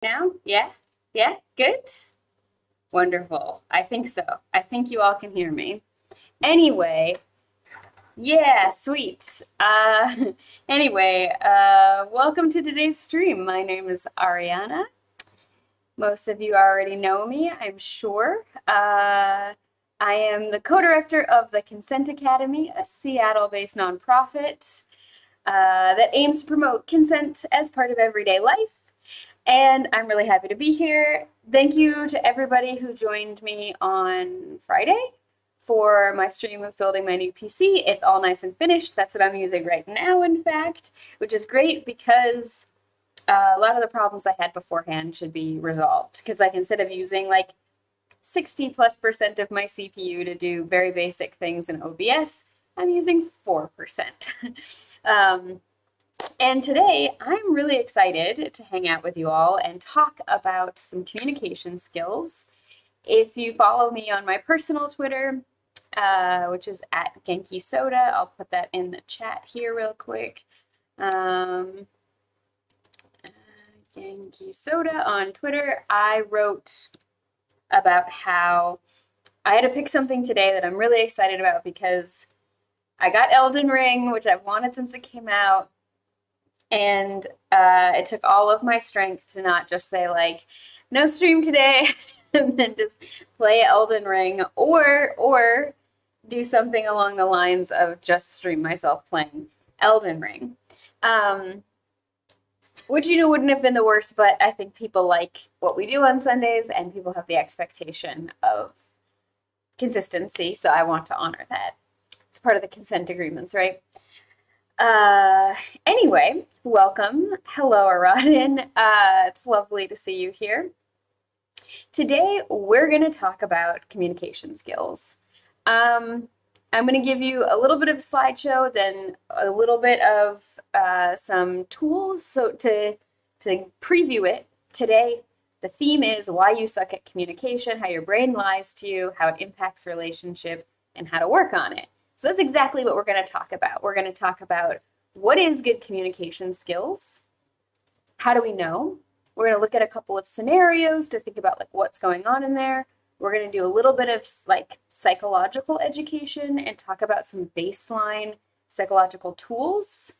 Now? Yeah? Yeah? Good? Wonderful. I think so. I think you all can hear me. Anyway, yeah, sweet. Welcome to today's stream. My name is Ariana. Most of you already know me, I'm sure. I am the co-director of the Consent Academy, a Seattle-based nonprofit that aims to promote consent as part of everyday life. And I'm really happy to be here. Thank you to everybody who joined me on Friday for my stream of building my new PC. It's all nice and finished. That's what I'm using right now, in fact, which is great because a lot of the problems I had beforehand should be resolved. Because like instead of using like 60+% of my CPU to do very basic things in OBS, I'm using 4%. And today, I'm really excited to hang out with you all and talk about some communication skills. If you follow me on my personal Twitter, which is at Genki Soda, I'll put that in the chat here real quick. Genki Soda on Twitter, I wrote about how I had to pick something today that I'm really excited about because I got Elden Ring, which I've wanted since it came out. And it took all of my strength to not just say like, no stream today, and then just play Elden Ring, or do something along the lines of just stream myself playing Elden Ring. Which, wouldn't have been the worst, but I think people like what we do on Sundays, and people have the expectation of consistency, so I want to honor that. It's part of the consent agreements, right? Anyway, welcome. Hello, Aradin. It's lovely to see you here. Today, we're going to talk about communication skills. I'm going to give you a little bit of a slideshow, then a little bit of some tools. So to preview it, today, the theme is why you suck at communication, how your brain lies to you, how it impacts relationship, and how to work on it. So that's exactly what we're going to talk about. We're going to talk about what is good communication skills? How do we know? We're going to look at a couple of scenarios to think about like what's going on in there. We're going to do a little bit of like psychological education and talk about some baseline psychological tools.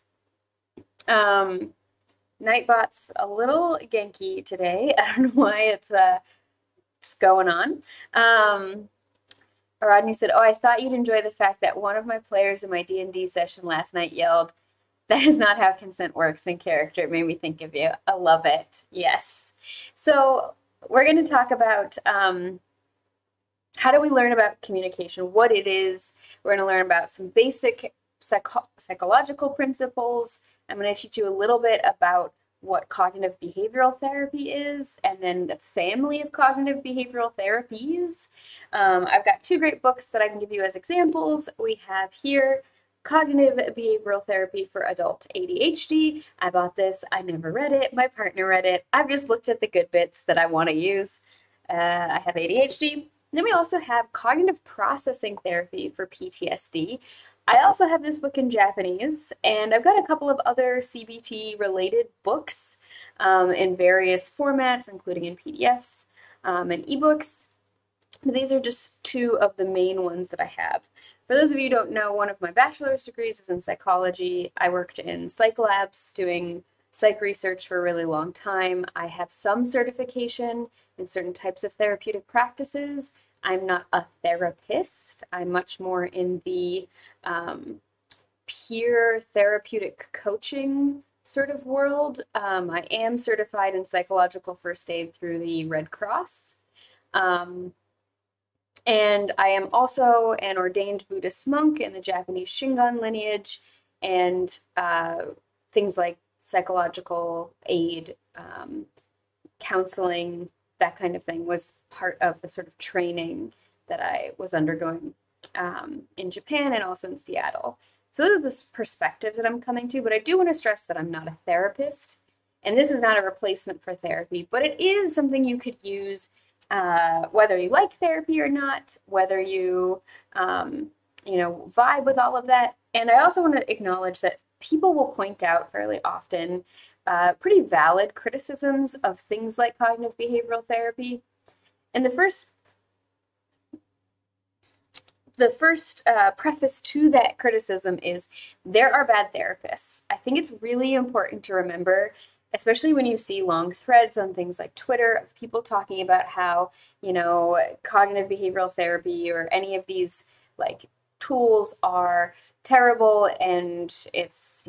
Nightbot's a little Genki today. I don't know why it's just going on. Rodney said, "Oh, I thought you'd enjoy the fact that one of my players in my D&D session last night yelled, 'That is not how consent works,' in character. It made me think of you." I love it. Yes. So we're going to talk about how do we learn about communication, what it is. We're going to learn about some basic psychological principles. I'm going to teach you a little bit about what cognitive behavioral therapy is, and then the family of cognitive behavioral therapies. I've got two great books that I can give you as examples. We have here Cognitive Behavioral Therapy for Adult ADHD. I bought this. I never read it. My partner read it. I've just looked at the good bits that I want to use. I have ADHD. And then we also have Cognitive Processing Therapy for PTSD. I also have this book in Japanese, and I've got a couple of other CBT-related books in various formats, including in PDFs and ebooks. But these are just two of the main ones that I have. For those of you who don't know, one of my bachelor's degrees is in psychology. I worked in psych labs doing psych research for a really long time. I have some certification in certain types of therapeutic practices. I'm not a therapist. I'm much more in the peer therapeutic coaching sort of world. I am certified in psychological first aid through the Red Cross. And I am also an ordained Buddhist monk in the Japanese Shingon lineage, and things like psychological aid, counseling, that kind of thing was part of the sort of training that I was undergoing in Japan and also in Seattle. So those are the perspectives that I'm coming to, but I do want to stress that I'm not a therapist, and this is not a replacement for therapy, but it is something you could use whether you like therapy or not, whether you, vibe with all of that. And I also want to acknowledge that people will point out fairly often pretty valid criticisms of things like cognitive behavioral therapy. And the first preface to that criticism is there are bad therapists. I think it's really important to remember, especially when you see long threads on things like Twitter of people talking about how, cognitive behavioral therapy or any of these like tools are terrible and it's,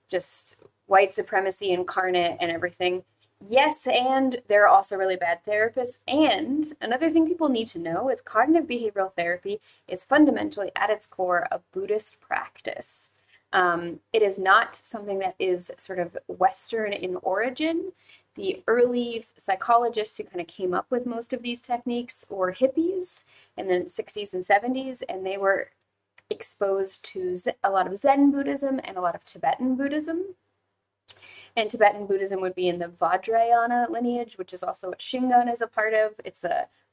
just white supremacy incarnate and everything. Yes, and there are also really bad therapists. And another thing people need to know is cognitive behavioral therapy is fundamentally, at its core, a Buddhist practice. It is not something that is sort of Western in origin. The early psychologists who kind of came up with most of these techniques were hippies in the 60s and 70s, and they were exposed to a lot of Zen Buddhism and a lot of Tibetan Buddhism. And Tibetan Buddhism would be in the Vajrayana lineage, which is also what Shingon is a part of. It's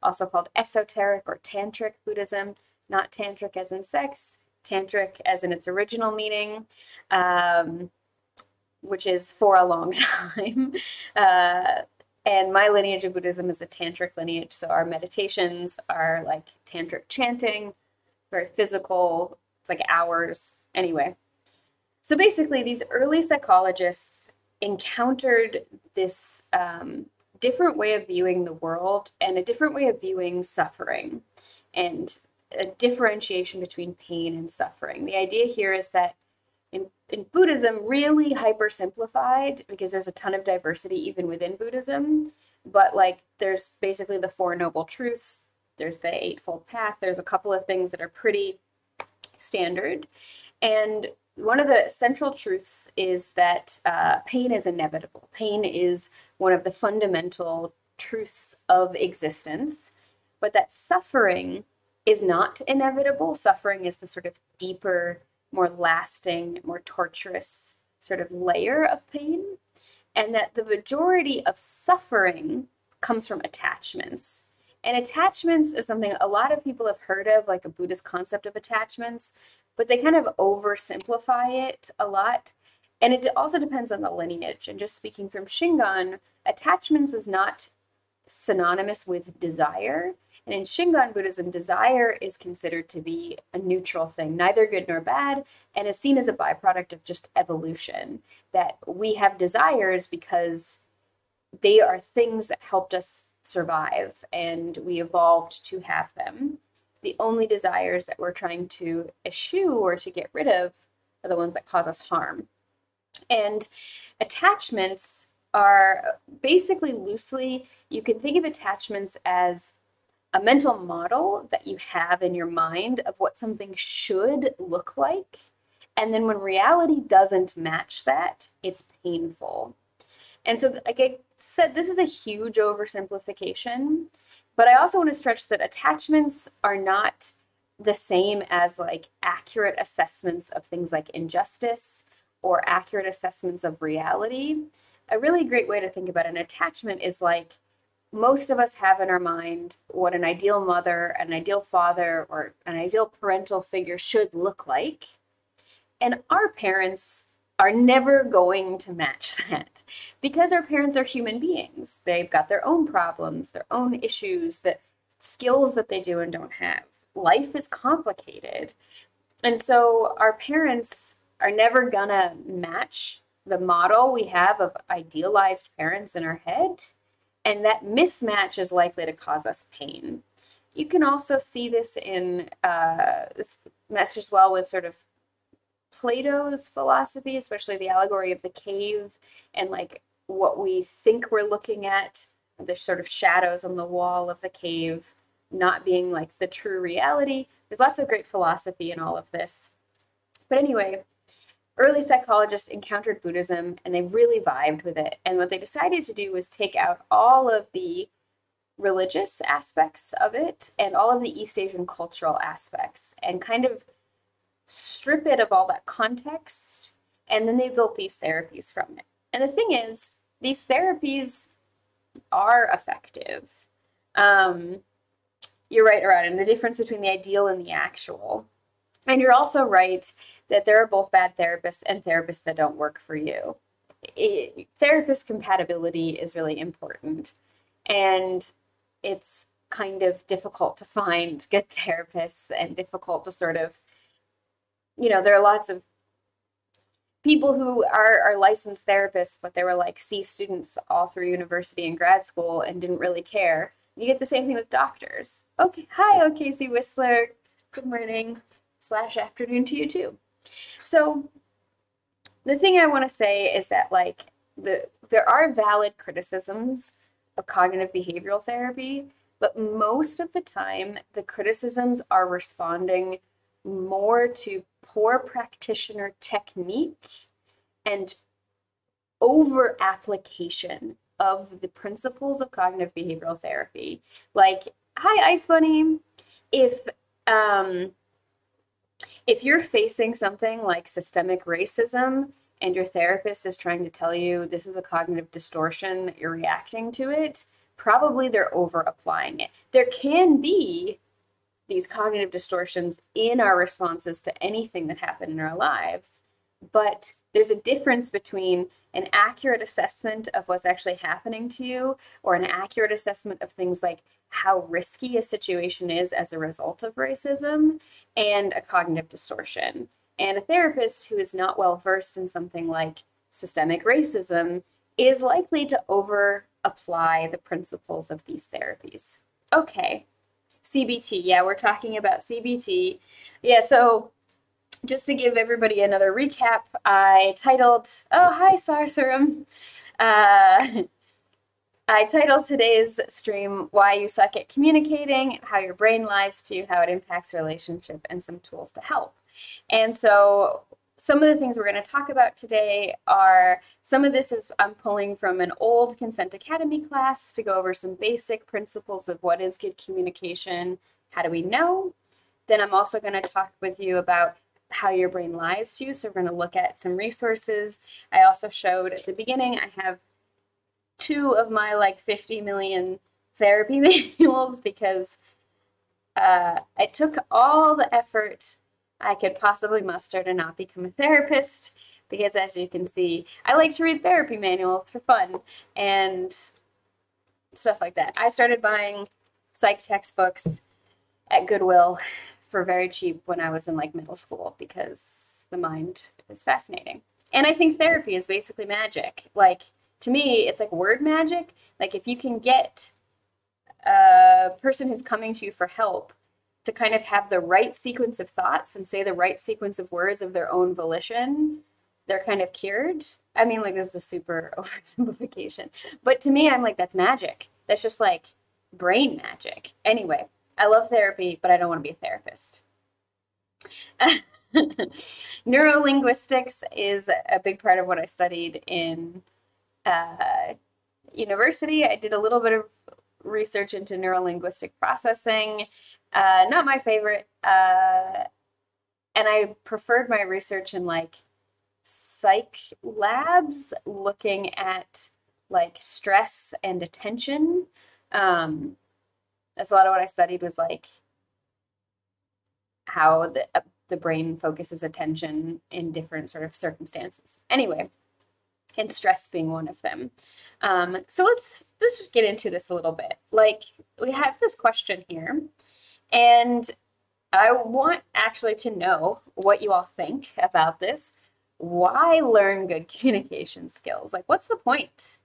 also called esoteric or tantric Buddhism, not tantric as in sex, tantric as in its original meaning, which is for a long time. And my lineage of Buddhism is a tantric lineage, so our meditations are like tantric chanting, very physical, it's like hours. Anyway, so basically these early psychologists encountered this different way of viewing the world and a different way of viewing suffering and a differentiation between pain and suffering. The idea here is that in Buddhism, really hypersimplified, because there's a ton of diversity even within Buddhism, but like there's basically the Four Noble Truths, there's the Eightfold Path, there's a couple of things that are pretty standard. And one of the central truths is that pain is inevitable. Pain is one of the fundamental truths of existence, but that suffering is not inevitable. Suffering is the sort of deeper, more lasting, more torturous sort of layer of pain, and that the majority of suffering comes from attachments. And attachments is something a lot of people have heard of, like a Buddhist concept of attachments, but they kind of oversimplify it a lot. And it also depends on the lineage. And just speaking from Shingon, attachments is not synonymous with desire. And in Shingon Buddhism, desire is considered to be a neutral thing, neither good nor bad, and is seen as a byproduct of just evolution. That we have desires because they are things that helped us survive, and we evolved to have them. The only desires that we're trying to eschew or to get rid of are the ones that cause us harm. And attachments are basically loosely, you can think of attachments as a mental model that you have in your mind of what something should look like. And then when reality doesn't match that, it's painful. And so, like I said, this is a huge oversimplification, but I also want to stretch that attachments are not the same as like accurate assessments of things like injustice or accurate assessments of reality. A really great way to think about an attachment is like most of us have in our mind what an ideal mother, an ideal father, or an ideal parental figure should look like. And our parents are never going to match that because our parents are human beings. They've got their own problems, their own issues, the skills that they do and don't have. Life is complicated. And so our parents are never gonna match the model we have of idealized parents in our head. And that mismatch is likely to cause us pain. You can also see this in, this meshes well with sort of Plato's philosophy, especially the allegory of the cave and like what we think we're looking at, the sort of shadows on the wall of the cave not being like the true reality. There's lots of great philosophy in all of this. But anyway, early psychologists encountered Buddhism and they really vibed with it. And what they decided to do was take out all of the religious aspects of it and all of the East Asian cultural aspects and kind of strip it of all that context, and then they built these therapies from it. And the thing is, these therapies are effective. You're right around and the difference between the ideal and the actual. And you're also right that there are both bad therapists and therapists that don't work for you. therapist compatibility is really important. And it's kind of difficult to find good therapists and difficult to sort of, there are lots of people who are licensed therapists, but they were like C students all through university and grad school and didn't really care. You get the same thing with doctors. Okay, hi, OKC Whistler. Good morning / afternoon to you too. So the thing I want to say is that like there are valid criticisms of cognitive behavioral therapy, but most of the time the criticisms are responding more to poor practitioner technique and over application of the principles of cognitive behavioral therapy. Like, hi, Ice Bunny. If you're facing something like systemic racism and your therapist is trying to tell you this is a cognitive distortion that you're reacting to it, probably they're over applying it. There can be these cognitive distortions in our responses to anything that happened in our lives, but there's a difference between an accurate assessment of what's actually happening to you or an accurate assessment of things like how risky a situation is as a result of racism and a cognitive distortion. And a therapist who is not well versed in something like systemic racism is likely to over apply the principles of these therapies. Okay, CBT. Yeah, we're talking about CBT. Yeah, so just to give everybody another recap, I titled, oh, hi, Sarsaram. I titled today's stream, Why You Suck at Communicating, How Your Brain Lies to You, How It Impacts Relationship, and some tools to help. And so some of the things we're going to talk about today are, some of this is I'm pulling from an old Consent Academy class to go over some basic principles of what is good communication, how do we know? Then I'm also going to talk with you about how your brain lies to you. So we're going to look at some resources. I also showed at the beginning, I have 2 of my like 50 million therapy manuals because I took all the effort I could possibly muster to not become a therapist, because as you can see, I like to read therapy manuals for fun and stuff like that. I started buying psych textbooks at Goodwill for very cheap when I was in like middle school because the mind is fascinating. And I think therapy is basically magic. Like, to me, it's like word magic. Like, if you can get a person who's coming to you for help to kind of have the right sequence of thoughts and say the right sequence of words of their own volition, they're kind of cured. I mean, like, this is a super oversimplification. But to me, I'm like, that's magic. That's just like brain magic. Anyway, I love therapy, but I don't want to be a therapist. Neurolinguistics is a big part of what I studied in university. I did a little bit of research into neurolinguistic processing. Not my favorite. And I preferred my research in like psych labs looking at like stress and attention. That's a lot of what I studied, was like how the brain focuses attention in different sort of circumstances. Anyway, and stress being one of them. So let's just get into this a little bit. Like, we have this question here, and I want actually to know what you all think about this. Why learn good communication skills? Like, what's the point?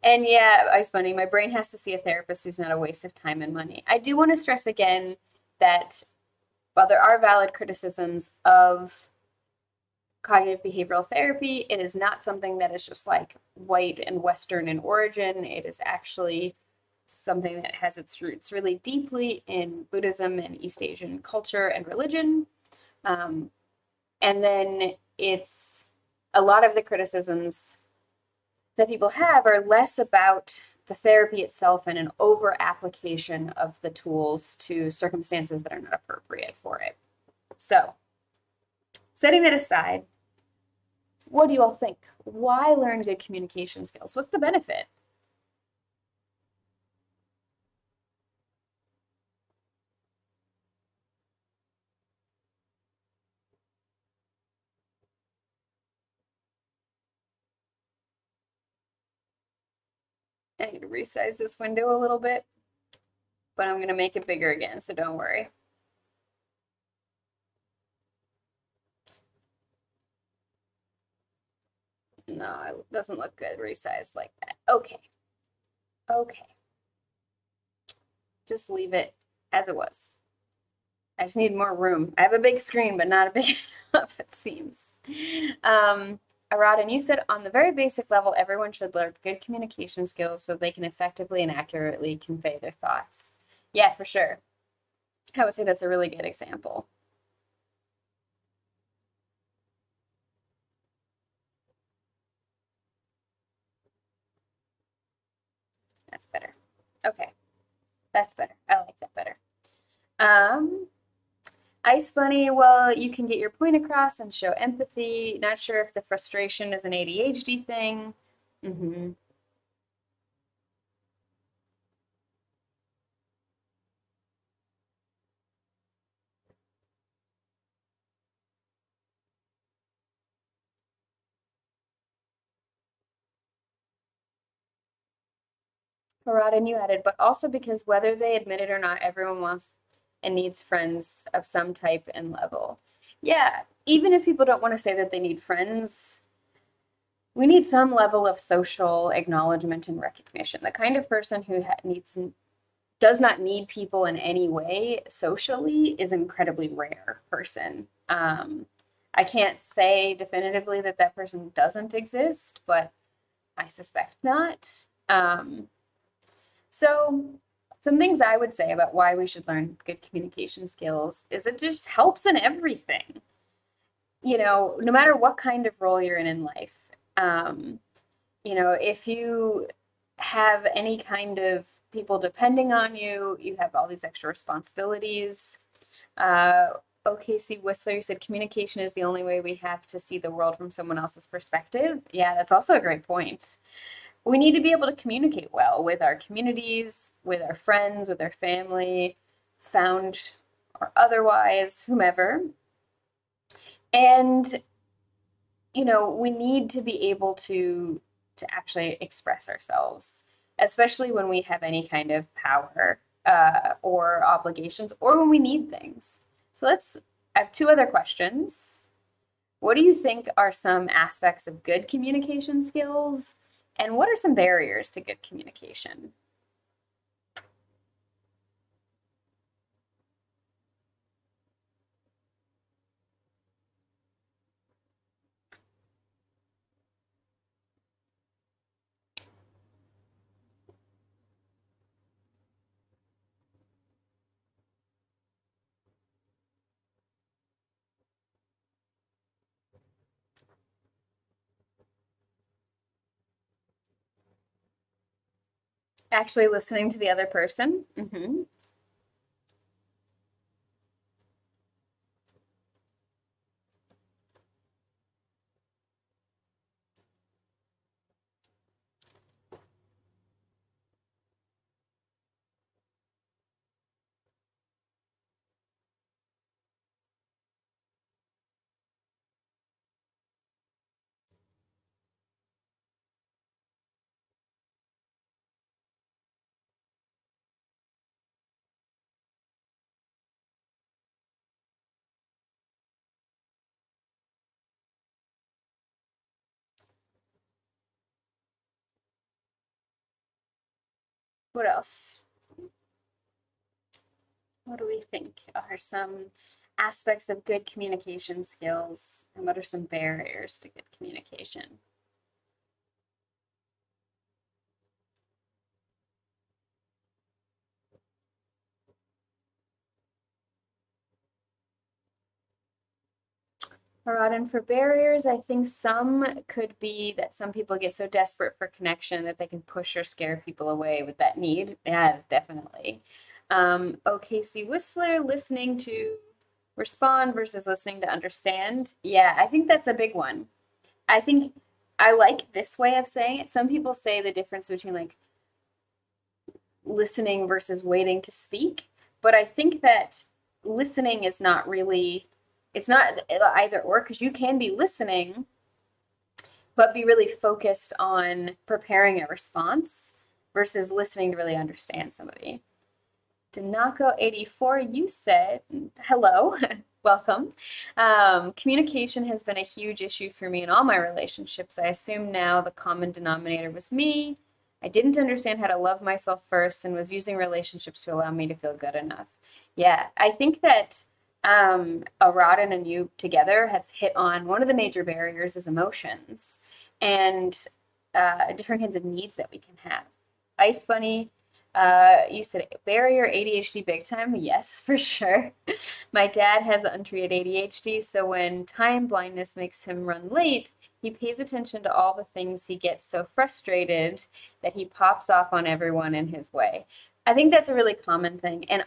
And yeah, Ice Bunny, my brain has to see a therapist who's not a waste of time and money. I do want to stress again that while there are valid criticisms of cognitive behavioral therapy, it is not something that is just like white and Western in origin. It is actually something that has its roots really deeply in Buddhism and East Asian culture and religion. And then it's a lot of the criticisms that people have are less about the therapy itself and an over application of the tools to circumstances that are not appropriate for it. So, setting that aside, what do you all think? Why learn good communication skills? What's the benefit? need to resize this window a little bit, but I'm going to make it bigger again, so don't worry. No, it doesn't look good resized like that. Okay. Okay. Just leave it as it was. I just need more room. I have a big screen, but not a big enough, it seems. Arad, and you said on the very basic level, everyone should learn good communication skills so they can effectively and accurately convey their thoughts. Yeah, for sure. I would say that's a really good example. That's better. Okay, that's better. I like that better. Ice Bunny, well, you can get your point across and show empathy. Not sure if the frustration is an ADHD thing. Mm-hmm. Harad, and you added, but also because whether they admit it or not, everyone wants and needs friends of some type and level. Yeah, even if people don't want to say that they need friends, we need some level of social acknowledgement and recognition. The kind of person who does not need people in any way socially is an incredibly rare person. I can't say definitively that that person doesn't exist, but I suspect not. So some things I would say about why we should learn good communication skills is it just helps in everything. You know, no matter what kind of role you're in life. You know, if you have any kind of people depending on you, you have all these extra responsibilities. OKC Whistler, you said communication is the only way we have to see the world from someone else's perspective. Yeah, that's also a great point. We need to be able to communicate well with our communities, with our friends, with our family, found or otherwise, whomever. And, you know, we need to be able to actually express ourselves, especially when we have any kind of power or obligations or when we need things. So I have two other questions. What do you think are some aspects of good communication skills? And what are some barriers to good communication? Actually listening to the other person. Mm-hmm. What else? What do we think are some aspects of good communication skills, and what are some barriers to good communication? Rod, and for barriers, I think some could be that some people get so desperate for connection that they can push or scare people away with that need. Yeah, definitely. OKC Whistler, listening to respond versus listening to understand. Yeah, I think that's a big one. I think I like this way of saying it. Some people say the difference between like listening versus waiting to speak, but I think that listening is not really, it's not either or, because you can be listening but be really focused on preparing a response. versus listening to really understand somebody. Tanako84, you said, hello, welcome. Communication has been a huge issue for me in all my relationships. I assume now the common denominator was me. I didn't understand how to love myself first and was using relationships to allow me to feel good enough. Yeah, I think that Aradin and you together have hit on one of the major barriers is emotions and different kinds of needs that we can have. Ice Bunny, you said barrier ADHD big time. Yes, for sure. My dad has untreated ADHD, so when time blindness makes him run late, he pays attention to all the things. He gets so frustrated that he pops off on everyone in his way. I think that's a really common thing. And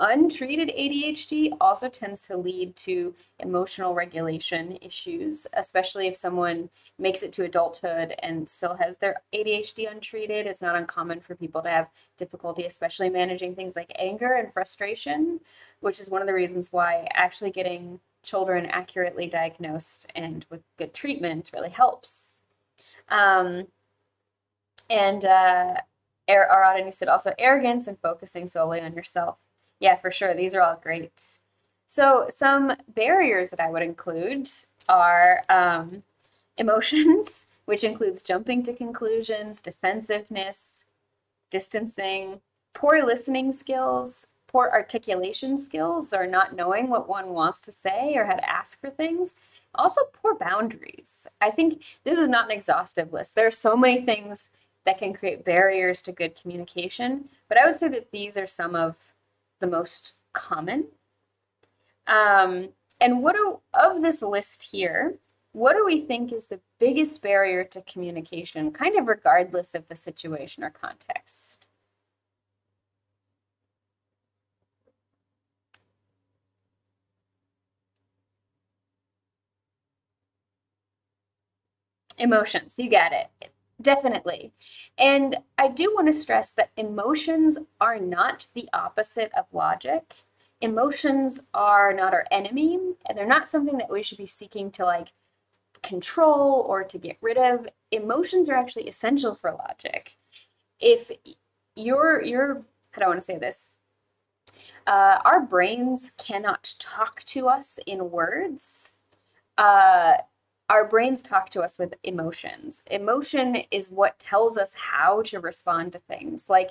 untreated ADHD also tends to lead to emotional regulation issues, especially if someone makes it to adulthood and still has their ADHD untreated. It's not uncommon for people to have difficulty, especially managing things like anger and frustration, which is one of the reasons why actually getting children accurately diagnosed and with good treatment really helps. And Aradin, you said also arrogance and focusing solely on yourself. Yeah, for sure. These are all great. So some barriers that I would include are emotions, which includes jumping to conclusions, defensiveness, distancing, poor listening skills, poor articulation skills, or not knowing what one wants to say or how to ask for things. Also, poor boundaries. I think this is not an exhaustive list. There are so many things that can create barriers to good communication, but I would say that these are some of the most common. And of this list here, what do we think is the biggest barrier to communication, kind of regardless of the situation or context? Emotions, you got it. Definitely. And I do want to stress that emotions are not the opposite of logic. Emotions are not our enemy, and they're not something that we should be seeking to like control or to get rid of. Emotions are actually essential for logic. If you're how do I want to say this? Our brains cannot talk to us in words. Our brains talk to us with emotions. Emotion is what tells us how to respond to things. Like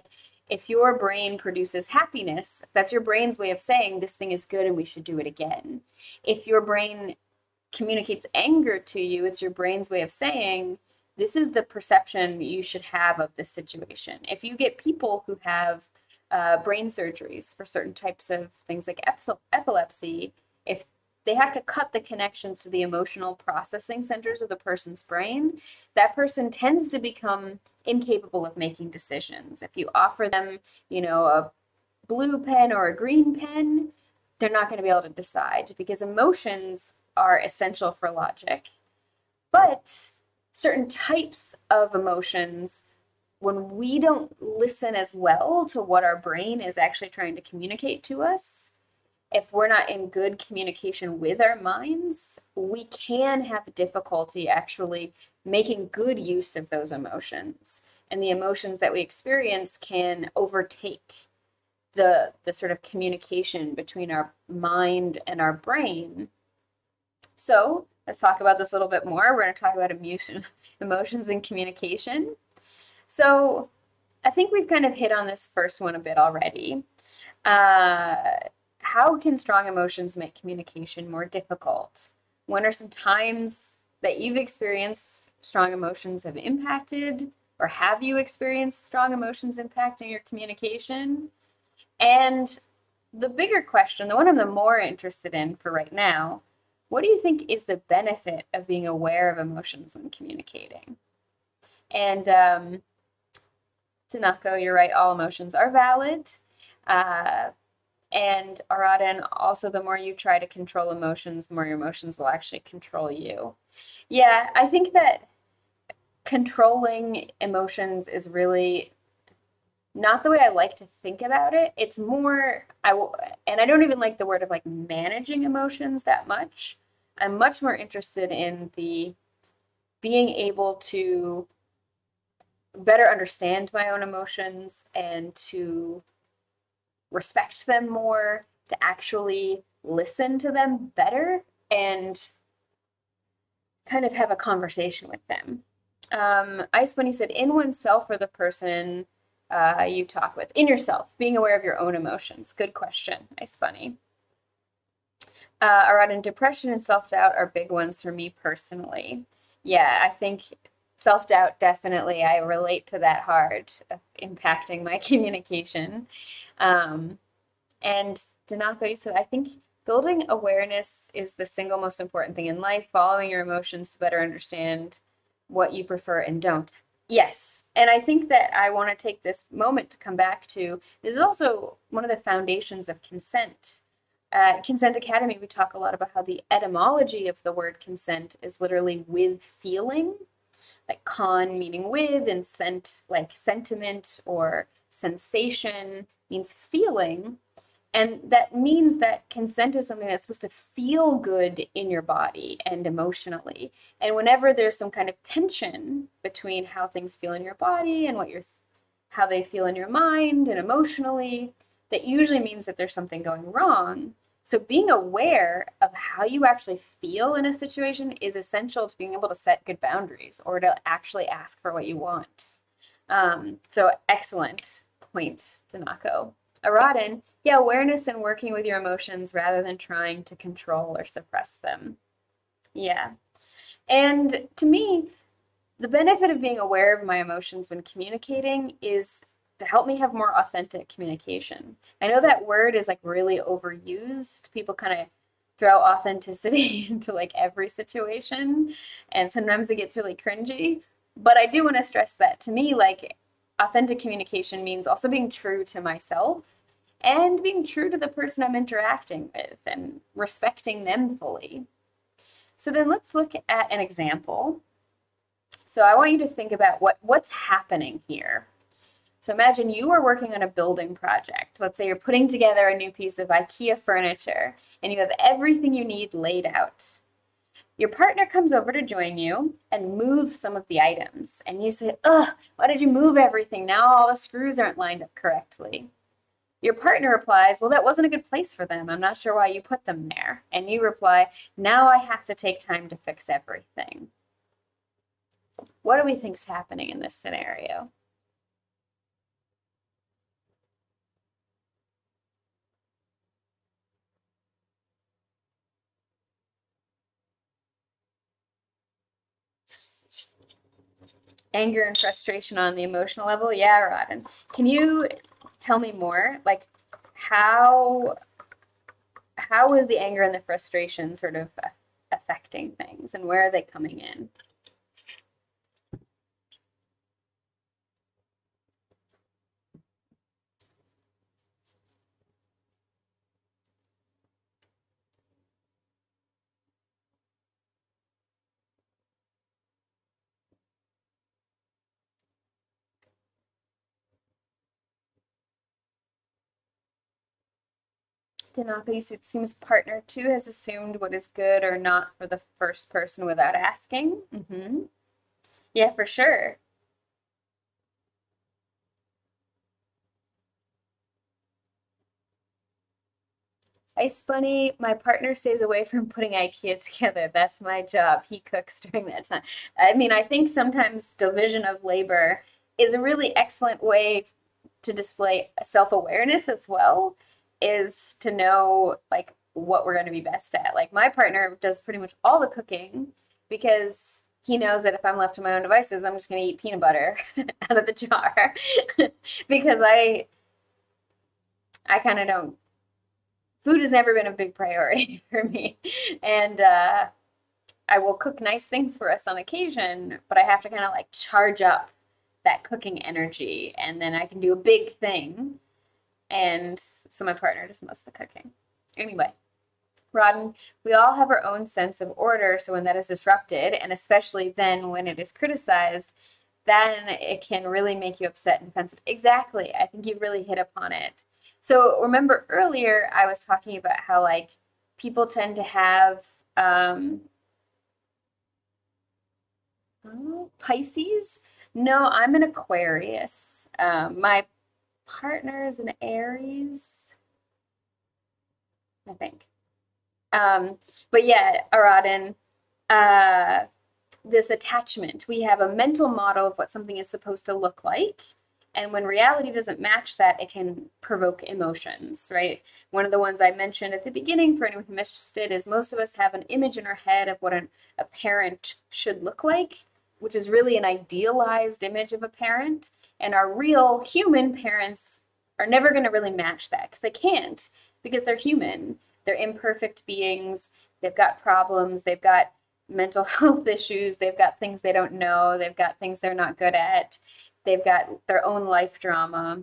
if your brain produces happiness, that's your brain's way of saying this thing is good and we should do it again. If your brain communicates anger to you, it's your brain's way of saying this is the perception you should have of this situation. If you get people who have brain surgeries for certain types of things like epilepsy, if they have to cut the connections to the emotional processing centers of the person's brain, that person tends to become incapable of making decisions. If you offer them, a blue pen or a green pen, they're not going to be able to decide because emotions are essential for logic. But certain types of emotions, when we don't listen as well to what our brain is actually trying to communicate to us, if we're not in good communication with our minds, we can have difficulty actually making good use of those emotions. And the emotions that we experience can overtake the sort of communication between our mind and our brain. So let's talk about this a little bit more. We're going to talk about emotions and communication. So I think we've kind of hit on this first one a bit already. How can strong emotions make communication more difficult? When are some times that you've experienced strong emotions have impacted, or have you experienced strong emotions impacting your communication? And the bigger question, the one I'm the more interested in for right now, what do you think is the benefit of being aware of emotions when communicating? And Tanako, you're right, all emotions are valid. And Aradin, also the more you try to control emotions, the more your emotions will actually control you. Yeah, I think that controlling emotions is really not the way I like to think about it. It's more, and I don't even like the word of like managing emotions that much. I'm much more interested in the being able to better understand my own emotions and to respect them more, to actually listen to them better and kind of have a conversation with them. Ice Bunny said, in oneself or the person you talk with, in yourself, being aware of your own emotions. Good question, Ice Bunny. Around depression and self-doubt are big ones for me personally. Yeah, I think self-doubt definitely, I relate to that hard, impacting my communication. And Danako, you said, I think building awareness is the single most important thing in life, following your emotions to better understand what you prefer and don't. Yes, and I think that I want to take this moment to come back to, this is also one of the foundations of consent. At Consent Academy, we talk a lot about how the etymology of the word consent is literally with feeling, like con meaning with, and sent like sentiment or sensation means feeling. And that means that consent is something that's supposed to feel good in your body and emotionally. And whenever there's some kind of tension between how things feel in your body and how they feel in your mind and emotionally, that usually means that there's something going wrong. So being aware of how you actually feel in a situation is essential to being able to set good boundaries or to actually ask for what you want. So excellent point, Tanako. Aradin, yeah, awareness and working with your emotions rather than trying to control or suppress them. Yeah. And to me, the benefit of being aware of my emotions when communicating is to help me have more authentic communication. I know that word is like really overused. People kind of throw authenticity into like every situation, and sometimes it gets really cringy. But I do want to stress that to me, like authentic communication means also being true to myself and being true to the person I'm interacting with and respecting them fully. So then let's look at an example. So I want you to think about what's happening here. So imagine you are working on a building project. Let's say you're putting together a new piece of IKEA furniture and you have everything you need laid out. Your partner comes over to join you and moves some of the items. And you say, ugh, why did you move everything? Now all the screws aren't lined up correctly. Your partner replies, well, that wasn't a good place for them. I'm not sure why you put them there. And you reply, now I have to take time to fix everything. What do we think is happening in this scenario? Anger and frustration on the emotional level? Yeah, Rodden. Can you tell me more? Like, how is the anger and the frustration sort of affecting things, and where are they coming in? Tanaka, you said it seems partner two has assumed what is good or not for the first person without asking. Yeah, for sure. Ice Bunny, my partner stays away from putting IKEA together. That's my job. He cooks during that time. I mean, I think sometimes division of labor is a really excellent way to display self-awareness as well, is to know like what we're going to be best at. Like my partner does pretty much all the cooking because he knows that if I'm left to my own devices, I'm just going to eat peanut butter out of the jar because I kind of don't, food has never been a big priority for me. And I will cook nice things for us on occasion, but I have to kind of like charge up that cooking energy and then I can do a big thing. And so my partner does most of the cooking. Anyway, Rodden, we all have our own sense of order. So when that is disrupted, and especially then when it is criticized, then it can really make you upset and defensive. Exactly. I think you really hit upon it. So remember earlier, I was talking about how like people tend to have Pisces No, I'm an Aquarius. My partner is an Aries, I think. But yeah, Aradin, uh, this attachment. We have a mental model of what something is supposed to look like. And when reality doesn't match that, it can provoke emotions, right? One of the ones I mentioned at the beginning for anyone who missed it is most of us have an image in our head of what a parent should look like, which is really an idealized image of a parent. And our real human parents are never going to really match that because they can't, because they're human. They're imperfect beings. They've got problems. They've got mental health issues. They've got things they don't know. They've got things they're not good at. They've got their own life drama.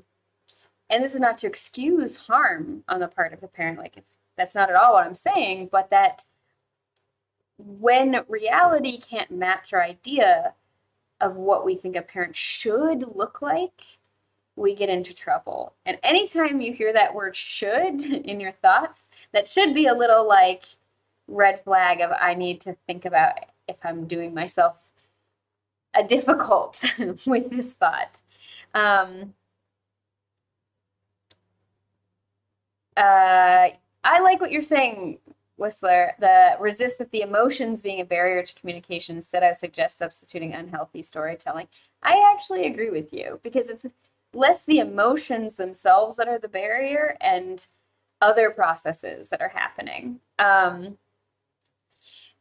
And this is not to excuse harm on the part of the parent. Like, if that's not at all what I'm saying, but that when reality can't match our idea of what we think a parent should look like, we get into trouble. And anytime you hear that word should in your thoughts, that should be a little like red flag of I need to think about if I'm doing myself a difficult with this thought. I like what you're saying, Whistler. The resist that the emotions being a barrier to communication. Instead, I suggest substituting unhealthy storytelling. I actually agree with you because it's less the emotions themselves that are the barrier and other processes that are happening.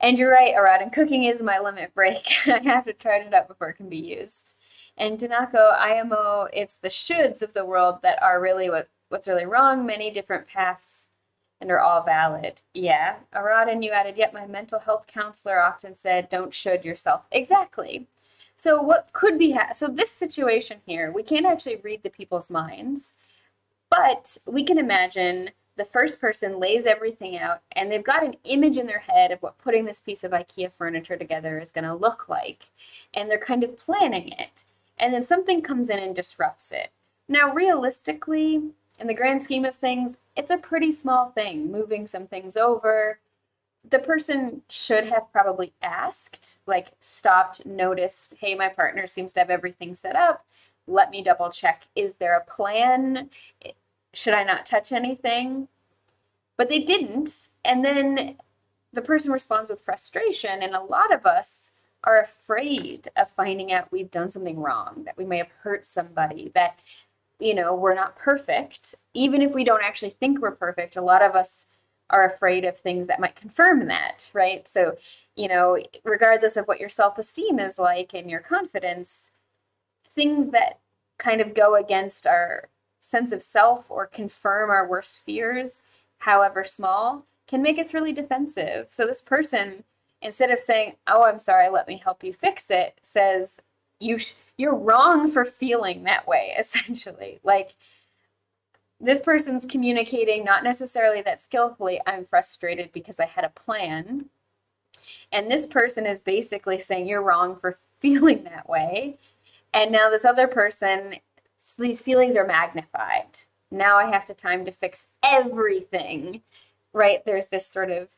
And you're right, Arad, and cooking is my limit break. I have to charge it up before it can be used. And Danako, IMO, it's the shoulds of the world that are really what's really wrong. Many different paths and are all valid. Yeah. Arad, and you added, yet my mental health counselor often said, don't should yourself. Exactly. So what could be, so this situation here, we can't actually read the people's minds, but we can imagine the first person lays everything out and they've got an image in their head of what putting this piece of IKEA furniture together is going to look like. And they're kind of planning it. And then something comes in and disrupts it. Now, realistically, in the grand scheme of things, it's a pretty small thing, moving some things over. The person should have probably asked, like stopped, noticed, hey, my partner seems to have everything set up. Let me double check. Is there a plan? Should I not touch anything? But they didn't. And then the person responds with frustration. And a lot of us are afraid of finding out we've done something wrong, that we may have hurt somebody, that, you know, we're not perfect. Even if we don't actually think we're perfect, a lot of us are afraid of things that might confirm that, right? So, you know, regardless of what your self-esteem is like and your confidence, things that kind of go against our sense of self or confirm our worst fears, however small, can make us really defensive. So this person, instead of saying, oh, I'm sorry, let me help you fix it, says, you're wrong for feeling that way, essentially. Like, this person's communicating not necessarily that skillfully, I'm frustrated because I had a plan. And this person is basically saying, you're wrong for feeling that way. And now this other person, these feelings are magnified. Now I have time to fix everything, right? There's this sort of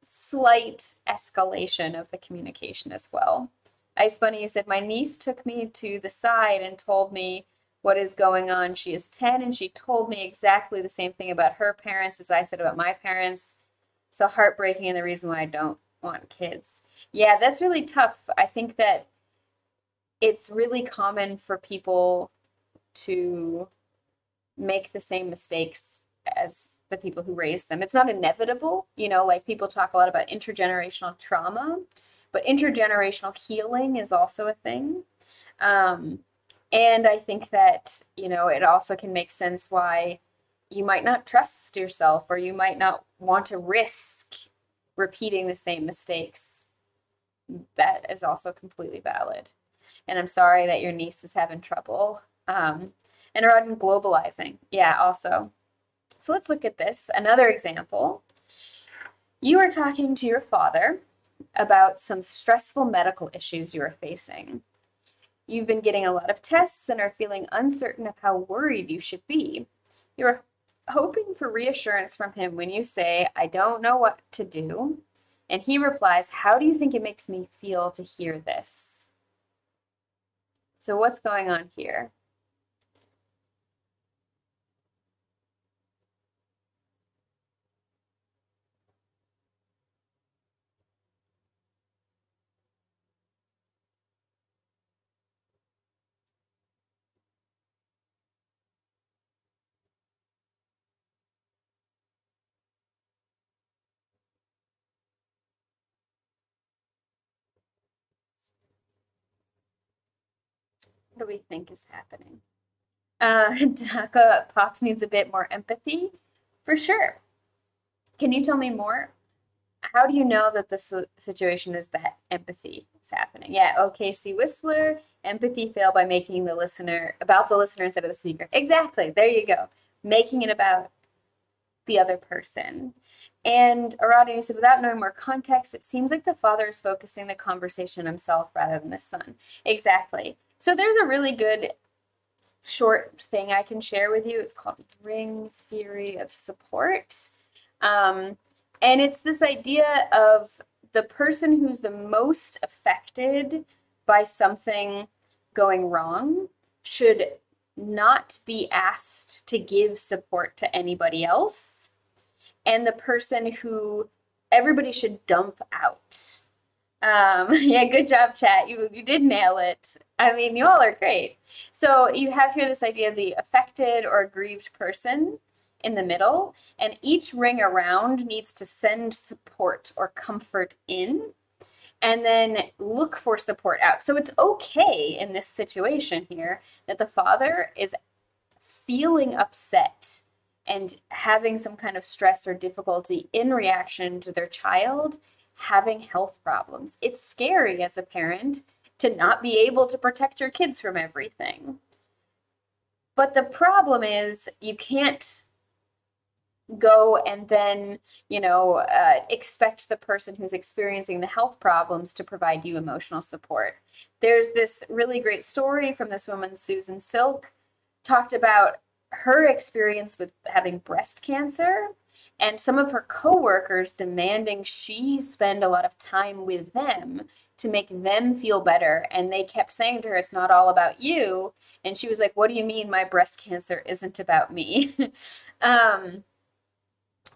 slight escalation of the communication as well. Ice Bunny, you said, my niece took me to the side and told me what is going on. She is 10 and she told me exactly the same thing about her parents as I said about my parents. So heartbreaking, and the reason why I don't want kids. Yeah, that's really tough. I think that it's really common for people to make the same mistakes as the people who raised them. It's not inevitable, you know, like people talk a lot about intergenerational trauma, but intergenerational healing is also a thing. And I think that, you know, it also can make sense why you might not trust yourself or you might not want to risk repeating the same mistakes. That is also completely valid. And I'm sorry that your niece is having trouble. And around globalizing. Yeah, also. So let's look at this. Another example. You are talking to your father about some stressful medical issues you are facing. You've been getting a lot of tests and are feeling uncertain of how worried you should be. You're hoping for reassurance from him when you say, I don't know what to do. And he replies, how do you think it makes me feel to hear this? So what's going on here? What do we think is happening? Daka Pops needs a bit more empathy, for sure. Can you tell me more? How do you know that the situation is that empathy is happening? Yeah, OKC Whistler, empathy fail by making the listener about the listener instead of the speaker. Exactly. There you go. Making it about the other person. And Arada, you said, without knowing more context, it seems like the father is focusing the conversation on himself rather than his son. Exactly. So there's a really good short thing I can share with you. It's called ring theory of support. And it's this idea of the person who's the most affected by something going wrong should not be asked to give support to anybody else. And the person who everybody should dump out. Yeah, good job, chat. You did nail it. I mean, you all are great. So you have here this idea of the affected or aggrieved person in the middle, and each ring around needs to send support or comfort in, and then look for support out. So it's okay in this situation here that the father is feeling upset and having some kind of stress or difficulty in reaction to their child having health problems. It's scary as a parent to not be able to protect your kids from everything. But the problem is you can't go and then, expect the person who's experiencing the health problems to provide you emotional support. There's this really great story from this woman, Susan Silk, talked about her experience with having breast cancer and some of her coworkers demanding she spend a lot of time with them to make them feel better. And they kept saying to her, it's not all about you. And she was like, what do you mean my breast cancer isn't about me?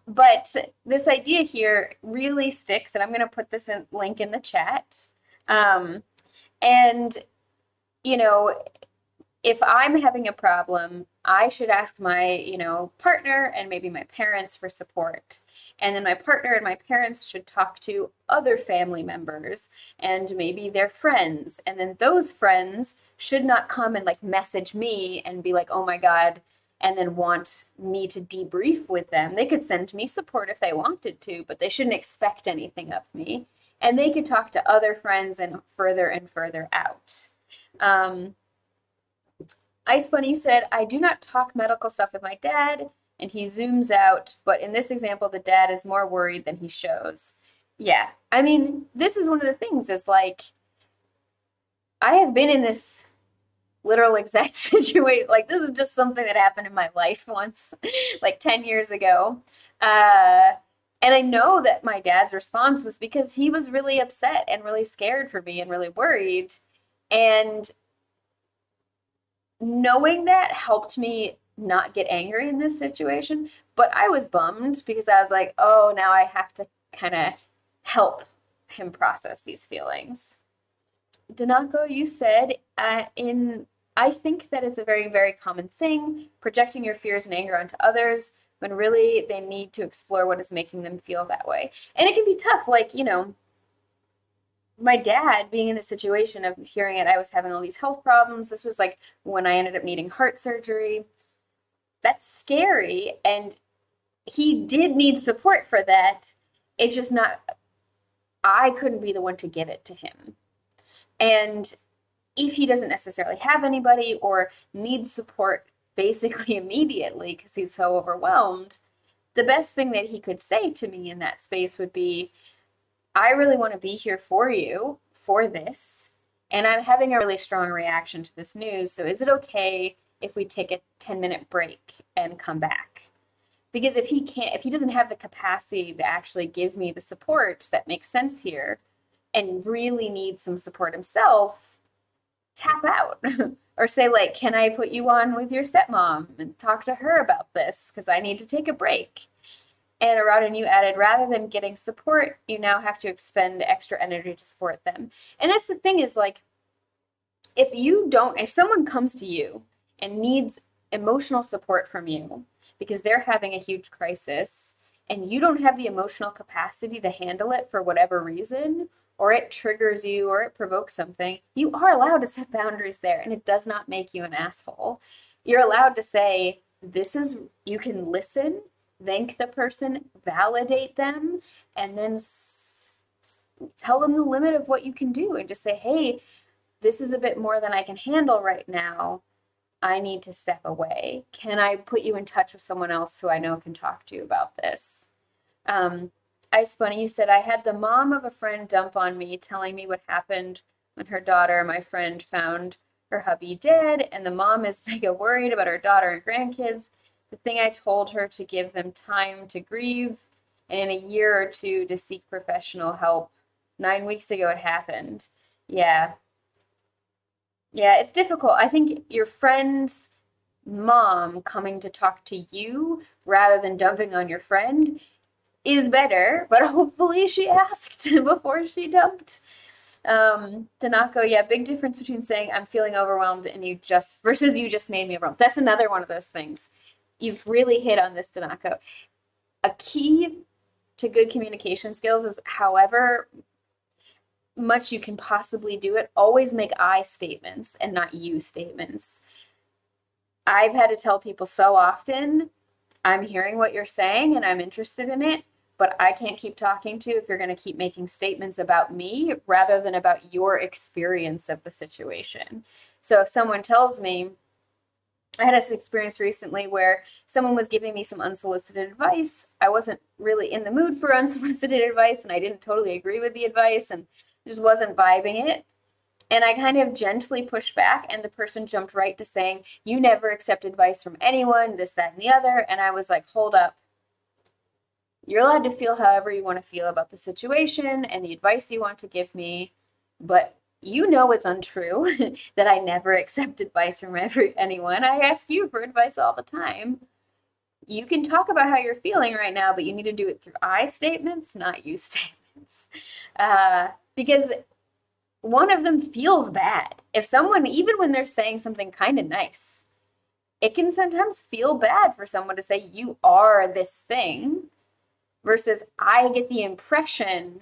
But this idea here really sticks, and I'm going to put this link in the chat. And, if I'm having a problem, I should ask my, partner and maybe my parents for support. And then my partner and my parents should talk to other family members and maybe their friends. And then those friends should not come and message me and be like, oh my God, and then want me to debrief with them. They could send me support if they wanted to, but they shouldn't expect anything of me. And they could talk to other friends and further out. Ice Bunny said, I do not talk medical stuff with my dad, and he zooms out, but in this example, the dad is more worried than he shows. Yeah, I mean, this is one of the things is I have been in this literal exact situation. This is just something that happened in my life once, 10 years ago. And I know that my dad's response was because he was really upset and really scared for me and really worried. And knowing that helped me not get angry in this situation. But I was bummed because I was like, oh, now I have to kind of help him process these feelings. Danako, you said, I think that it's a very, very common thing, projecting your fears and anger onto others when really they need to explore what is making them feel that way. And it can be tough, my dad being in the situation of hearing it, I was having all these health problems. This was when I ended up needing heart surgery. That's scary, and he did need support for that. It's just not, I couldn't be the one to give it to him. And if he doesn't necessarily have anybody or needs support basically immediately because he's so overwhelmed, the best thing that he could say to me in that space would be, I really want to be here for you for this, and I'm having a really strong reaction to this news, so is it okay if we take a 10-minute break and come back? Because if he doesn't have the capacity to actually give me the support that makes sense here and really needs some support himself, tap out or say like, can I put you on with your stepmom and talk to her about this because I need to take a break. And Aradin, you added, rather than getting support, you now have to expend extra energy to support them. And that's the thing is like, if someone comes to you and needs emotional support from you because they're having a huge crisis and you don't have the emotional capacity to handle it for whatever reason, or it triggers you or it provokes something, you are allowed to set boundaries there, and it does not make you an asshole. You're allowed to say, you can listen, thank the person, validate them, and then tell them the limit of what you can do and just say, hey, this is a bit more than I can handle right now. I need to step away. Can I put you in touch with someone else who I know can talk to you about this? Ice Bunny, you said, I had the mom of a friend dump on me, telling me what happened when her daughter, my friend, found her hubby dead, and the mom is mega worried about her daughter and grandkids. The thing I told her to give them time to grieve, and in a year or two to seek professional help. 9 weeks ago it happened. Yeah. Yeah, it's difficult. I think your friend's mom coming to talk to you rather than dumping on your friend is better, but hopefully she asked before she dumped. Tanako, yeah, big difference between saying I'm feeling overwhelmed and versus you just made me overwhelmed. That's another one of those things. You've really hit on this, Tanako. A key to good communication skills is however much you can possibly do it, always make I statements and not you statements. I've had to tell people so often, I'm hearing what you're saying and I'm interested in it, but I can't keep talking to you if you're going to keep making statements about me rather than about your experience of the situation. So if someone tells me, I had this experience recently where someone was giving me some unsolicited advice. I wasn't really in the mood for unsolicited advice and I didn't totally agree with the advice and just wasn't vibing it. And I kind of gently pushed back, and the person jumped right to saying, you never accept advice from anyone, this, that, and the other. And I was like, hold up. You're allowed to feel however you want to feel about the situation and the advice you want to give me, but you know it's untrue that I never accept advice from anyone. I ask you for advice all the time. You can talk about how you're feeling right now, but you need to do it through I statements, not you statements. Because one of them feels bad. If someone, even when they're saying something kind of nice, it can sometimes feel bad for someone to say, you are this thing, versus I get the impression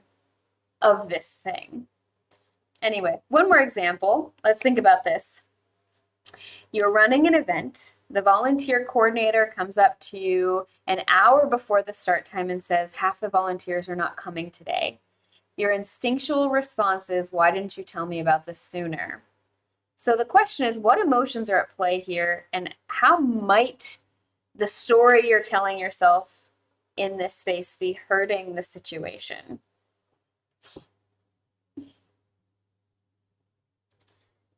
of this thing. Anyway, one more example. Let's think about this. You're running an event. The volunteer coordinator comes up to you an hour before the start time and says, half the volunteers are not coming today. Your instinctual response is, why didn't you tell me about this sooner? So the question is, what emotions are at play here, and how might the story you're telling yourself in this space be hurting the situation?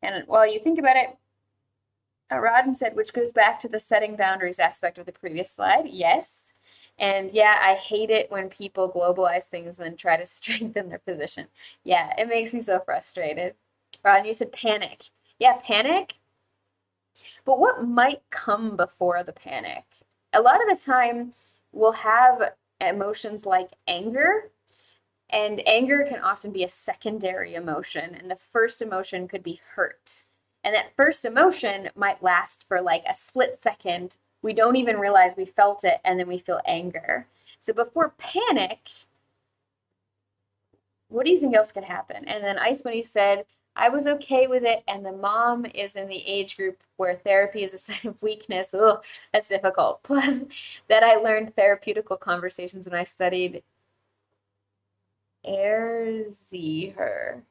And while you think about it, Rodden said, which goes back to the setting boundaries aspect of the previous slide. Yes. And yeah, I hate it when people globalize things and then try to strengthen their position. Yeah, it makes me so frustrated. Rodden, you said panic. Yeah, panic. But what might come before the panic? A lot of the time, we'll have emotions like anger. And anger can often be a secondary emotion. And the first emotion could be hurt. And that first emotion might last for like a split second. We don't even realize we felt it, and then we feel anger. So before panic, what do you think else could happen? And then Ice Bunny said, I was okay with it, and the mom is in the age group where therapy is a sign of weakness. Ugh, that's difficult. Plus, that I learned therapeutical conversations when I studied Erziher.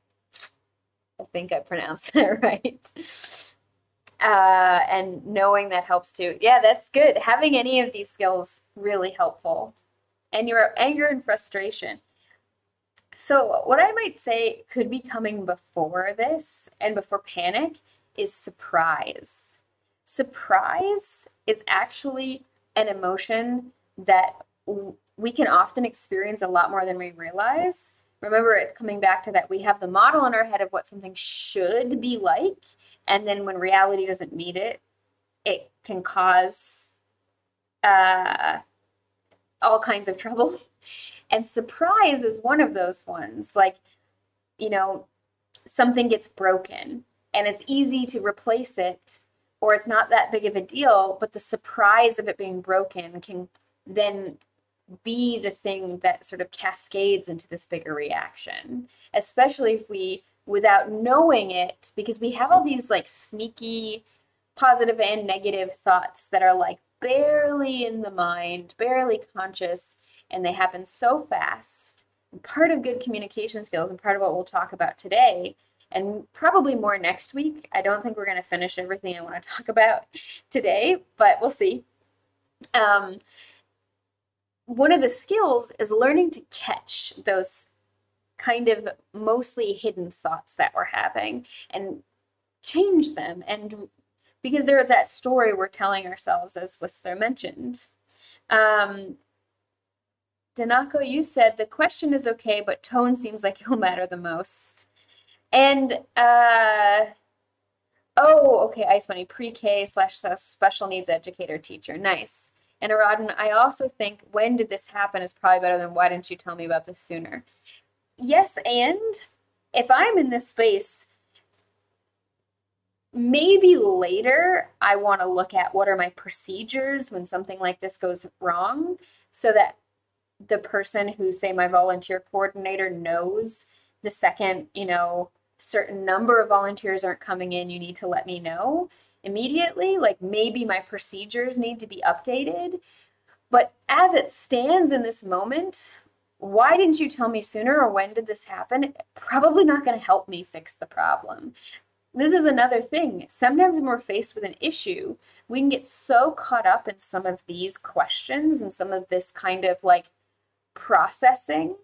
I think I pronounced that right. And knowing that helps too. Yeah, that's good. Having any of these skills really helpful. And your anger and frustration. So what I might say could be coming before this and before panic is surprise. Surprise is actually an emotion that we can often experience a lot more than we realize. remember, it's coming back to that we have the model in our head of what something should be like, and then when reality doesn't meet it, it can cause all kinds of trouble. And surprise is one of those ones. Like, you know, something gets broken and it's easy to replace it, or it's not that big of a deal, but the surprise of it being broken can then be the thing that sort of cascades into this bigger reaction, especially if we, without knowing it, because we have all these like sneaky positive and negative thoughts that are like barely in the mind, barely conscious, and they happen so fast. And part of good communication skills, and part of what we'll talk about today, and probably more next week. I don't think we're going to finish everything I want to talk about today, but we'll see. One of the skills is learning to catch those kind of mostly hidden thoughts that we're having and change them, and because they're that story we're telling ourselves, as Whistler mentioned. Danako, you said the question is okay, but tone seems like it will matter the most. And oh, okay, Ice Bunny, pre-K / special needs educator teacher. Nice. And Aradin, I also think when did this happen is probably better than why didn't you tell me about this sooner? Yes, and if I'm in this space, maybe later I want to look at what are my procedures when something like this goes wrong, so that the person who, say, my volunteer coordinator knows the second, certain number of volunteers aren't coming in, you need to let me know immediately. Like maybe my procedures need to be updated. But as it stands in this moment, why didn't you tell me sooner, or when did this happen? Probably not going to help me fix the problem. This is another thing. Sometimes when we're faced with an issue, we can get so caught up in some of these questions and some of this kind of like processing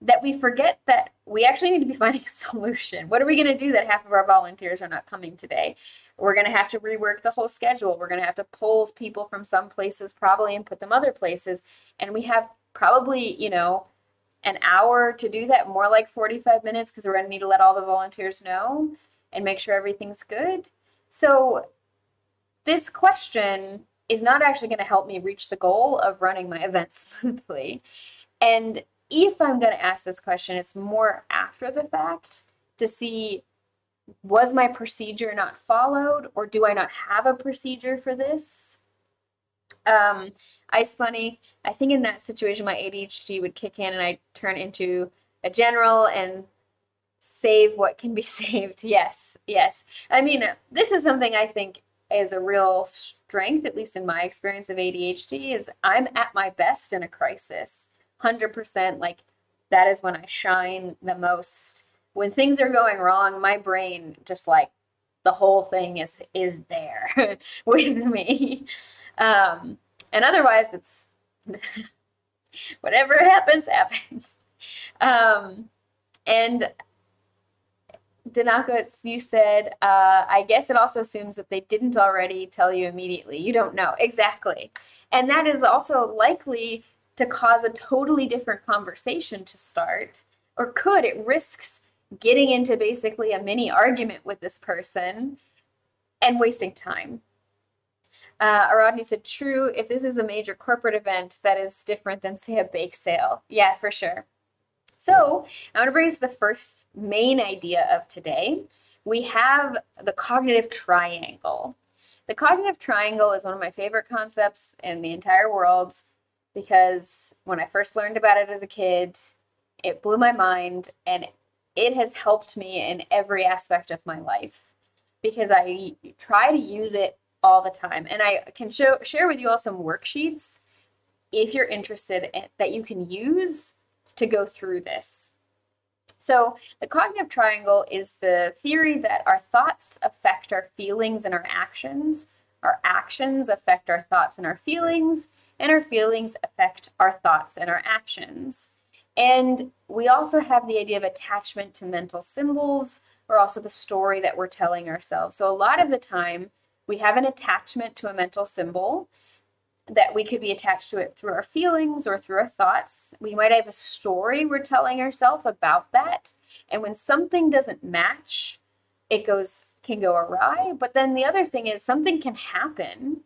that we forget that we actually need to be finding a solution. What are we going to do that half of our volunteers are not coming today? We're going to have to rework the whole schedule. We're going to have to pull people from some places probably and put them other places. And we have probably, an hour to do that, more like 45 minutes, because we're going to need to let all the volunteers know and make sure everything's good. So this question is not actually going to help me reach the goal of running my event smoothly. And if I'm going to ask this question, it's more after the fact to see, was my procedure not followed, or do I not have a procedure for this? Ice Bunny, I think in that situation, my ADHD would kick in and I'd turn into a general and save what can be saved. Yes, yes. I mean, this is something I think is a real strength, at least in my experience of ADHD, is I'm at my best in a crisis. 100%, like that is when I shine the most. When things are going wrong, my brain just like the whole thing is there with me. And otherwise it's whatever happens. And Danako, you said, I guess it also assumes that they didn't already tell you immediately. You don't know. Exactly. And that is also likely to cause a totally different conversation to start, or could. It risks getting into basically a mini argument with this person and wasting time. Aradni said, true, if this is a major corporate event, that is different than, say, a bake sale. Yeah, for sure. So I want to bring us to the first main idea of today. We have the cognitive triangle. The cognitive triangle is one of my favorite concepts in the entire world, because when I first learned about it as a kid, it blew my mind, and it has helped me in every aspect of my life because I try to use it all the time. And I can share with you all some worksheets if you're interested that you can use to go through this. So the cognitive triangle is the theory that our thoughts affect our feelings and our actions affect our thoughts and our feelings affect our thoughts and our actions. And we also have the idea of attachment to mental symbols, or also the story that we're telling ourselves. So a lot of the time we have an attachment to a mental symbol, that we could be attached to it through our feelings or through our thoughts. We might have a story we're telling ourselves about that. And when something doesn't match, can go awry. But then the other thing is something can happen,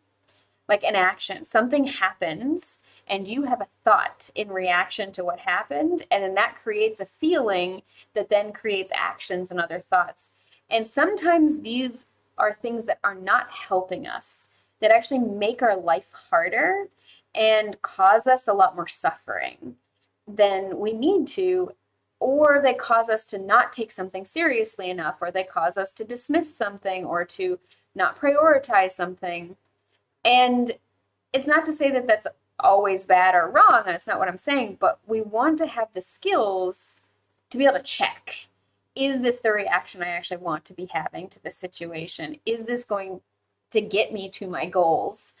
like an action. Something happens and you have a thought in reaction to what happened, and then that creates a feeling that then creates actions and other thoughts. And sometimes these are things that are not helping us, that actually make our life harder and cause us a lot more suffering than we need to, or they cause us to not take something seriously enough, or they cause us to dismiss something or to not prioritize something. And it's not to say that that's always bad or wrong. That's not what I'm saying. But we want to have the skills to be able to check. Is this the reaction I actually want to be having to this situation? Is this going to get me to my goals?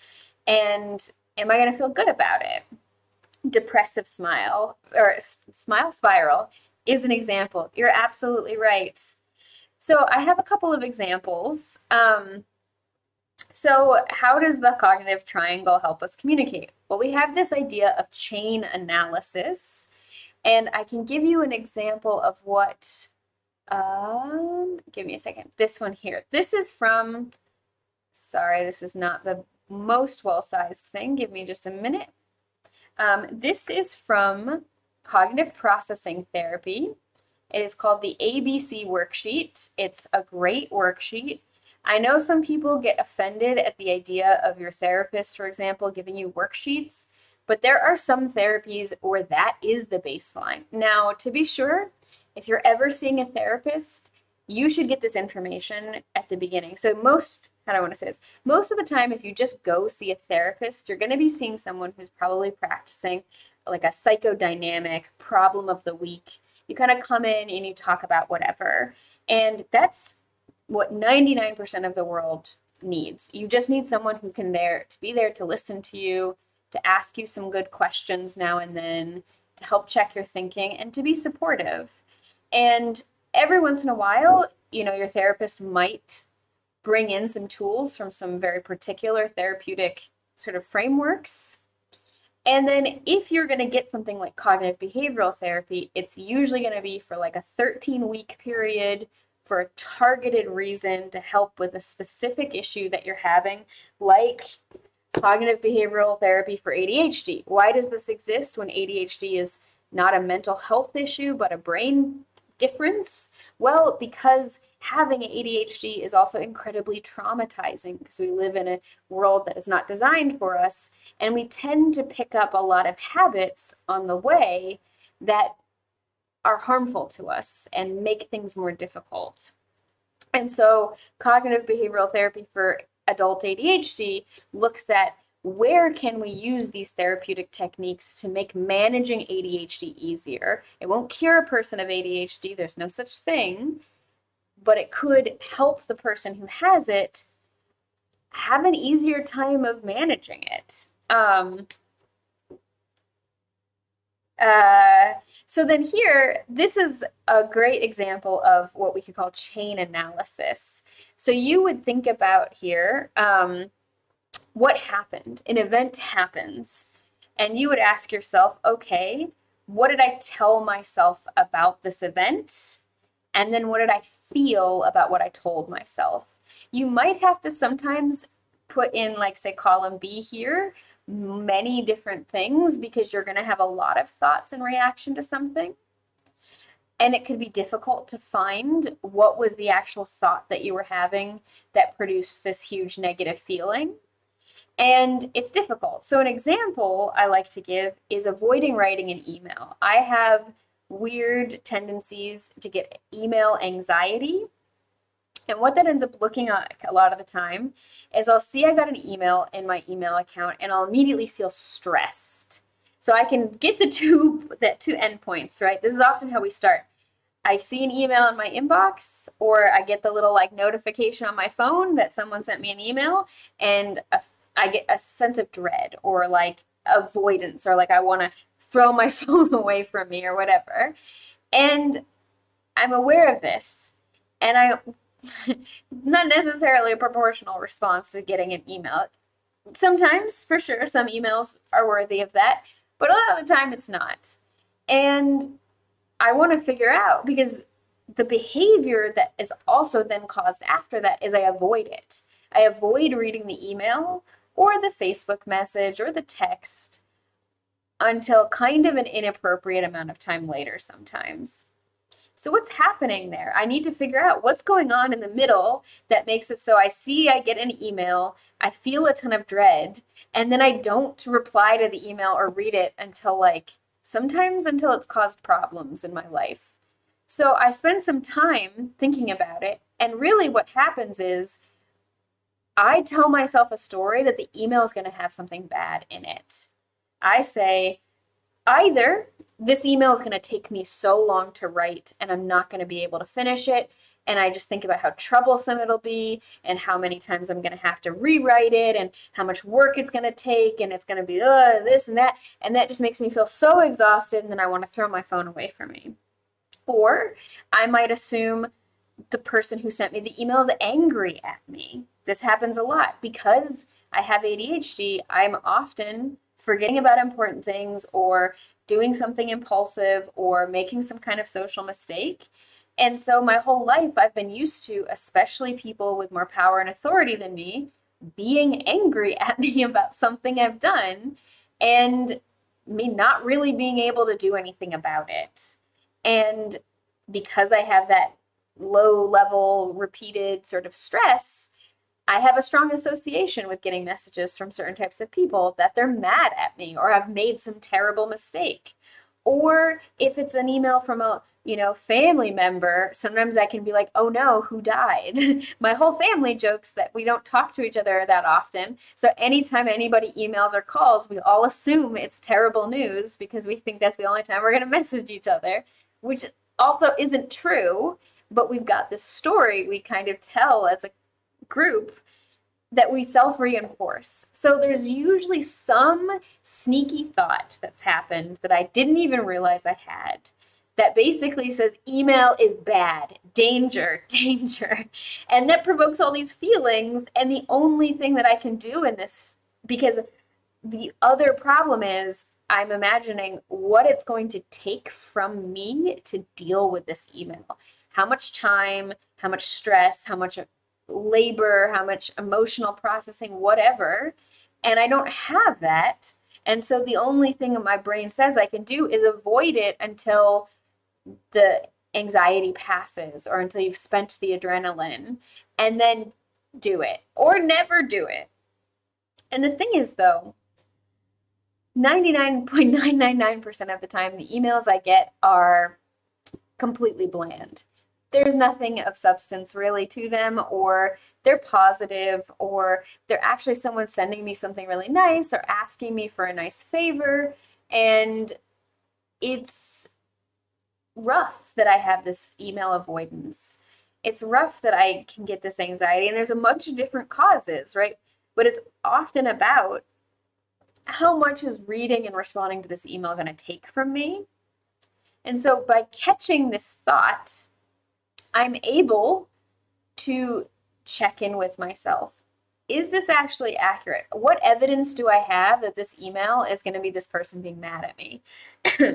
And am I going to feel good about it? Depressive smile or smile spiral is an example. You're absolutely right. So I have a couple of examples. So how does the cognitive triangle help us communicate? Well, we have this idea of chain analysis, and I can give you an example of what, give me a second, this one here. This is from, sorry, this is not the most well-sized thing. Give me just a minute. This is from cognitive processing therapy. It is called the ABC worksheet. It's a great worksheet. I know some people get offended at the idea of your therapist, for example, giving you worksheets, but there are some therapies where that is the baseline. Now, to be sure, if you're ever seeing a therapist, you should get this information at the beginning. So how do I want to say this? Most of the time, if you just go see a therapist, you're going to be seeing someone who's probably practicing like a psychodynamic problem of the week. You kind of come in and you talk about whatever. And that's what 99% of the world needs. You just need someone who can be there to listen to you, to ask you some good questions now and then, to help check your thinking, and to be supportive. And every once in a while, your therapist might bring in some tools from some very particular therapeutic sort of frameworks. And then if you're going to get something like cognitive behavioral therapy, it's usually going to be for like a 13-week period for a targeted reason to help with a specific issue that you're having, like cognitive behavioral therapy for ADHD. Why does this exist when ADHD is not a mental health issue, but a brain difference? Well, because having ADHD is also incredibly traumatizing, because we live in a world that is not designed for us, and we tend to pick up a lot of habits on the way that are harmful to us and make things more difficult. And so cognitive behavioral therapy for adult ADHD looks at where can we use these therapeutic techniques to make managing ADHD easier. It won't cure a person of ADHD, there's no such thing, but it could help the person who has it have an easier time of managing it. So then here, this is a great example of what we could call chain analysis. So you would think about here, what happened? An event happens, and you would ask yourself, okay, what did I tell myself about this event? And then what did I feel about what I told myself? You might have to sometimes put in, like, say, column B here, many different things, because you're going to have a lot of thoughts in reaction to something. And it could be difficult to find what was the actual thought that you were having that produced this huge negative feeling. And it's difficult. So an example I like to give is avoiding writing an email. I have weird tendencies to get email anxiety. And what that ends up looking like a lot of the time is I'll see I got an email in my email account and I'll immediately feel stressed. So I can get the two endpoints, right? This is often how we start. I see an email in my inbox, or I get the little like notification on my phone that someone sent me an email, and I get a sense of dread or like avoidance, or like I want to throw my phone away from me or whatever. And I'm aware of this, and I not necessarily a proportional response to getting an email. Sometimes, for sure, some emails are worthy of that, but a lot of the time it's not. And I want to figure out, because the behavior that is also then caused after that is I avoid it. I avoid reading the email or the Facebook message or the text until kind of an inappropriate amount of time later sometimes. So what's happening there? I need to figure out what's going on in the middle that makes it so I get an email, I feel a ton of dread, and then I don't reply to the email or read it until sometimes until it's caused problems in my life. So I spend some time thinking about it, and really what happens is I tell myself a story that the email is going to have something bad in it. I say, either this email is going to take me so long to write and I'm not going to be able to finish it, and I just think about how troublesome it'll be and how many times I'm going to have to rewrite it and how much work it's going to take, and it's going to be this and that just makes me feel so exhausted, and then I want to throw my phone away from me. Or I might assume the person who sent me the email is angry at me. This happens a lot because I have ADHD. I'm often forgetting about important things or doing something impulsive or making some kind of social mistake. And so my whole life I've been used to, especially people with more power and authority than me, being angry at me about something I've done and me not really being able to do anything about it. And because I have that low level repeated sort of stress, I have a strong association with getting messages from certain types of people that they're mad at me or I've made some terrible mistake. Or if it's an email from a, family member, sometimes I can be like, oh no, who died? My whole family jokes that we don't talk to each other that often. So anytime anybody emails or calls, we all assume it's terrible news because we think that's the only time we're going to message each other, which also isn't true. But we've got this story we kind of tell as a group that we self-reinforce. So there's usually some sneaky thought that's happened that I didn't even realize I had that basically says email is bad, danger, danger. And that provokes all these feelings. And the only thing that I can do in this, because the other problem is I'm imagining what it's going to take from me to deal with this email. How much time, how much stress, how much labor, how much emotional processing, whatever. And I don't have that. And so the only thing my brain says I can do is avoid it until the anxiety passes or until you've spent the adrenaline, and then do it or never do it. And the thing is, though, 99.999% of the time, the emails I get are completely bland. There's nothing of substance really to them, or they're positive, or they're actually someone sending me something really nice or asking me for a nice favor. And it's rough that I have this email avoidance. It's rough that I can get this anxiety, and there's a bunch of different causes, right? But it's often about how much is reading and responding to this email going to take from me? And so by catching this thought, I'm able to check in with myself. Is this actually accurate? What evidence do I have that this email is going to be this person being mad at me?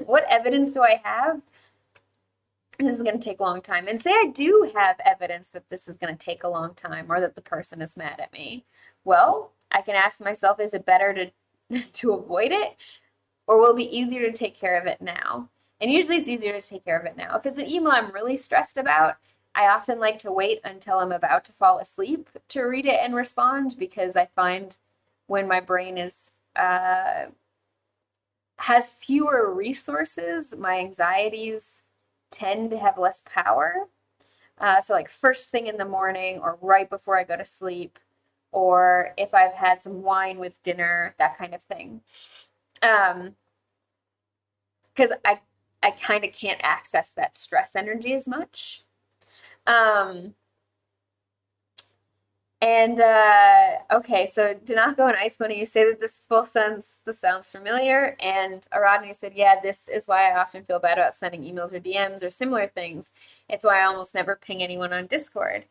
What evidence do I have? This is going to take a long time. And say I do have evidence that this is going to take a long time or that the person is mad at me. Well, I can ask myself, is it better to avoid it, or will it be easier to take care of it now? And usually it's easier to take care of it now. If it's an email I'm really stressed about, I often like to wait until I'm about to fall asleep to read it and respond, because I find when my brain is has fewer resources, my anxieties tend to have less power. So like first thing in the morning or right before I go to sleep, or if I've had some wine with dinner, that kind of thing. Because I kind of can't access that stress energy as much. Okay, so Danako and Ice Bunny, you say that this sounds familiar, and Aradni said, yeah, this is why I often feel bad about sending emails or DMs or similar things. It's why I almost never ping anyone on Discord.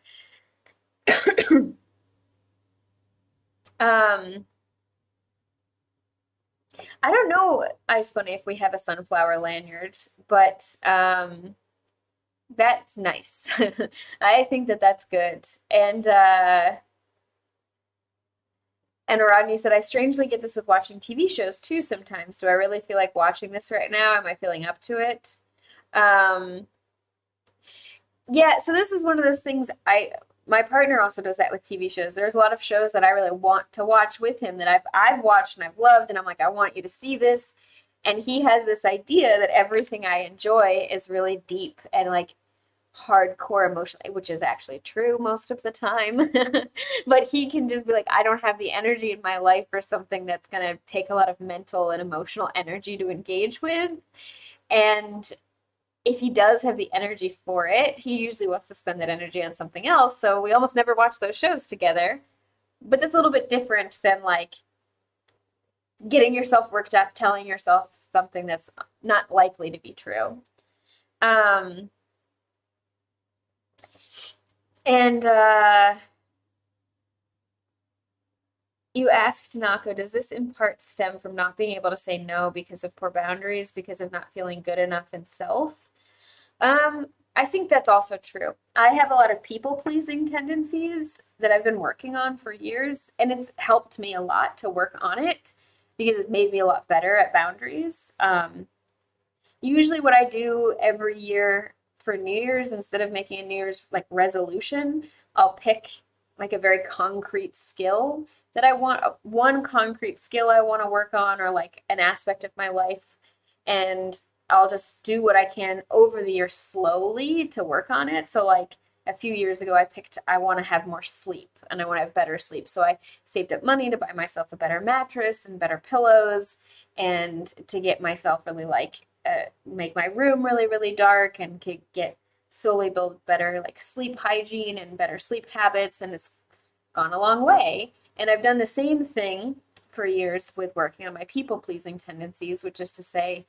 I don't know, Ice Bunny, if we have a sunflower lanyard, but that's nice. I think that that's good. And Rodney said, I strangely get this with watching TV shows too sometimes. Do I really feel like watching this right now? Am I feeling up to it? Um, yeah, so this is one of those things my partner also does that with TV shows. There's a lot of shows that I really want to watch with him that I've watched and I've loved, and I'm like, I want you to see this. And he has this idea that everything I enjoy is really deep and like hardcore emotionally, which is actually true most of the time. But he can just be like, I don't have the energy in my life for something that's going to take a lot of mental and emotional energy to engage with. And if he does have the energy for it, he usually wants to spend that energy on something else. So we almost never watch those shows together. But that's a little bit different than like getting yourself worked up, telling yourself something that's not likely to be true. Um, and You asked Nako, does this in part stem from not being able to say no because of poor boundaries, because of not feeling good enough in self? I think that's also true. I have a lot of people-pleasing tendencies that I've been working on for years, and it's helped me a lot to work on it because it's made me a lot better at boundaries. Usually what I do every year for New Year's, instead of making a New Year's like resolution, I'll pick like a very concrete skill that I want, one concrete skill I want to work on, or like an aspect of my life, and I'll just do what I can over the year slowly to work on it. So like a few years ago, I picked, I want to have more sleep and I want to have better sleep. So I saved up money to buy myself a better mattress and better pillows, and to get myself really like, make my room really, really dark, and could get slowly build better like sleep hygiene and better sleep habits. And it's gone a long way. And I've done the same thing for years with working on my people-pleasing tendencies, which is to say,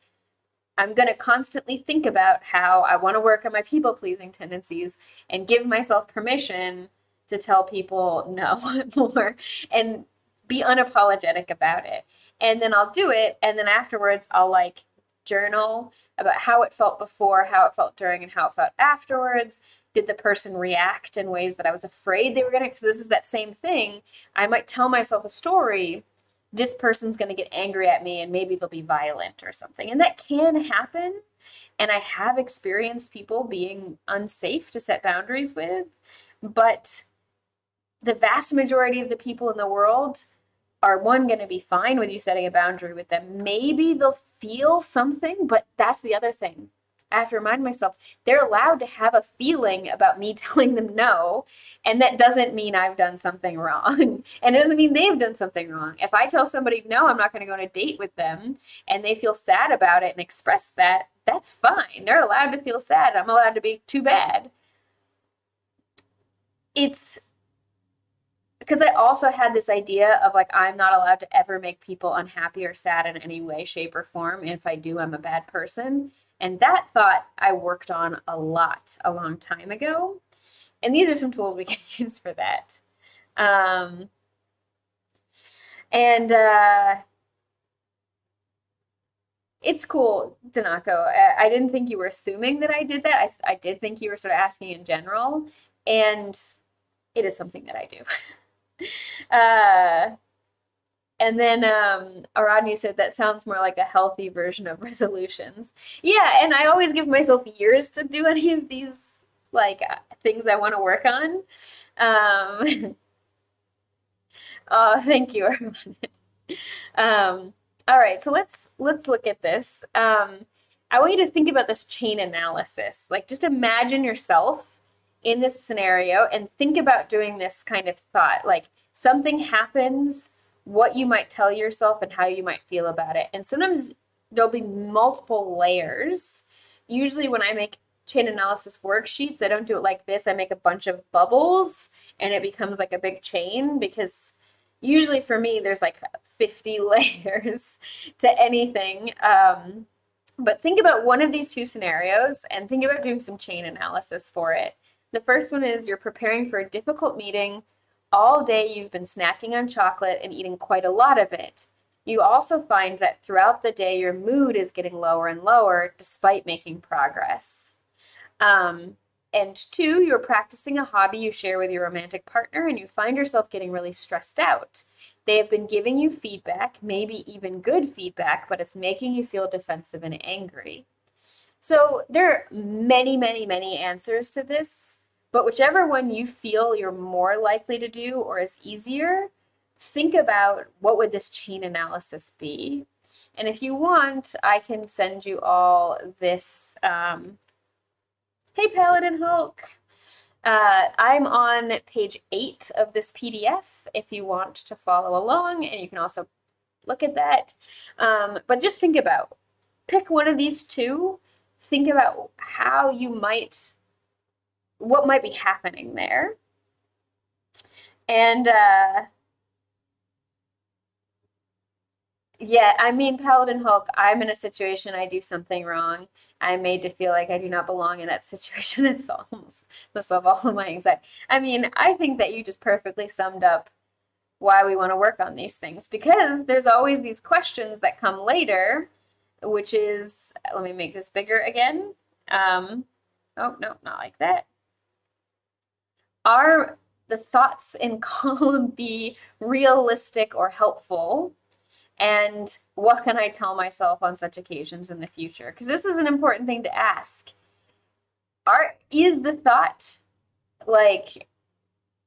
I'm going to constantly think about how I want to work on my people-pleasing tendencies and give myself permission to tell people no more and be unapologetic about it. And then I'll do it. And then afterwards, I'll like journal about how it felt before, how it felt during, and how it felt afterwards. Did the person react in ways that I was afraid they were going to? Because this is that same thing. I might tell myself a story. This person's going to get angry at me and maybe they'll be violent or something. And that can happen. And I have experienced people being unsafe to set boundaries with. But the vast majority of the people in the world are, one, going to be fine with you setting a boundary with them. Maybe they'll feel something, but that's the other thing. I have to remind myself, they're allowed to have a feeling about me telling them no, and that doesn't mean I've done something wrong, and it doesn't mean they've done something wrong. If I tell somebody no, I'm not going to go on a date with them, and they feel sad about it and express that, that's fine. They're allowed to feel sad. I'm allowed to be too bad. It's because I also had this idea of like, I'm not allowed to ever make people unhappy or sad in any way, shape, or form. And if I do, I'm a bad person. And that thought I worked on a lot a long time ago. And these are some tools we can use for that. And it's cool, Danako. I didn't think you were assuming that I did that. I did think you were sort of asking in general. And it is something that I do. And then Aradni said that sounds more like a healthy version of resolutions. Yeah, and I always give myself years to do any of these like things I want to work on. Oh, thank you, everyone. All right, so let's look at this. I want you to think about this chain analysis. Like, just imagine yourself in this scenario and think about doing this kind of thought. Like, something happens, what you might tell yourself and how you might feel about it. And sometimes there'll be multiple layers. Usually when I make chain analysis worksheets, I don't do it like this. I make a bunch of bubbles and it becomes like a big chain, because usually for me, there's like 50 layers to anything. But think about one of these two scenarios and think about doing some chain analysis for it. The first one is you're preparing for a difficult meeting. All day you've been snacking on chocolate and eating quite a lot of it. you also find that throughout the day, your mood is getting lower and lower despite making progress. And 2, you're practicing a hobby you share with your romantic partner and you find yourself getting really stressed out. They have been giving you feedback, maybe even good feedback, but it's making you feel defensive and angry. So there are many, many, many answers to this, but whichever one you feel you're more likely to do or is easier, think about what would this chain analysis be. And if you want, I can send you all this. Hey, Paladin Hulk. I'm on page 8 of this PDF if you want to follow along, and you can also look at that. But just think about, pick one of these 2. Think about how you might, what might be happening there. And yeah, I mean, Paladin Hulk, I'm in a situation, I do something wrong. I'm made to feel like I do not belong in that situation. It's almost most of all of my anxiety. I mean, I think that you just perfectly summed up why we want to work on these things, because there's always these questions that come later, which is, let me make this bigger again. Oh, no, not like that. Are the thoughts in column B realistic or helpful? And what can I tell myself on such occasions in the future? Because this is an important thing to ask. Is the thought like,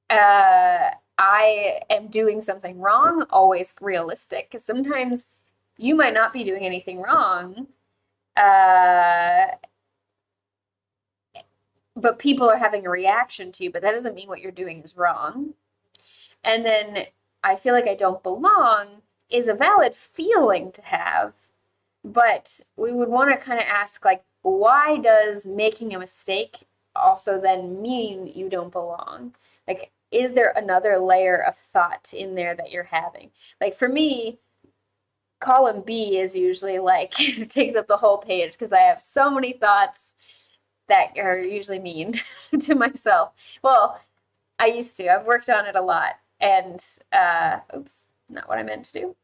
I am doing something wrong always realistic? Because sometimes you might not be doing anything wrong, but people are having a reaction to you, but that doesn't mean what you're doing is wrong. And then I feel like I don't belong is a valid feeling to have, but we would want to kind of ask, like, why does making a mistake also then mean you don't belong? Like, is there another layer of thought in there that you're having? Like, for me, column B is usually like, takes up the whole page because I have so many thoughts that are usually mean to myself. Well, I used to. I've worked on it a lot. And, oops, not what I meant to do.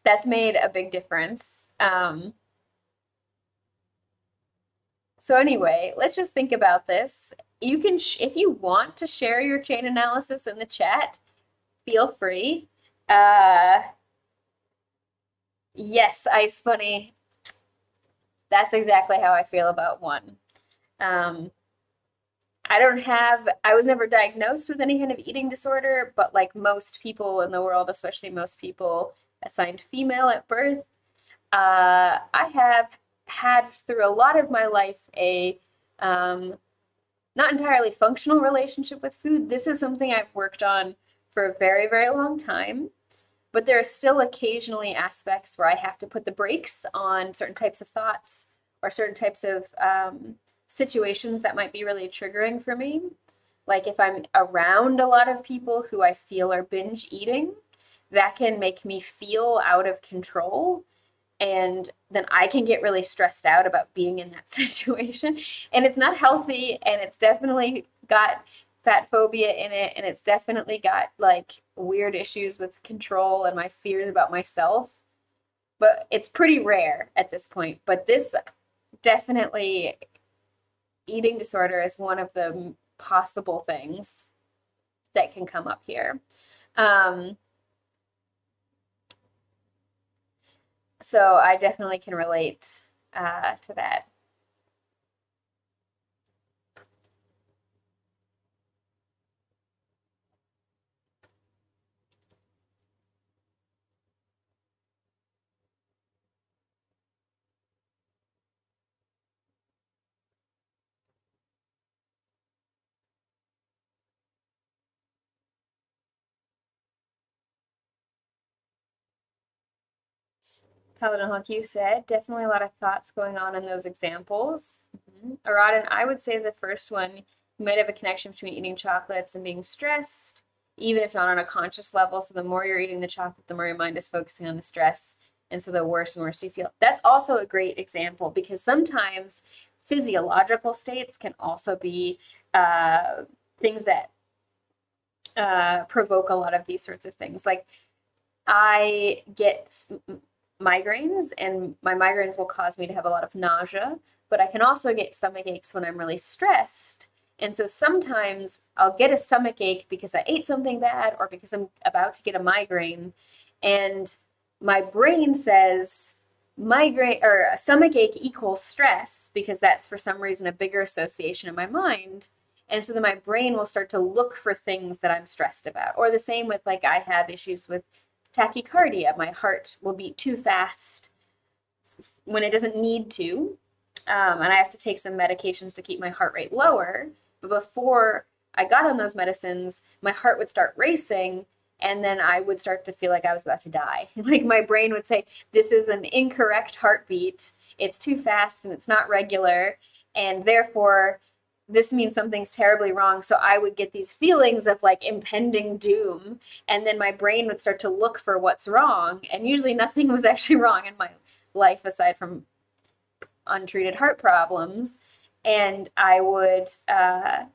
That's made a big difference. So anyway, let's just think about this. You can, if you want to share your chain analysis in the chat, feel free. Yes, Ice Bunny. That's exactly how I feel about 1. I was never diagnosed with any kind of eating disorder, but like most people in the world, especially most people assigned female at birth, I have had through a lot of my life a not entirely functional relationship with food. This is something I've worked on for a very, very long time, but there are still occasionally aspects where I have to put the brakes on certain types of thoughts or certain types of situations that might be really triggering for me. Like if I'm around a lot of people who I feel are binge eating, that can make me feel out of control. And then I can get really stressed out about being in that situation. And it's not healthy, and it's definitely got fat phobia in it, and it's definitely got like weird issues with control and my fears about myself. But it's pretty rare at this point. But this definitely, eating disorder is one of the possible things that can come up here. So I definitely can relate to that. Paladin Hawk, you said definitely a lot of thoughts going on in those examples. Aradin, I would say the first one, you might have a connection between eating chocolates and being stressed, even if not on a conscious level. So the more you're eating the chocolate, the more your mind is focusing on the stress. And so the worse and worse you feel. That's also a great example because sometimes physiological states can also be things that provoke a lot of these sorts of things. Like I get migraines, and my migraines will cause me to have a lot of nausea, but I can also get stomach aches when I'm really stressed. And so sometimes I'll get a stomach ache because I ate something bad or because I'm about to get a migraine. And my brain says migraine or a stomach ache equals stress because that's for some reason a bigger association in my mind. And so then my brain will start to look for things that I'm stressed about. Or the same with, like, I have issues with tachycardia. My heart will beat too fast when it doesn't need to. And I have to take some medications to keep my heart rate lower. But before I got on those medicines, my heart would start racing, and then I would start to feel like I was about to die. Like my brain would say, this is an incorrect heartbeat. It's too fast and it's not regular. And therefore, this means something's terribly wrong. So I would get these feelings of like impending doom. And then my brain would start to look for what's wrong. And usually nothing was actually wrong in my life aside from untreated heart problems. And I would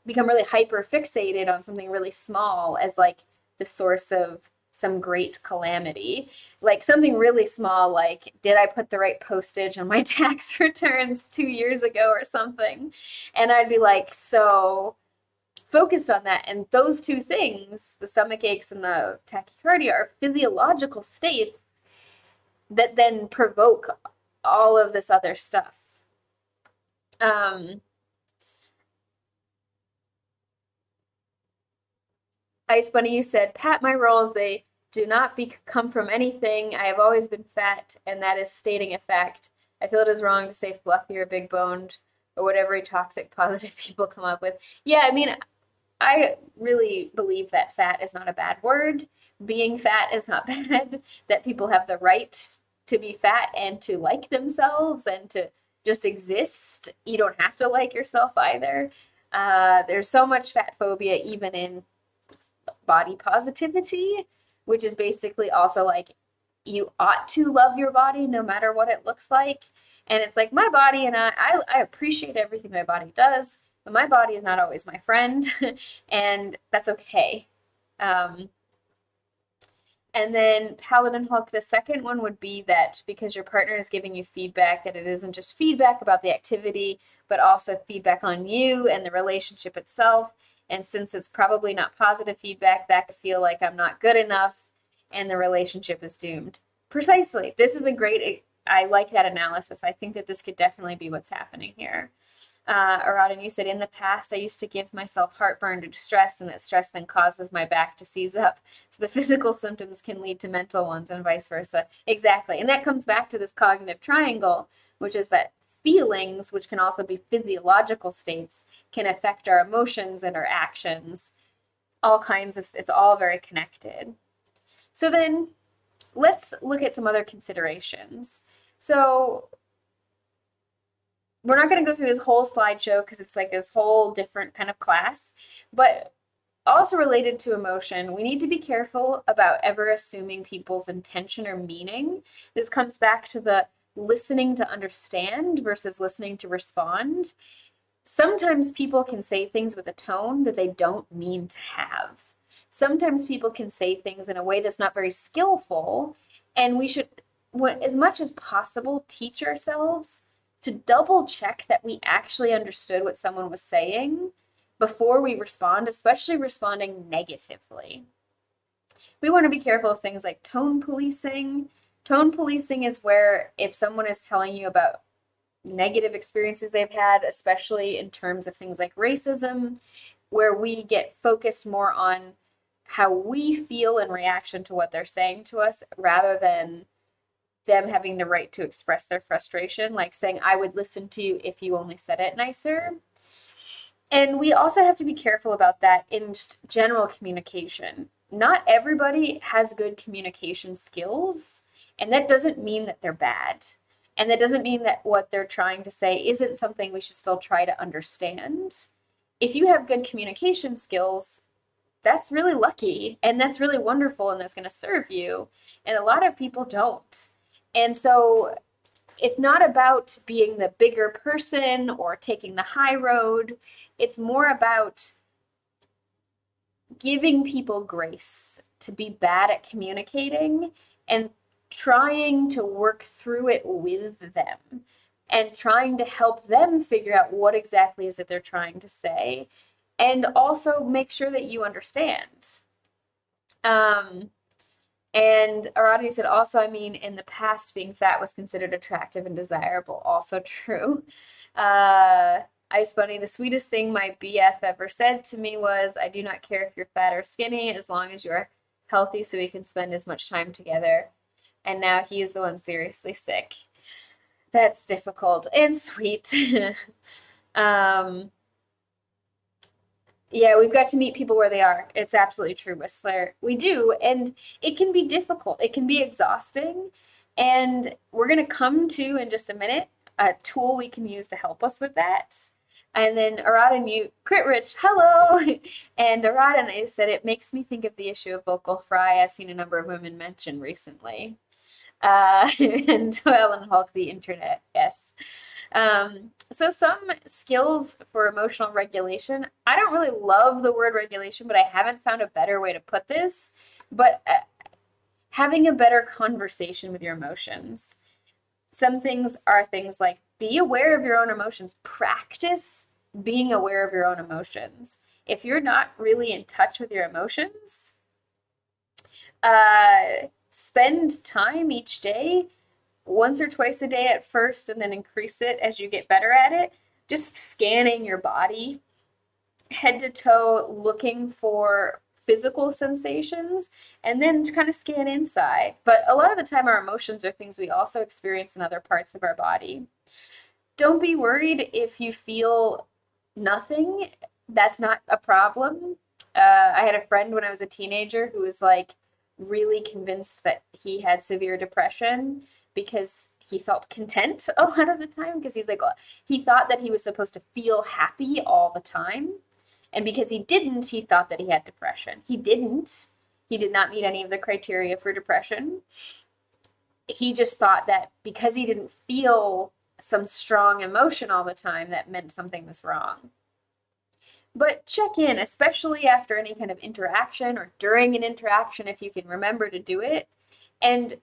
become really hyper fixated on something really small as like the source of some great calamity. Like something really small, like, did I put the right postage on my tax returns 2 years ago or something? And I'd be like so focused on that. And those two things, the stomach aches and the tachycardia, are physiological states that then provoke all of this other stuff. Ice Bunny, you said, Pat, my rolls, they do not come from anything. I have always been fat, and that is stating a fact. I feel it is wrong to say fluffy or big boned or whatever toxic positive people come up with. Yeah, I mean, I really believe that fat is not a bad word. Being fat is not bad, that people have the right to be fat and to like themselves and to just exist. You don't have to like yourself either. There's so much fat phobia, even in body positivity, which is basically also like you ought to love your body no matter what it looks like. And it's like my body, and I appreciate everything my body does, but my body is not always my friend, and that's okay. And then Paladin Hulk, the second one would be that because your partner is giving you feedback, that it isn't just feedback about the activity, but also feedback on you and the relationship itself. And since it's probably not positive feedback, that could feel like I'm not good enough and the relationship is doomed. Precisely. This is a great, I like that analysis. I think that this could definitely be what's happening here. Aradin, you said, in the past, I used to give myself heartburn to stress, and that stress then causes my back to seize up. So the physical symptoms can lead to mental ones and vice versa. Exactly. And that comes back to this cognitive triangle, which is that feelings, which can also be physiological states, can affect our emotions and our actions. All kinds of, it's all very connected. So then let's look at some other considerations. So we're not going to go through this whole slideshow because it's like this whole different kind of class, but also related to emotion, we need to be careful about ever assuming people's intention or meaning. This comes back to the listening to understand versus listening to respond. Sometimes people can say things with a tone that they don't mean to have. Sometimes people can say things in a way that's not very skillful, and we should, as much as possible, teach ourselves to double check that we actually understood what someone was saying before we respond, especially responding negatively. We want to be careful of things like tone policing. Tone policing is where if someone is telling you about negative experiences they've had, especially in terms of things like racism, where we get focused more on how we feel in reaction to what they're saying to us rather than them having the right to express their frustration, like saying, I would listen to you if you only said it nicer. And we also have to be careful about that in just general communication. Not everybody has good communication skills, and that doesn't mean that they're bad. And that doesn't mean that what they're trying to say isn't something we should still try to understand. If you have good communication skills, that's really lucky, and that's really wonderful, and that's going to serve you. And a lot of people don't. And so it's not about being the bigger person or taking the high road. It's more about giving people grace to be bad at communicating and trying to work through it with them and trying to help them figure out what exactly is it they're trying to say, and also make sure that you understand. And Arati said, also, I mean, in the past, being fat was considered attractive and desirable. Also true. Ice Bunny, the sweetest thing my BF ever said to me was, I do not care if you're fat or skinny, as long as you're healthy so we can spend as much time together. And now he is the one seriously sick. That's difficult and sweet. Yeah, we've got to meet people where they are. It's absolutely true, Whistler. We do, and it can be difficult. It can be exhausting, and we're going to come to, in just a minute, a tool we can use to help us with that. And then Arad and you, Crit Rich, hello! And Arad and I said, it makes me think of the issue of vocal fry I've seen a number of women mention recently. And Ellen Hulk, the internet, yes. So some skills for emotional regulation. I don't really love the word regulation, but I haven't found a better way to put this. But having a better conversation with your emotions. Some things are things like be aware of your own emotions. Practice being aware of your own emotions. If you're not really in touch with your emotions, spend time each day, once or twice a day at first, and then increase it as you get better at it. Just scanning your body, head to toe, looking for physical sensations, and then to kind of scan inside. But a lot of the time, our emotions are things we also experience in other parts of our body. Don't be worried if you feel nothing. That's not a problem. I had a friend when I was a teenager who was like really convinced that he had severe depression because he felt content a lot of the time, because he's like, he thought that he was supposed to feel happy all the time. And because he didn't, he thought that he had depression. He didn't. He did not meet any of the criteria for depression. He just thought that because he didn't feel some strong emotion all the time, that meant something was wrong. But check in, especially after any kind of interaction or during an interaction, if you can remember to do it, and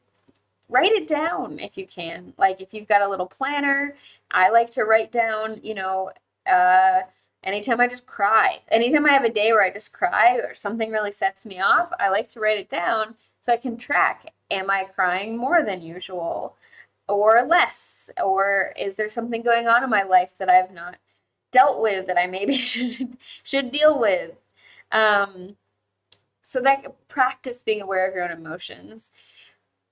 write it down if you can. Like if you've got a little planner, I like to write down, anytime I just cry, anytime I have a day where I just cry or something really sets me off, I like to write it down so I can track, am I crying more than usual or less? Or is there something going on in my life that I've not dealt with that I maybe should deal with? So that practice being aware of your own emotions.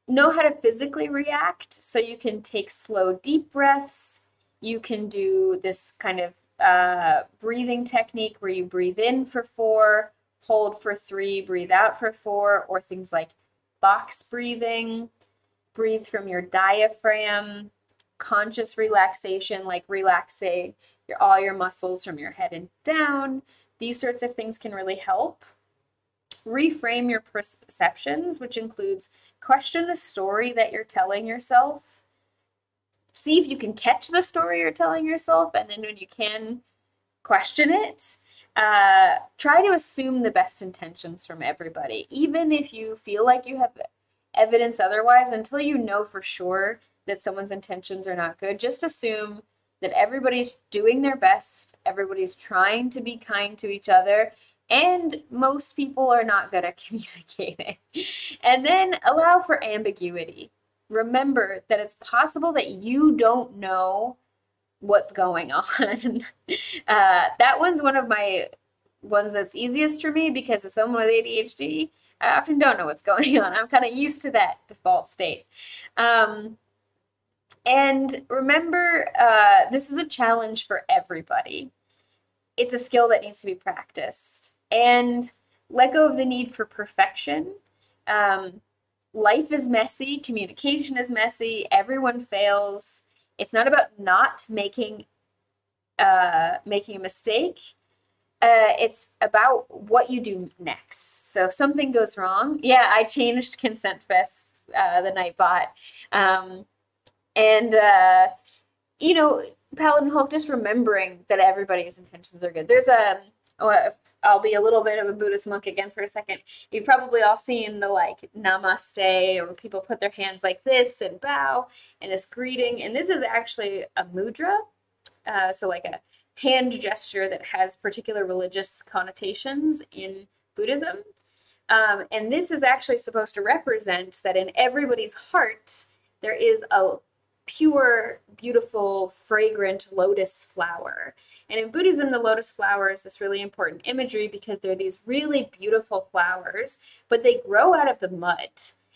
Know how to physically react, so you can take slow, deep breaths. You can do this kind of breathing technique where you breathe in for 4, hold for 3, breathe out for 4, or things like box breathing, breathe from your diaphragm, conscious relaxation, like relaxing all your muscles from your head and down. These sorts of things can really help. Reframe your perceptions, which includes question the story that you're telling yourself. See if you can catch the story you're telling yourself, and then when you can, question it. Try to assume the best intentions from everybody, even if you feel like you have evidence otherwise. Until you know for sure that someone's intentions are not good, just assume that everybody's doing their best, everybody's trying to be kind to each other, and most people are not good at communicating. And then allow for ambiguity. Remember that it's possible that you don't know what's going on. That one's one of my ones that's easiest for me, because as someone with ADHD, I often don't know what's going on. I'm kind of used to that default state. And remember, this is a challenge for everybody. It's a skill that needs to be practiced. And let go of the need for perfection. Life is messy. Communication is messy. Everyone fails. It's not about not making a mistake. It's about what you do next. So if something goes wrong, yeah, I changed Consent Fest, the Nightbot. Paladin Hulk, just remembering that everybody's intentions are good. There's I'll be a little bit of a Buddhist monk again for a second. You've probably all seen the like namaste, or people put their hands like this and bow and this greeting. And this is actually a mudra, so like a hand gesture that has particular religious connotations in Buddhism. And this is actually supposed to represent that in everybody's heart there is a pure, beautiful, fragrant lotus flower. And in Buddhism, the lotus flower is this really important imagery because they're these really beautiful flowers, but they grow out of the mud.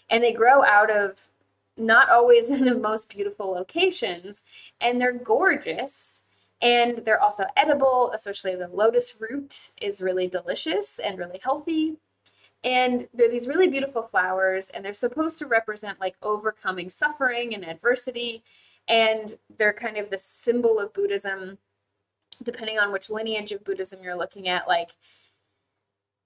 And they grow out of not always in the most beautiful locations, and they're gorgeous. And they're also edible, especially the lotus root is really delicious and really healthy. And they're these really beautiful flowers, and they're supposed to represent like overcoming suffering and adversity. And they're kind of the symbol of Buddhism, depending on which lineage of Buddhism you're looking at. Like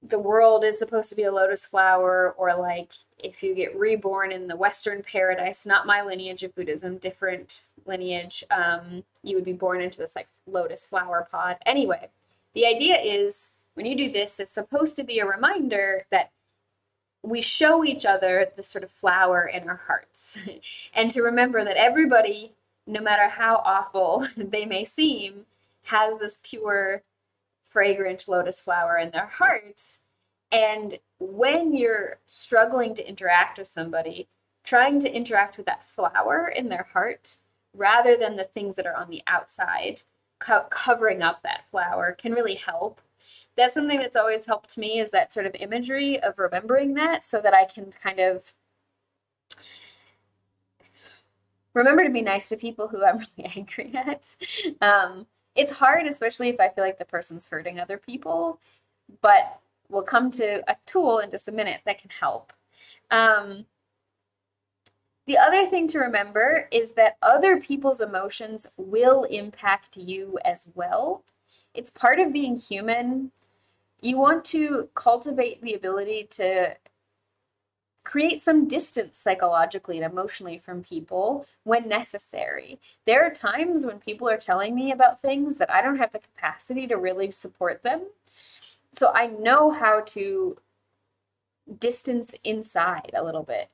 the world is supposed to be a lotus flower, or like if you get reborn in the Western paradise, not my lineage of Buddhism, different lineage, you would be born into this like lotus flower pod. Anyway, the idea is when you do this, it's supposed to be a reminder that we show each other the sort of flower in our hearts and to remember that everybody, no matter how awful they may seem, has this pure, fragrant lotus flower in their hearts. And when you're struggling to interact with somebody, trying to interact with that flower in their heart rather than the things that are on the outside, covering up that flower, can really help. That's something that's always helped me, is that sort of imagery of remembering that, so that I can kind of remember to be nice to people who I'm really angry at. It's hard, especially if I feel like the person's hurting other people, but we'll come to a tool in just a minute that can help. The other thing to remember is that other people's emotions will impact you as well. It's part of being human. You want to cultivate the ability to create some distance psychologically and emotionally from people when necessary. There are times when people are telling me about things that I don't have the capacity to really support them. So I know how to distance inside a little bit.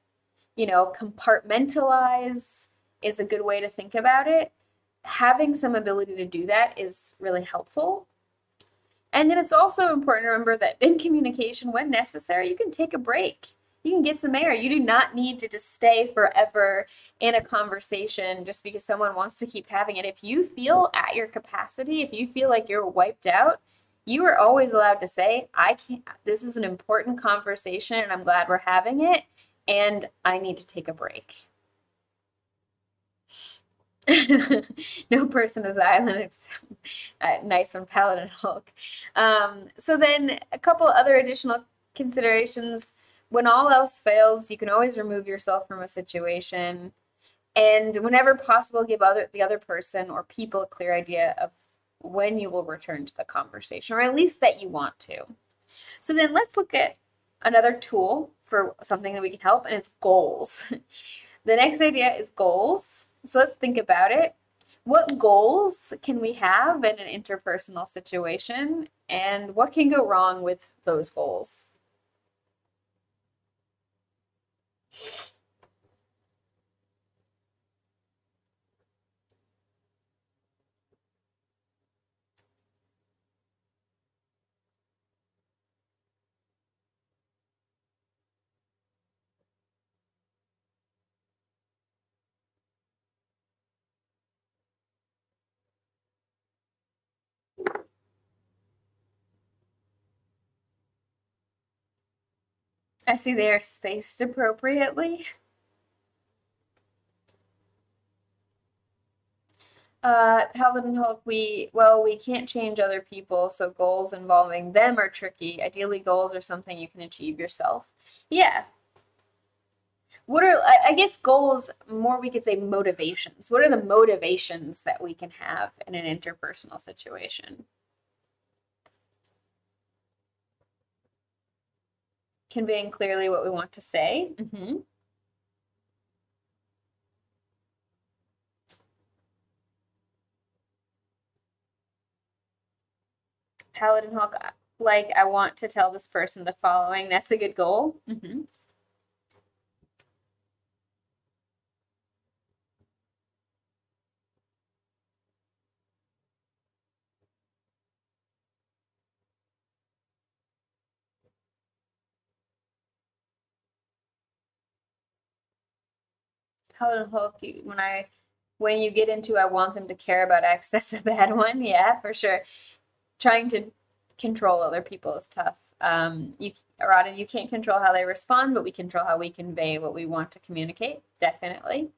Compartmentalize is a good way to think about it. Having some ability to do that is really helpful. And then it's also important to remember that in communication, when necessary, you can take a break. You can get some air. You do not need to just stay forever in a conversation just because someone wants to keep having it. If you feel at your capacity, if you feel like you're wiped out, you are always allowed to say, I can't, this is an important conversation and I'm glad we're having it, and I need to take a break. No person is island except nice from Paladin Hulk. So then a couple other additional considerations. When all else fails, you can always remove yourself from a situation, and whenever possible, give the other person or people a clear idea of when you will return to the conversation, or at least that you want to. So then let's look at another tool for something that we can help, and it's goals. The next idea is goals. So let's think about it. What goals can we have in an interpersonal situation, and what can go wrong with those goals? I see they are spaced appropriately. Paladin Hulk, we can't change other people, so goals involving them are tricky. Ideally, goals are something you can achieve yourself. Yeah. I guess goals, more we could say motivations. What are the motivations that we can have in an interpersonal situation? Conveying clearly what we want to say. Mm-hmm. Paladin Hulk, Like, I want to tell this person the following. That's a good goal. Helen Hulk, when you get into I want them to care about X, that's a bad one. Yeah, for sure. Trying to control other people is tough. Rodden, you can't control how they respond, but we control how we convey what we want to communicate. Definitely.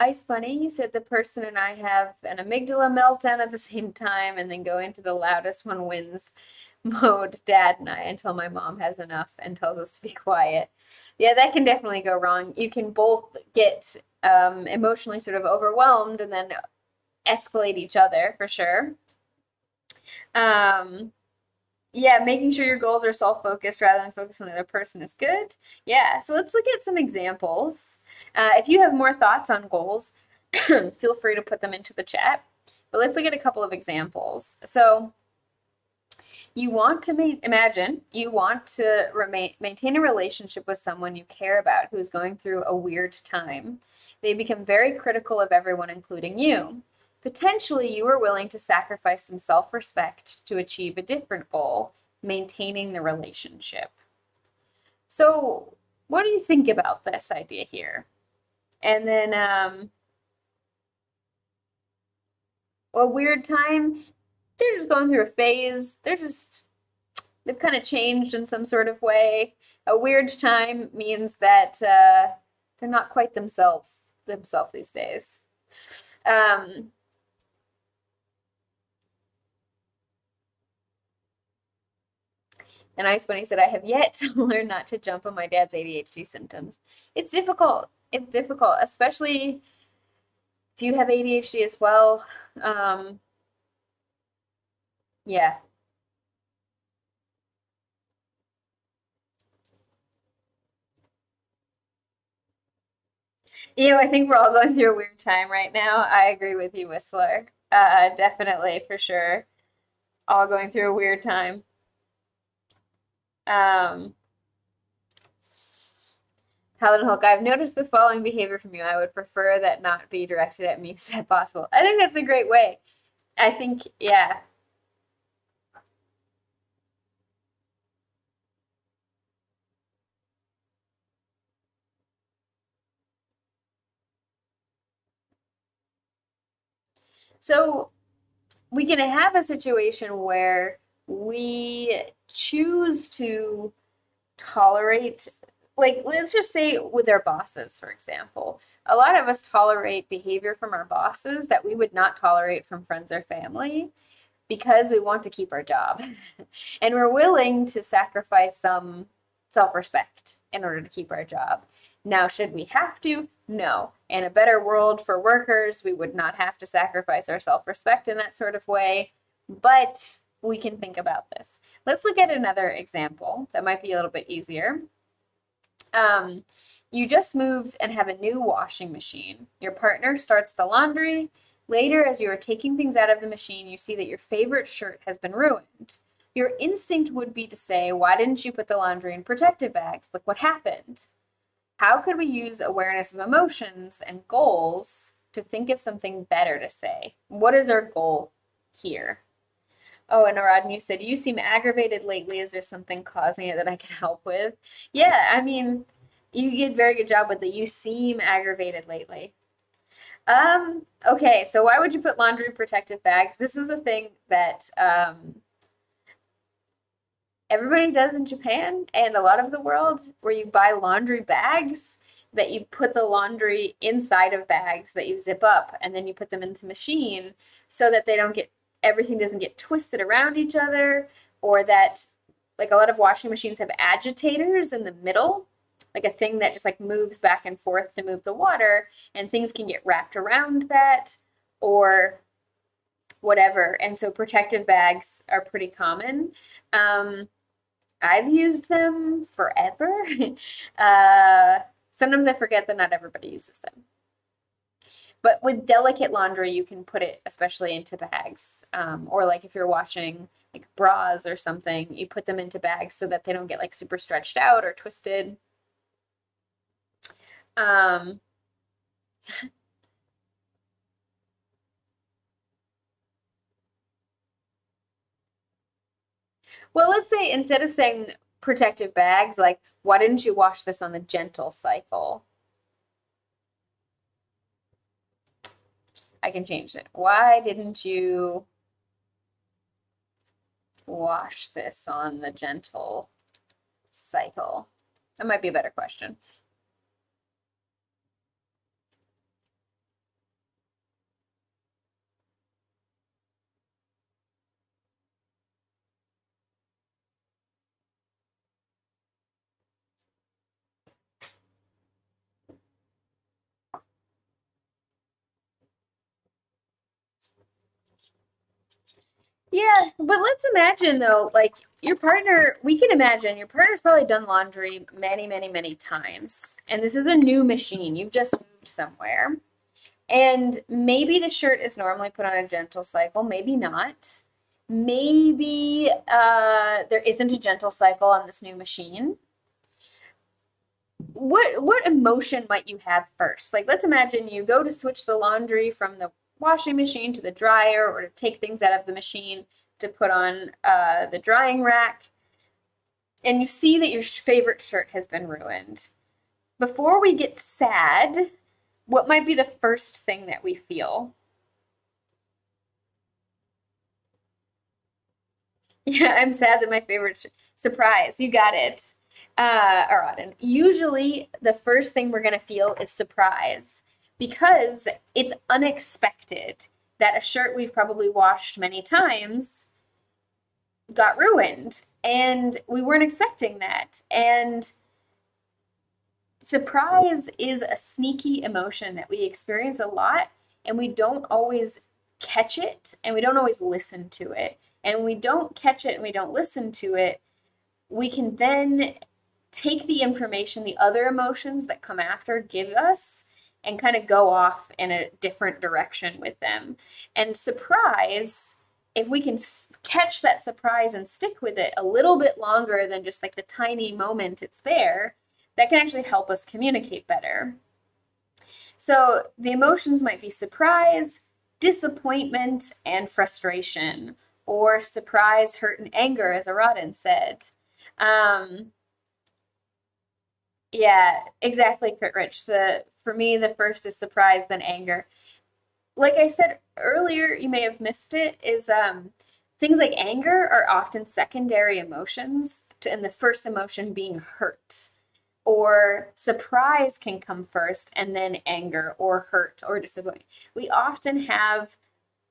Ice Bunny, you said the person and I have an amygdala meltdown at the same time and then go into the loudest one wins mode, Dad and I, until my mom has enough and tells us to be quiet. Yeah, that can definitely go wrong. You can both get emotionally sort of overwhelmed and then escalate each other for sure. Um, yeah, making sure your goals are self-focused rather than focused on the other person is good. Yeah, so let's look at some examples. If you have more thoughts on goals, feel free to put them into the chat. But let's look at a couple of examples. So you want to imagine you want to maintain a relationship with someone you care about who is going through a weird time. They become very critical of everyone, including you. Potentially, you are willing to sacrifice some self-respect to achieve a different goal, maintaining the relationship. So, what do you think about this idea here? And then, a weird time, they're just going through a phase. They've kind of changed in some sort of way. A weird time means that they're not quite themselves these days. And Ice Bunny said, I have yet to learn not to jump on my dad's ADHD symptoms. It's difficult. It's difficult, especially if you have ADHD as well. Yeah. I think we're all going through a weird time right now. I agree with you, Whistler. Definitely, for sure. All going through a weird time. Um, Paladin Hulk, I've noticed the following behavior from you. I would prefer that not be directed at me if that possible. I think that's a great way. I think, yeah. So we can have a situation where we choose to tolerate, like, let's just say with our bosses, for example. A lot of us tolerate behavior from our bosses that we would not tolerate from friends or family because we want to keep our job. And we're willing to sacrifice some self respect in order to keep our job. Now, should we have to? No. In a better world for workers, we would not have to sacrifice our self respect in that sort of way, but we can think about this. Let's look at another example that might be a little bit easier. You just moved and have a new washing machine. Your partner starts the laundry. Later, as you are taking things out of the machine, you see that your favorite shirt has been ruined. Your instinct would be to say, why didn't you put the laundry in protective bags? Look what happened. How could we use awareness of emotions and goals to think of something better to say? What is our goal here? Oh, and Aradin, you said, you seem aggravated lately. Is there something causing it that I can help with? Yeah, I mean, you did a very good job with the you seem aggravated lately. Okay, so why would you put laundry in protective bags? This is a thing that everybody does in Japan and a lot of the world where you buy laundry bags that you put the laundry inside of bags that you zip up and then you put them into the machine so that they don't get everything doesn't get twisted around each other or that like a lot of washing machines have agitators in the middle, like a thing that just like moves back and forth to move the water, and things can get wrapped around that or whatever. And so protective bags are pretty common. I've used them forever. Sometimes I forget that not everybody uses them. But with delicate laundry, you can put it especially into bags. Or like if you're washing like bras or something, you put them into bags so that they don't get like super stretched out or twisted. Um, well, let's say instead of saying protective bags, like, why didn't you wash this on the gentle cycle? I can change it. Why didn't you wash this on the gentle cycle? That might be a better question. Yeah, but let's imagine though, like your partner, we can imagine your partner's probably done laundry many, many, many times. And this is a new machine. You've just moved somewhere. And maybe the shirt is normally put on a gentle cycle, maybe not. Maybe there isn't a gentle cycle on this new machine. What emotion might you have first? Like, let's imagine you go to switch the laundry from the washing machine to the dryer, or to take things out of the machine to put on the drying rack, and you see that your favorite shirt has been ruined. Before we get sad, what might be the first thing that we feel? Yeah, I'm sad that my favorite surprise. You got it. Auden. Usually, the first thing we're going to feel is surprise because it's unexpected that a shirt we've probably washed many times got ruined, and we weren't expecting that. And surprise is a sneaky emotion that we experience a lot, and we don't always catch it, and we don't always listen to it. And when we don't catch it and we don't listen to it, we can then take the information the other emotions that come after give us and kind of go off in a different direction with them. And surprise, if we can catch that surprise and stick with it a little bit longer than just like the tiny moment it's there, that can actually help us communicate better. So the emotions might be surprise, disappointment, and frustration, or surprise, hurt, and anger, as Aradin said. Yeah, exactly, Kurt Rich. For me, the first is surprise, then anger. Like I said earlier, you may have missed it, is things like anger are often secondary emotions, and the first emotion being hurt. Or surprise can come first, and then anger, or hurt, or disappointment. We often have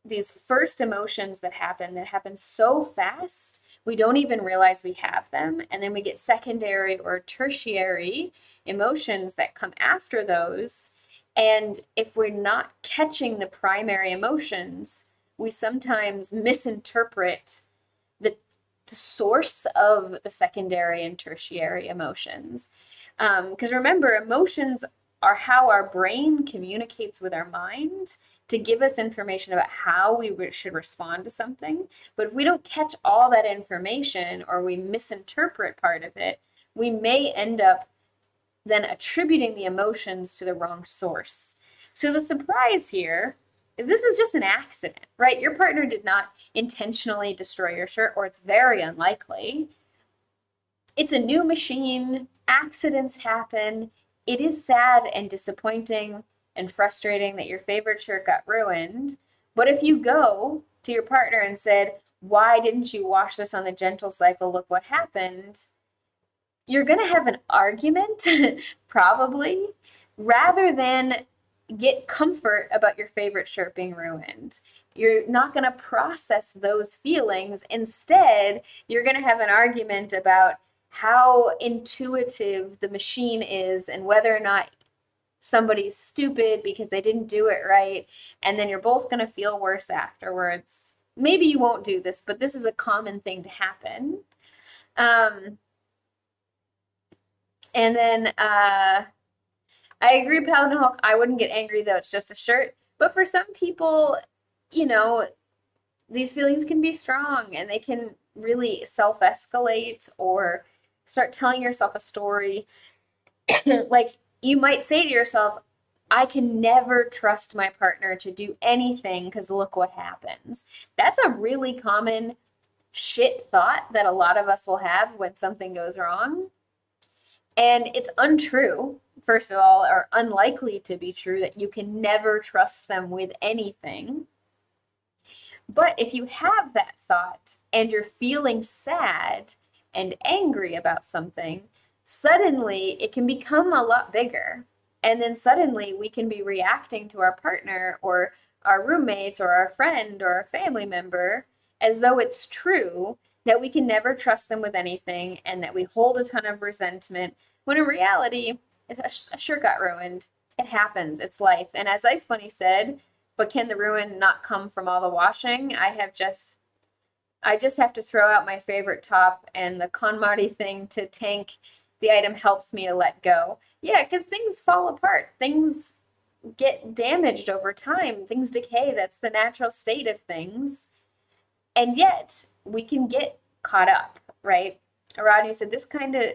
these first emotions that happen so fast we don't even realize we have them, and then we get secondary or tertiary emotions that come after those. And if we're not catching the primary emotions, we sometimes misinterpret the source of the secondary and tertiary emotions. Because remember, emotions are how our brain communicates with our mind to give us information about how we should respond to something. But if we don't catch all that information, or we misinterpret part of it, we may end up then attributing the emotions to the wrong source. So the surprise here is this is just an accident, right? Your partner did not intentionally destroy your shirt, or it's very unlikely. It's a new machine, accidents happen. It is sad and disappointing and frustrating that your favorite shirt got ruined. But if you go to your partner and said, why didn't you wash this on the gentle cycle? Look what happened. You're going to have an argument, probably, rather than get comfort about your favorite shirt being ruined. you're not going to process those feelings. Instead, you're going to have an argument about how intuitive the machine is and whether or not somebody's stupid because they didn't do it right. And then you're both going to feel worse afterwards. Maybe you won't do this, but this is a common thing to happen. And then I agree, Paladin Hulk. I wouldn't get angry though. It's just a shirt. But for some people, you know, these feelings can be strong and they can really self-escalate or start telling yourself a story. Like you might say to yourself, I can never trust my partner to do anything because look what happens. That's a really common shit thought that a lot of us will have when something goes wrong. And it's untrue, first of all, or unlikely to be true that you can never trust them with anything. But if you have that thought and you're feeling sad and angry about something, suddenly it can become a lot bigger. And then suddenly we can be reacting to our partner or our roommates or our friend or our family member as though it's true that we can never trust them with anything and that we hold a ton of resentment, when in reality, a shirt got ruined. It happens. It's life. And as Ice Bunny said, but can the ruin not come from all the washing? I just have to throw out my favorite top and the KonMari thing to tank the item helps me to let go. Yeah, because things fall apart. Things get damaged over time. Things decay. That's the natural state of things. And yet, we can get caught up, right? Rodney said this kind of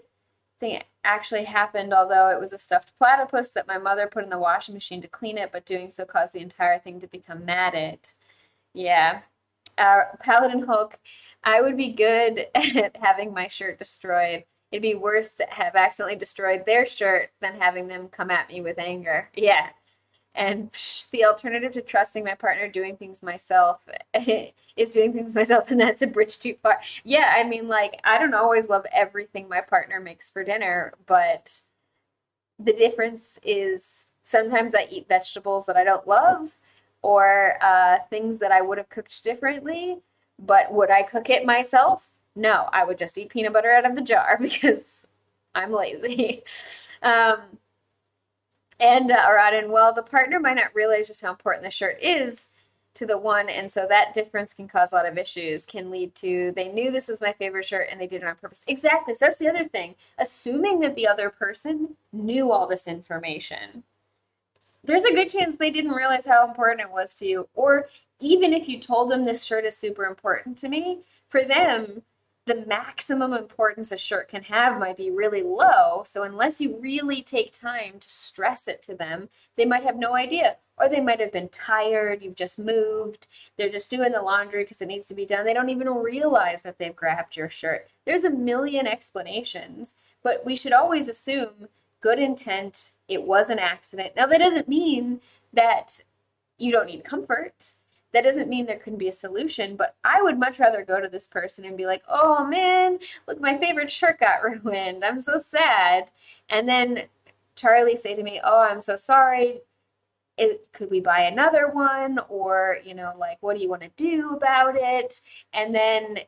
thing actually happened, although it was a stuffed platypus that my mother put in the washing machine to clean it, but doing so caused the entire thing to become matted. Yeah. Paladin Hulk, I would be good at having my shirt destroyed. It'd be worse to have accidentally destroyed their shirt than having them come at me with anger. Yeah. And the alternative to trusting my partner doing things myself is doing things myself, and that's a bridge too far. Yeah, I mean, like, I don't always love everything my partner makes for dinner, but the difference is sometimes I eat vegetables that I don't love or things that I would have cooked differently, but would I cook it myself? No, I would just eat peanut butter out of the jar because I'm lazy. Aradin, well, the partner might not realize just how important the shirt is to the one, and so that difference can cause a lot of issues, can lead to, they knew this was my favorite shirt and they did it on purpose. Exactly, so that's the other thing. Assuming that the other person knew all this information. There's a good chance they didn't realize how important it was to you, or even if you told them this shirt is super important to me, for them, the maximum importance a shirt can have might be really low. So unless you really take time to stress it to them, they might have no idea. Or they might have been tired, you've just moved, they're just doing the laundry because it needs to be done. They don't even realize that they've grabbed your shirt. There's a million explanations, but we should always assume good intent, it was an accident. Now that doesn't mean that you don't need comfort. That doesn't mean there couldn't be a solution, but I would much rather go to this person and be like, oh man, look, my favorite shirt got ruined. I'm so sad. And then Charlie say to me, oh, I'm so sorry. Could we buy another one? Or, like, what do you want to do about it? And then,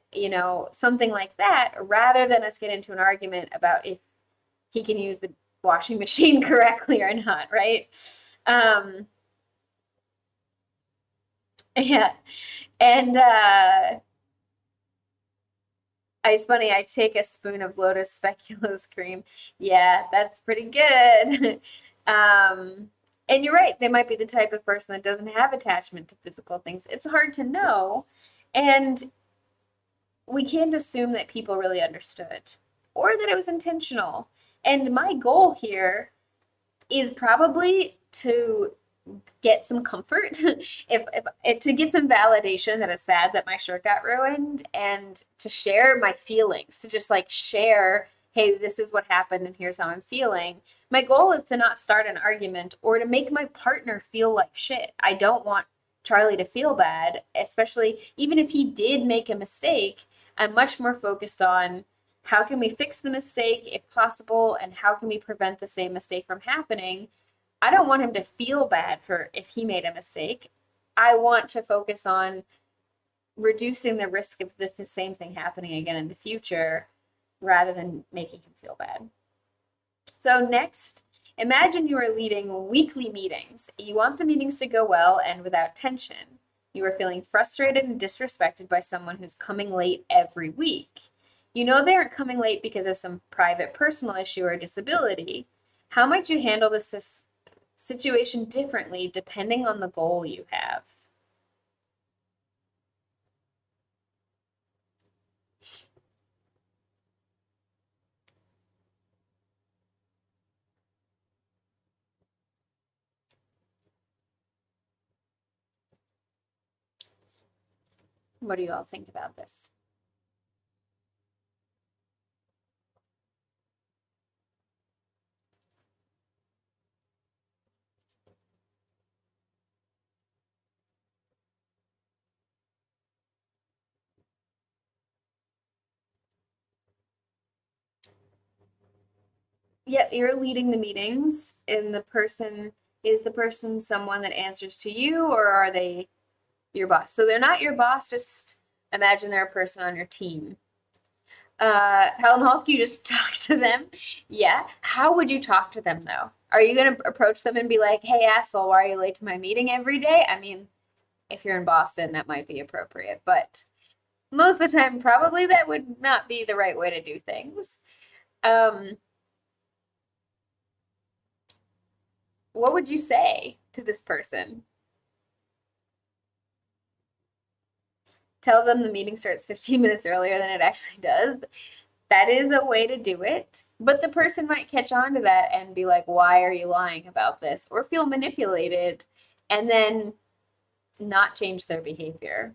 something like that, rather than us get into an argument about if he can use the washing machine correctly or not, right? Yeah. And Ice Bunny, I take a spoon of Lotus speculoos cream. Yeah, that's pretty good. And you're right, they might be the type of person that doesn't have attachment to physical things. It's hard to know. And we can't assume that people really understood or that it was intentional. And my goal here is probably to get some comfort, to get some validation that it's sad that my shirt got ruined, and to share my feelings, to just like share, hey, this is what happened and here's how I'm feeling. My goal is to not start an argument or to make my partner feel like shit. I don't want Charlie to feel bad, especially even if he did make a mistake. I'm much more focused on how can we fix the mistake if possible, and how can we prevent the same mistake from happening. I don't want him to feel bad for if he made a mistake. I want to focus on reducing the risk of the same thing happening again in the future rather than making him feel bad. So next, imagine you are leading weekly meetings. You want the meetings to go well and without tension. You are feeling frustrated and disrespected by someone who's coming late every week. You know they aren't coming late because of some private personal issue or disability. How might you handle this situation differently depending on the goal you have? What do you all think about this? Yeah, you're leading the meetings, and is the person someone that answers to you, or are they your boss? So they're not your boss, just imagine they're a person on your team. Helen Hulk, you just talk to them. Yeah. How would you talk to them though? Are you gonna approach them and be like, "Hey, asshole, why are you late to my meeting every day?" I mean, if you're in Boston, that might be appropriate, but most of the time, probably that would not be the right way to do things. Um, what would you say to this person? Tell them the meeting starts 15 minutes earlier than it actually does. That is a way to do it, but the person might catch on to that and be like, why are you lying about this? Or feel manipulated and then not change their behavior.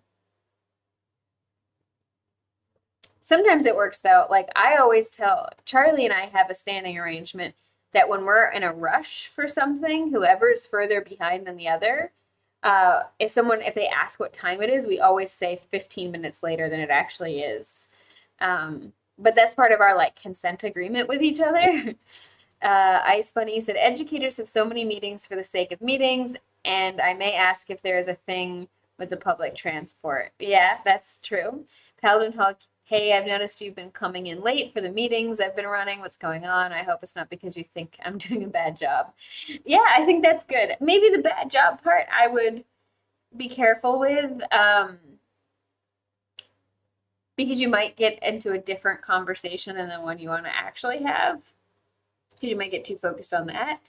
Sometimes it works though. Like I always tell Charlie and I have a standing arrangement that when we're in a rush for something, whoever's further behind than the other, if they ask what time it is, we always say 15 minutes later than it actually is. But that's part of our like consent agreement with each other. Ice Bunny said, educators have so many meetings for the sake of meetings, and I may ask if there is a thing with the public transport. Yeah, that's true. Paladin Hulk, hey, I've noticed you've been coming in late for the meetings I've been running. What's going on? I hope it's not because you think I'm doing a bad job. Yeah, I think that's good. Maybe the bad job part I would be careful with, because you might get into a different conversation than the one you want to actually have, because you might get too focused on that.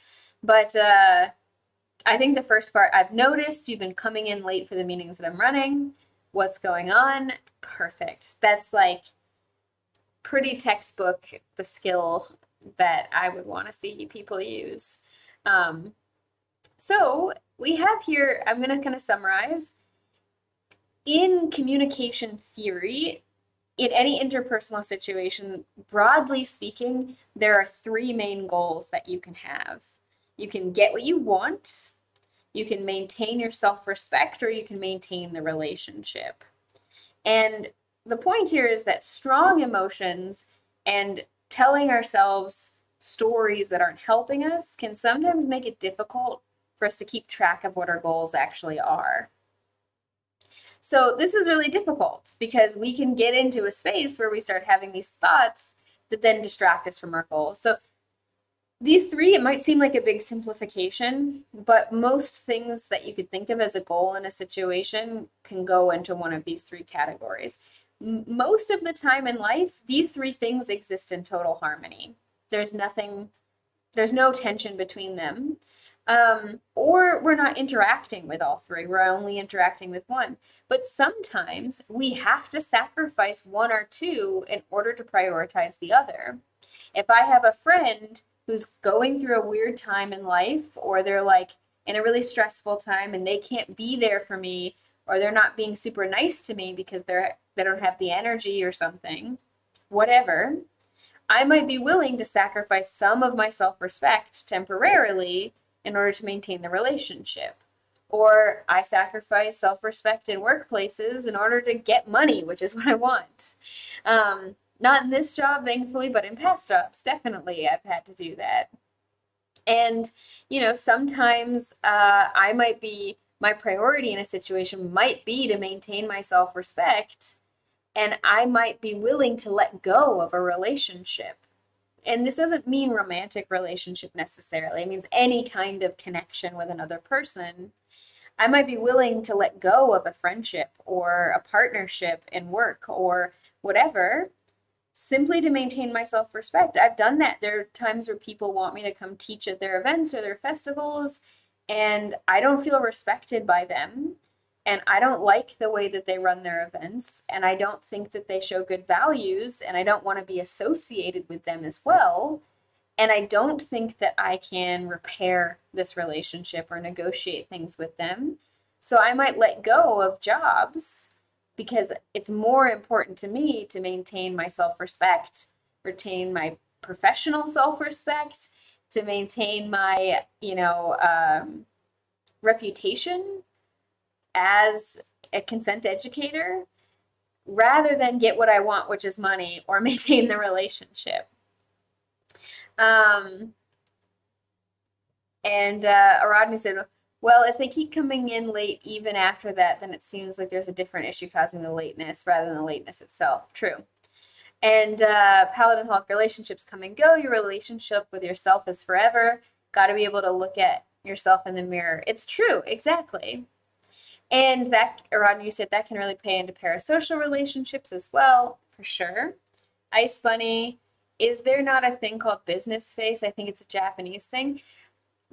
But I think the first part, I've noticed you've been coming in late for the meetings that I'm running. What's going on? Perfect. That's like pretty textbook, the skill that I would want to see people use. So we have here, I'm going to kind of summarize. In communication theory, in any interpersonal situation, broadly speaking, there are three main goals that you can have. You can get what you want, you can maintain your self-respect, or you can maintain the relationship. And the point here is that strong emotions and telling ourselves stories that aren't helping us can sometimes make it difficult for us to keep track of what our goals actually are. So this is really difficult because we can get into a space where we start having these thoughts that then distract us from our goals. So these three, it might seem like a big simplification, but most things that you could think of as a goal in a situation can go into one of these three categories. Most of the time in life, these three things exist in total harmony. There's no tension between them. Or we're not interacting with all three. We're only interacting with one. But sometimes we have to sacrifice one or two in order to prioritize the other. If I have a friend who's going through a weird time in life, or they're like in a really stressful time and they can't be there for me, or they're not being super nice to me because they don't have the energy or something, whatever, I might be willing to sacrifice some of my self-respect temporarily in order to maintain the relationship. Or I sacrifice self-respect in workplaces in order to get money, which is what I want. Not in this job, thankfully, but in past jobs, definitely I've had to do that. And, sometimes I might be my priority in a situation might be to maintain my self-respect, and I might be willing to let go of a relationship. And this doesn't mean romantic relationship necessarily. It means any kind of connection with another person. I might be willing to let go of a friendship or a partnership in work or whatever, simply to maintain my self-respect. I've done that. There are times where people want me to come teach at their events or their festivals, and I don't feel respected by them. And I don't like the way that they run their events, and I don't think that they show good values, and I don't want to be associated with them as well. And I don't think that I can repair this relationship or negotiate things with them. So I might let go of jobs because it's more important to me to maintain my self-respect, retain my professional self-respect, to maintain my, reputation as a consent educator, rather than get what I want, which is money, or maintain the relationship. Aradni said, well, if they keep coming in late even after that, then it seems like there's a different issue causing the lateness rather than the lateness itself. True. And Paladin Hawk, relationships come and go. Your relationship with yourself is forever. Got to be able to look at yourself in the mirror. It's true, exactly. And that, Aradni, you said that can really play into parasocial relationships as well, for sure. Ice Bunny, is there not a thing called business face? I think it's a Japanese thing.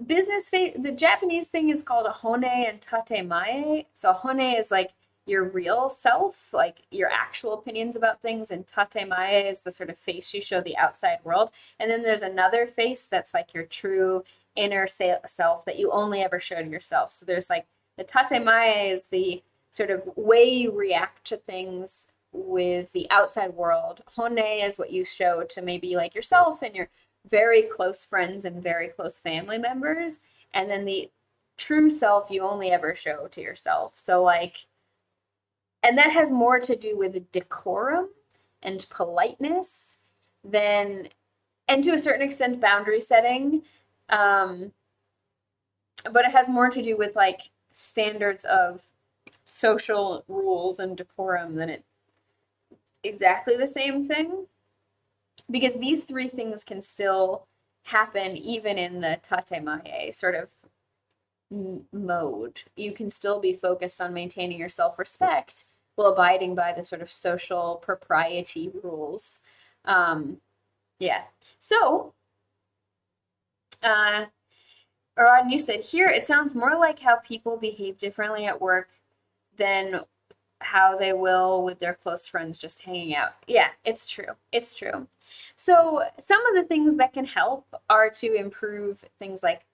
Business face, the Japanese thing is called a hone and tatemae. So hone is like your real self, like your actual opinions about things, and tatemae is the sort of face you show the outside world. And then there's another face that's like your true inner self that you only ever show to yourself. So there's like the tatemae is the sort of way you react to things with the outside world. Hone is what you show to maybe like yourself and your very close friends and very close family members. And then the true self you only ever show to yourself. So like, and that has more to do with decorum and politeness than, and to a certain extent, boundary setting. But it has more to do with like standards of social rules and decorum than it exactly the same thing. Because these three things can still happen even in the tatemae sort of mode. You can still be focused on maintaining your self-respect while abiding by the sort of social propriety rules. Yeah. So, Aradin, you said, here it sounds more like how people behave differently at work than how they will with their close friends just hanging out. Yeah, it's true. It's true. So some of the things that can help are to improve things like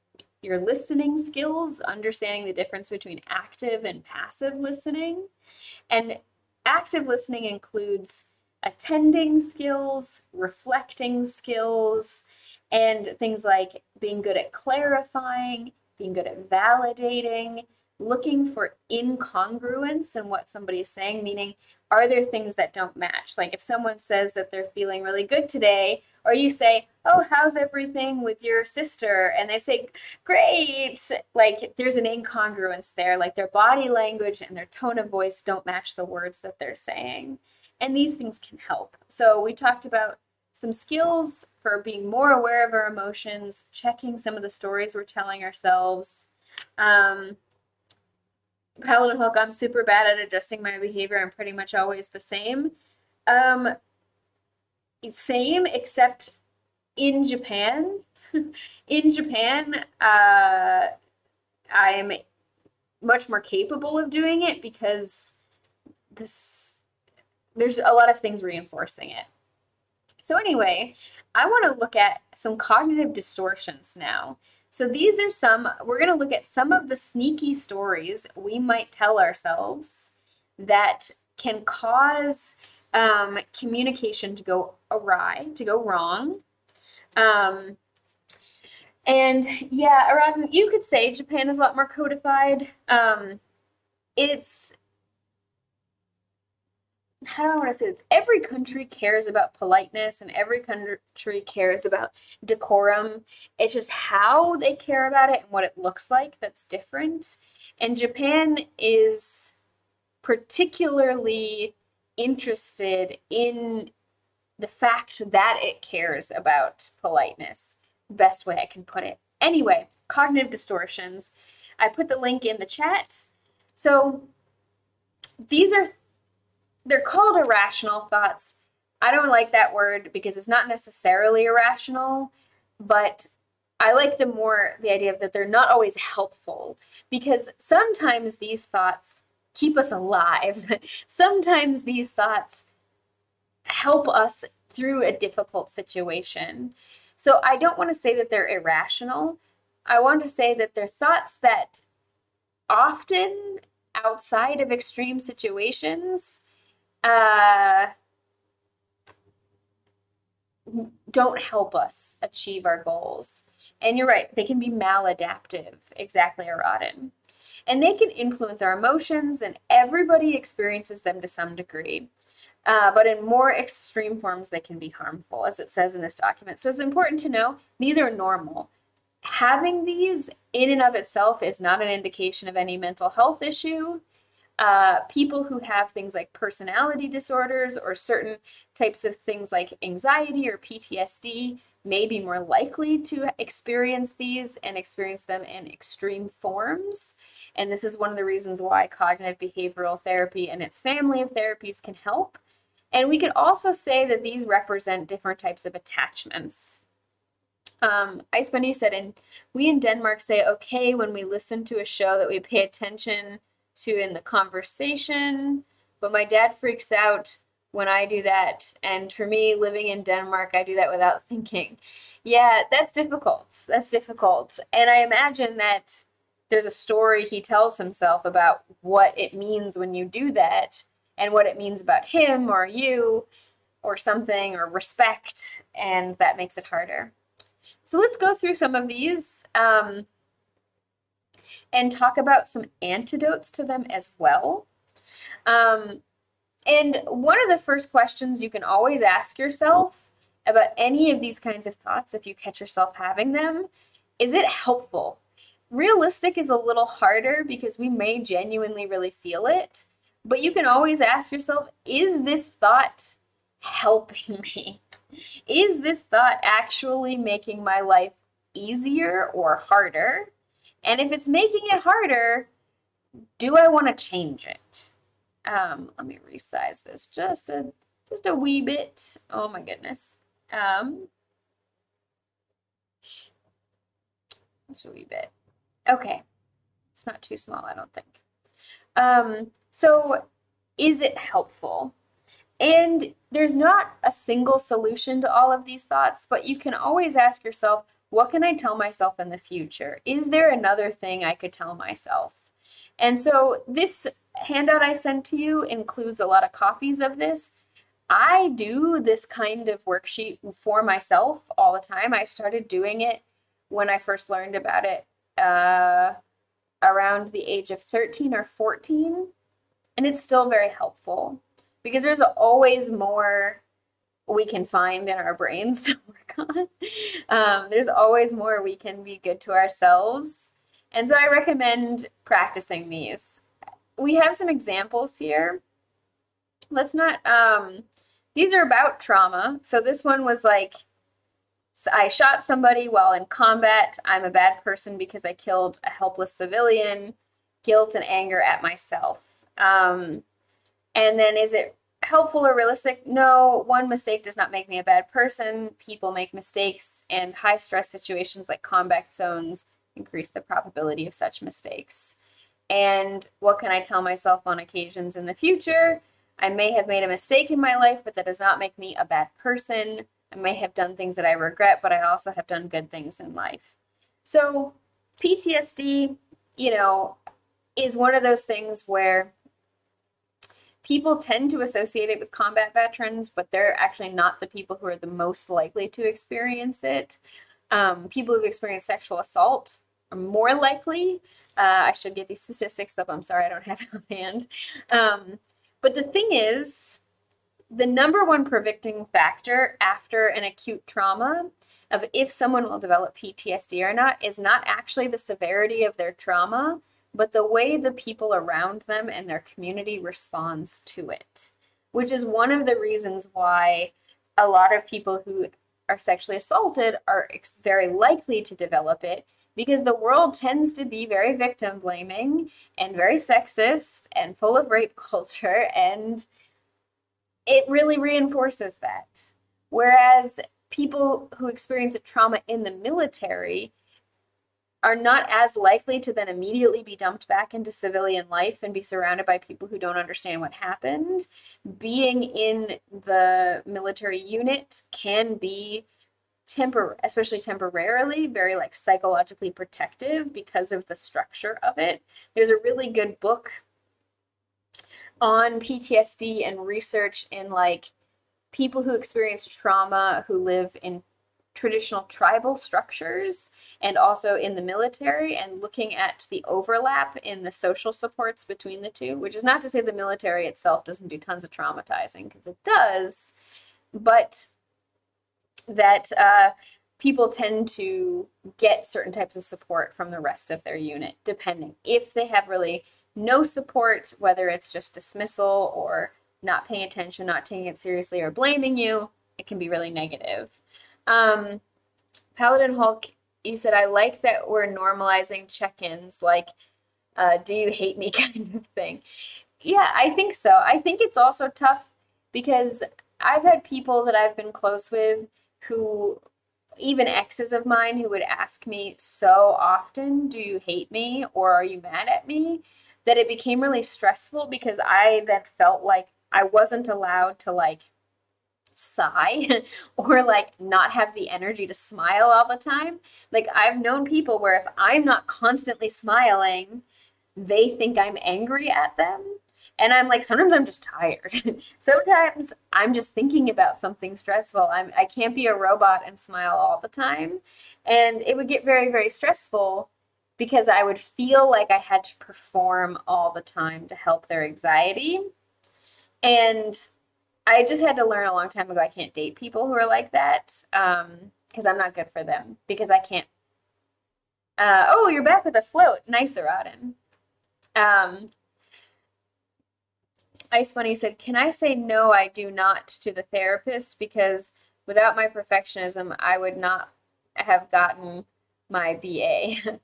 your listening skills, understanding the difference between active and passive listening. And active listening includes attending skills, reflecting skills, and things like being good at clarifying, being good at validating, looking for incongruence in what somebody is saying, meaning, are there things that don't match? Like if someone says that they're feeling really good today, or you say, oh, how's everything with your sister? And they say, great. Like there's an incongruence there, like their body language and their tone of voice don't match the words that they're saying. And these things can help. So we talked about some skills for being more aware of our emotions, checking some of the stories we're telling ourselves. Paladin Hulk, I'm super bad at adjusting my behavior. I'm pretty much always the same. Same, except in Japan. In Japan, I'm much more capable of doing it because there's a lot of things reinforcing it. So anyway, I want to look at some cognitive distortions now. So these are we're going to look at some of the sneaky stories we might tell ourselves that can cause communication to go awry, to go wrong. And yeah, Aradin, you could say Japan is a lot more codified. It's how do I want to say this? Every country cares about politeness and every country cares about decorum. It's just how they care about it and what it looks like that's different. And Japan is particularly interested in the fact that it cares about politeness. Best way I can put it. Anyway, cognitive distortions. I put the link in the chat. So they're called irrational thoughts. I don't like that word because it's not necessarily irrational, but I like the idea of that they're not always helpful, because sometimes these thoughts keep us alive. Sometimes these thoughts help us through a difficult situation. So I don't want to say that they're irrational. I want to say that they're thoughts that often outside of extreme situations don't help us achieve our goals. And you're right, they can be maladaptive, exactly, Aradin. And they can influence our emotions, and everybody experiences them to some degree. But in more extreme forms, they can be harmful, as it says in this document. So it's important to know these are normal. Having these in and of itself is not an indication of any mental health issue. People who have things like personality disorders or certain types of things like anxiety or PTSD may be more likely to experience these and experience them in extreme forms. And this is one of the reasons why cognitive behavioral therapy and its family of therapies can help. And we could also say that these represent different types of attachments. Ice Bunny said, and we in Denmark say okay when we listen to a show that we pay attention to in the conversation, but my dad freaks out when I do that. And for me, living in Denmark, I do that without thinking. Yeah, that's difficult. That's difficult. And I imagine that there's a story he tells himself about what it means when you do that and what it means about him or you or something or respect, and that makes it harder. So let's go through some of these and talk about some antidotes to them as well. And one of the first questions you can always ask yourself about any of these kinds of thoughts, if you catch yourself having them, is it helpful? Realistic is a little harder because we may genuinely really feel it, but you can always ask yourself, is this thought helping me? Is this thought actually making my life easier or harder? And if it's making it harder, do I want to change it? Let me resize this just a wee bit. Oh my goodness. Just a wee bit. Okay. It's not too small, I don't think. So is it helpful? And there's not a single solution to all of these thoughts, but you can always ask yourself, what can I tell myself in the future? Is there another thing I could tell myself? And so this handout I sent to you includes a lot of copies of this. I do this kind of worksheet for myself all the time. I started doing it when I first learned about it around the age of 13 or 14, and it's still very helpful because there's always more we can find in our brains to work on. There's always more we can be good to ourselves. And so I recommend practicing these. We have some examples here. Let's not, these are about trauma. So this one was like, I shot somebody while in combat. I'm a bad person because I killed a helpless civilian. Guilt and anger at myself. And then is it helpful or realistic? No, one mistake does not make me a bad person. People make mistakes, and high stress situations like combat zones increase the probability of such mistakes. And what can I tell myself on occasions in the future? I may have made a mistake in my life, but that does not make me a bad person. I may have done things that I regret, but I also have done good things in life. So PTSD, is one of those things where people tend to associate it with combat veterans, but they're actually not the people who are the most likely to experience it. People who've experienced sexual assault are more likely. I should get these statistics up. I'm sorry, I don't have it on hand. But the thing is, the number one predicting factor after an acute trauma of if someone will develop PTSD or not is not actually the severity of their trauma, but the way the people around them and their community responds to it, which is one of the reasons why a lot of people who are sexually assaulted are very likely to develop it, because the world tends to be very victim blaming and very sexist and full of rape culture, and it really reinforces that. Whereas people who experience a trauma in the military are not as likely to then immediately be dumped back into civilian life and be surrounded by people who don't understand what happened. Being in the military unit can be especially temporarily, very like psychologically protective because of the structure of it. There's a really good book on PTSD and research in like people who experience trauma who live in traditional tribal structures and also in the military, and looking at the overlap in the social supports between the two, which is not to say the military itself doesn't do tons of traumatizing, because it does, but that people tend to get certain types of support from the rest of their unit, depending. If they have really no support, whether it's just dismissal or not paying attention, not taking it seriously, or blaming you, it can be really negative. Paladin Hulk, you said, I like that we're normalizing check-ins, like, do you hate me kind of thing. Yeah, I think so. I think it's also tough because I've had people that I've been close with who, even exes of mine, who would ask me so often, do you hate me or are you mad at me? That it became really stressful because I then felt like I wasn't allowed to like sigh or like not have the energy to smile all the time. Like I've known people where if I'm not constantly smiling, they think I'm angry at them. And I'm like, sometimes I'm just tired. Sometimes I'm just thinking about something stressful. I can't be a robot and smile all the time. And it would get very, very stressful because I would feel like I had to perform all the time to help their anxiety. And I just had to learn a long time ago I can't date people who are like that, because I'm not good for them, because I can't. Oh, you're back with a float. Nice, Aradin. Ice Bunny said, can I say no, I do not to the therapist, because without my perfectionism, I would not have gotten my BA.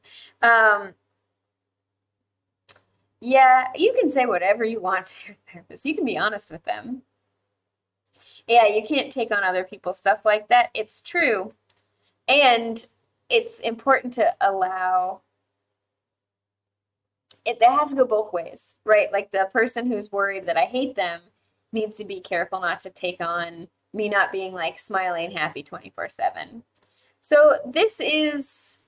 Yeah, you can say whatever you want to your therapist. You can be honest with them. Yeah, you can't take on other people's stuff like that. It's true. And it's important to allow it. That has to go both ways, right? Like the person who's worried that I hate them needs to be careful not to take on me not being like smiling and happy 24/7. So this is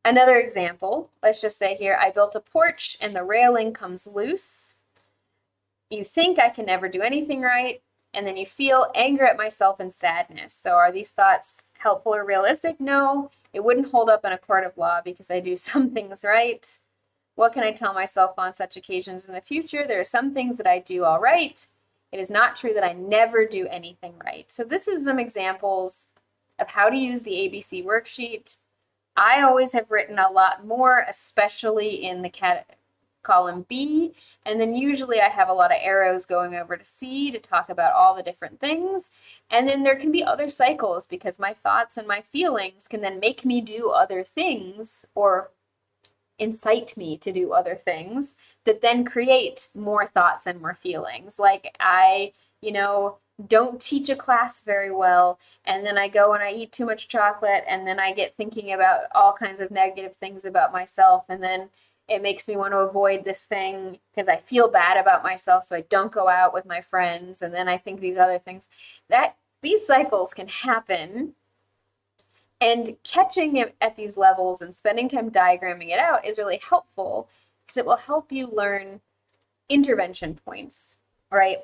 another example. Let's just say here, I built a porch and the railing comes loose. You think I can never do anything right, and then you feel anger at myself and sadness. So are these thoughts helpful or realistic? No, it wouldn't hold up in a court of law because I do some things right. What can I tell myself on such occasions in the future? There are some things that I do all right. It is not true that I never do anything right. So this is some examples of how to use the ABC worksheet. I always have written a lot more, especially in the column B, and then usually I have a lot of arrows going over to C to talk about all the different things. And then there can be other cycles because my thoughts and my feelings can then make me do other things or incite me to do other things that then create more thoughts and more feelings. Like I, don't teach a class very well, and then I go and I eat too much chocolate, and then I get thinking about all kinds of negative things about myself, and then it makes me want to avoid this thing because I feel bad about myself, so I don't go out with my friends, and then I think these other things. These cycles can happen, and catching it at these levels and spending time diagramming it out is really helpful because it will help you learn intervention points, right?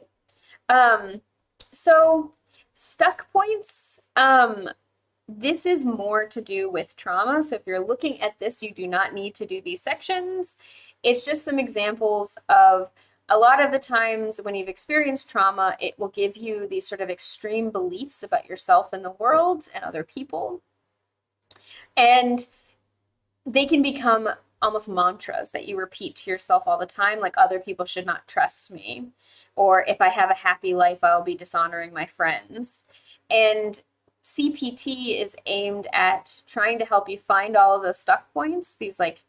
So stuck points, this is more to do with trauma. So if you're looking at this, you do not need to do these sections. It's just some examples of a lot of the times when you've experienced trauma, it will give you these sort of extreme beliefs about yourself and the world and other people. And they can become almost mantras that you repeat to yourself all the time, like other people should not trust me, or if I have a happy life, I'll be dishonoring my friends. And CPT is aimed at trying to help you find all of those stuck points, these like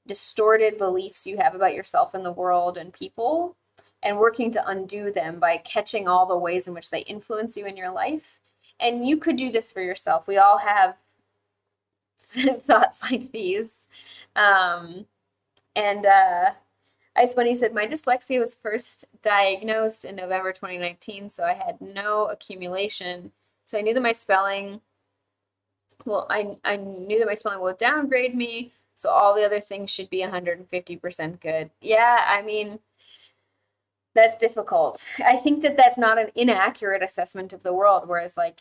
distorted beliefs you have about yourself and the world and people, and working to undo them by catching all the ways in which they influence you in your life. And you could do this for yourself. We all have thoughts like these. Ice Bunny said, my dyslexia was first diagnosed in November 2019, so I had no accumulation. So I knew that my spelling, I knew that my spelling would downgrade me, so all the other things should be 150% good. Yeah, I mean, that's difficult. I think that that's not an inaccurate assessment of the world, whereas like,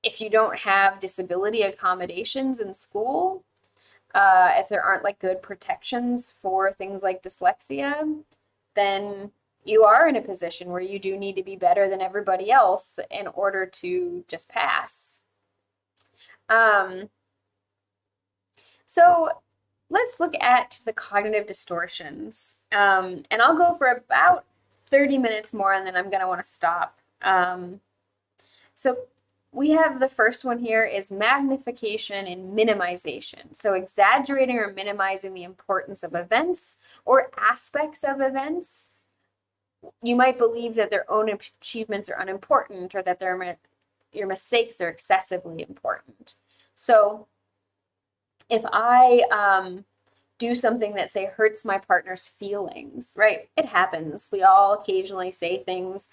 if you don't have disability accommodations in school, if there aren't like good protections for things like dyslexia, then you are in a position where you do need to be better than everybody else in order to just pass. So let's look at the cognitive distortions. And I'll go for about 30 minutes more and then I'm going to want to stop. So we have the first one here is magnification and minimization. So exaggerating or minimizing the importance of events or aspects of events. You might believe that their own achievements are unimportant or that your mistakes are excessively important. So if I do something that, say, hurts my partner's feelings, right? It happens. We all occasionally say things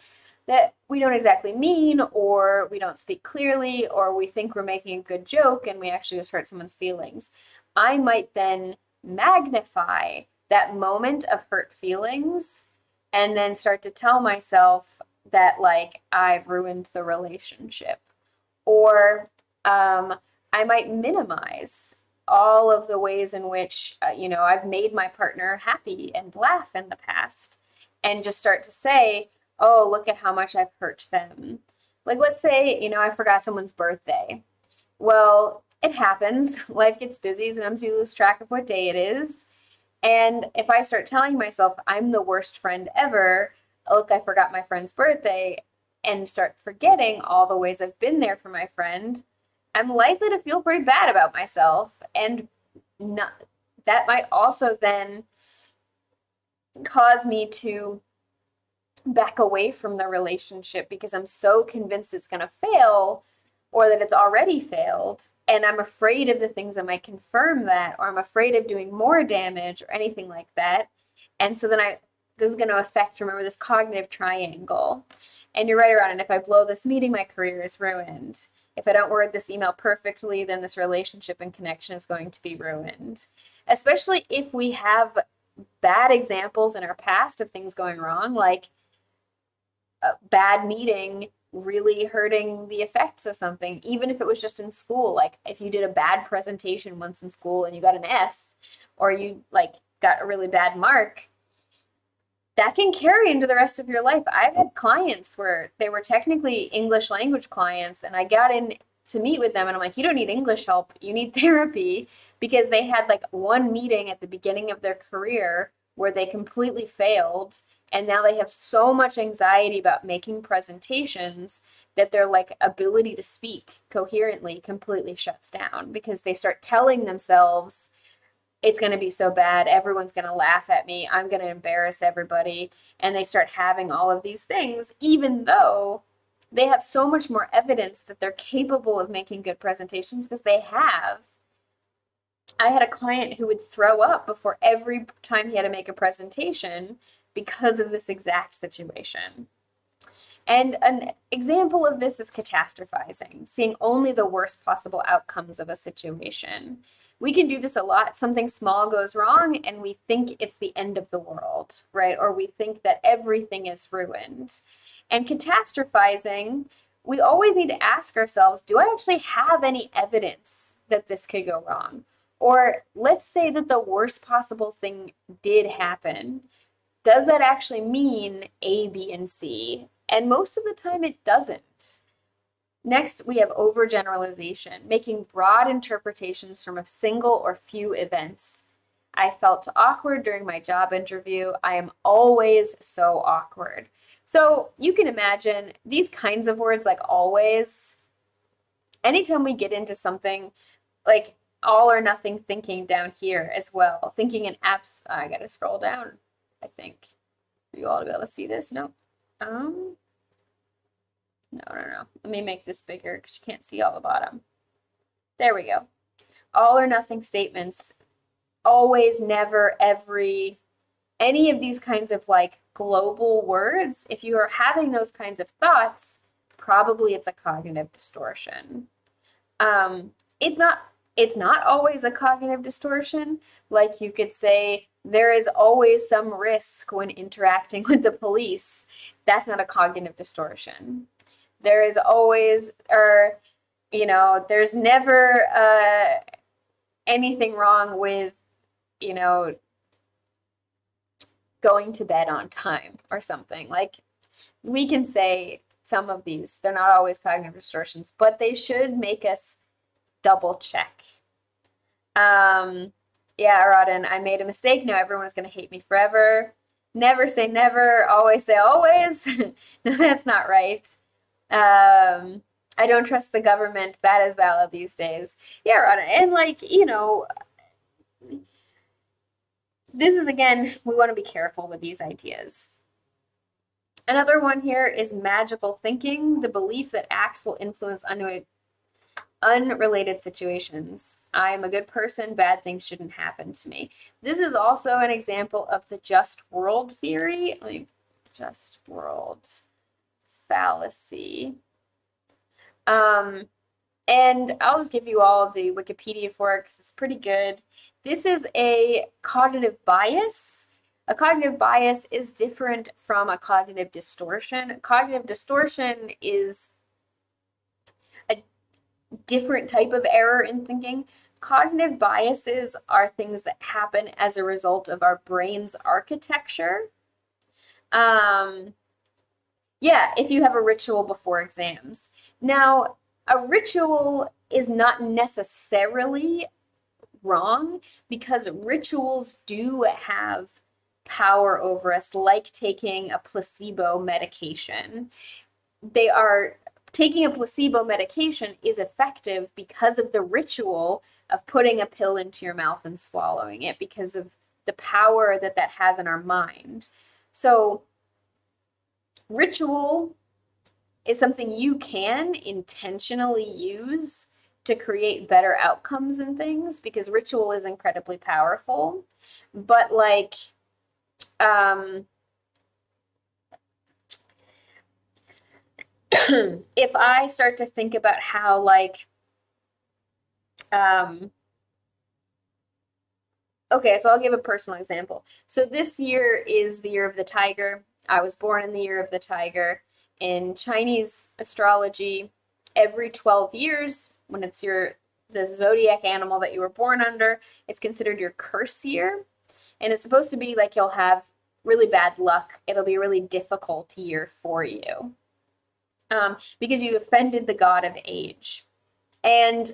that we don't exactly mean, or we don't speak clearly, or we think we're making a good joke and we actually just hurt someone's feelings. I might then magnify that moment of hurt feelings and then start to tell myself that, like, I've ruined the relationship. Or I might minimize all of the ways in which, I've made my partner happy and laugh in the past, and just start to say, oh, look at how much I've hurt them. Like, let's say, I forgot someone's birthday. Well, it happens. Life gets busy. Sometimes you lose track of what day it is. And if I start telling myself I'm the worst friend ever, look, I forgot my friend's birthday, and start forgetting all the ways I've been there for my friend, I'm likely to feel pretty bad about myself. And that might also then cause me to back away from the relationship because I'm so convinced it's going to fail or that it's already failed. And I'm afraid of the things that might confirm that, or I'm afraid of doing more damage or anything like that. And so then this is going to affect, remember, this cognitive triangle. And you're right around it. If I blow this meeting, my career is ruined. If I don't word this email perfectly, then this relationship and connection is going to be ruined. Especially if we have bad examples in our past of things going wrong, like a bad meeting really hurting the effects of something, even if it was just in school. Like if you did a bad presentation once in school and you got an F, or you like got a really bad mark, that can carry into the rest of your life. I've had clients where they were technically English language clients, and I got in to meet with them and I'm like, you don't need English help, you need therapy, because they had like one meeting at the beginning of their career where they completely failed. And now they have so much anxiety about making presentations that their like ability to speak coherently completely shuts down, because they start telling themselves it's going to be so bad, everyone's going to laugh at me, I'm going to embarrass everybody. And they start having all of these things, even though they have so much more evidence that they're capable of making good presentations, because they have. I had a client who would throw up before every time he had to make a presentation because of this exact situation. And an example of this is catastrophizing, seeing only the worst possible outcomes of a situation. We can do this a lot. Something small goes wrong and we think it's the end of the world, right? Or we think that everything is ruined. And catastrophizing, we always need to ask ourselves, do I actually have any evidence that this could go wrong? Or let's say that the worst possible thing did happen. Does that actually mean A, B, and C? And most of the time it doesn't. Next, we have overgeneralization, making broad interpretations from a single or few events. I felt awkward during my job interview. I am always so awkward. So you can imagine these kinds of words like always, anytime we get into something like all or nothing thinking down here as well, thinking in I gotta scroll down, I think. For you all to be able to see this. No. No. Let me make this bigger because you can't see all the bottom. There we go. All or nothing statements. Always, never, every, any of these kinds of like global words. If you are having those kinds of thoughts, probably it's a cognitive distortion. It's not always a cognitive distortion. Like you could say, there is always some risk when interacting with the police. That's not a cognitive distortion. There is always, or, there's never anything wrong with, going to bed on time or something. Like, we can say some of these, they're not always cognitive distortions, but they should make us double check. Yeah, Rodden, I made a mistake. Now everyone's going to hate me forever. Never say never, always say always. No, that's not right. I don't trust the government. That is valid these days. Yeah, Rodden. And this is, again, we want to be careful with these ideas. Another one here is magical thinking, the belief that acts will influence unrelated situations. I am a good person, bad things shouldn't happen to me. This is also an example of the just world theory, like just world fallacy. And I'll just give you all the Wikipedia for it because it's pretty good. This is a cognitive bias. A cognitive bias is different from a cognitive distortion. Cognitive distortion is a different type of error in thinking. Cognitive biases are things that happen as a result of our brain's architecture. Yeah, if you have a ritual before exams. Now, a ritual is not necessarily wrong because rituals do have power over us, like taking a placebo medication. Taking a placebo medication is effective because of the ritual of putting a pill into your mouth and swallowing it, because of the power that has in our mind. So ritual is something you can intentionally use to create better outcomes and things, because ritual is incredibly powerful. But like, if I start to think about how like, okay, so I'll give a personal example. So this year is the year of the tiger. I was born in the year of the tiger. In Chinese astrology, every 12 years, when it's the zodiac animal that you were born under, it's considered your curse year. And it's supposed to be like you'll have really bad luck. It'll be a really difficult year for you. Because you offended the god of age. And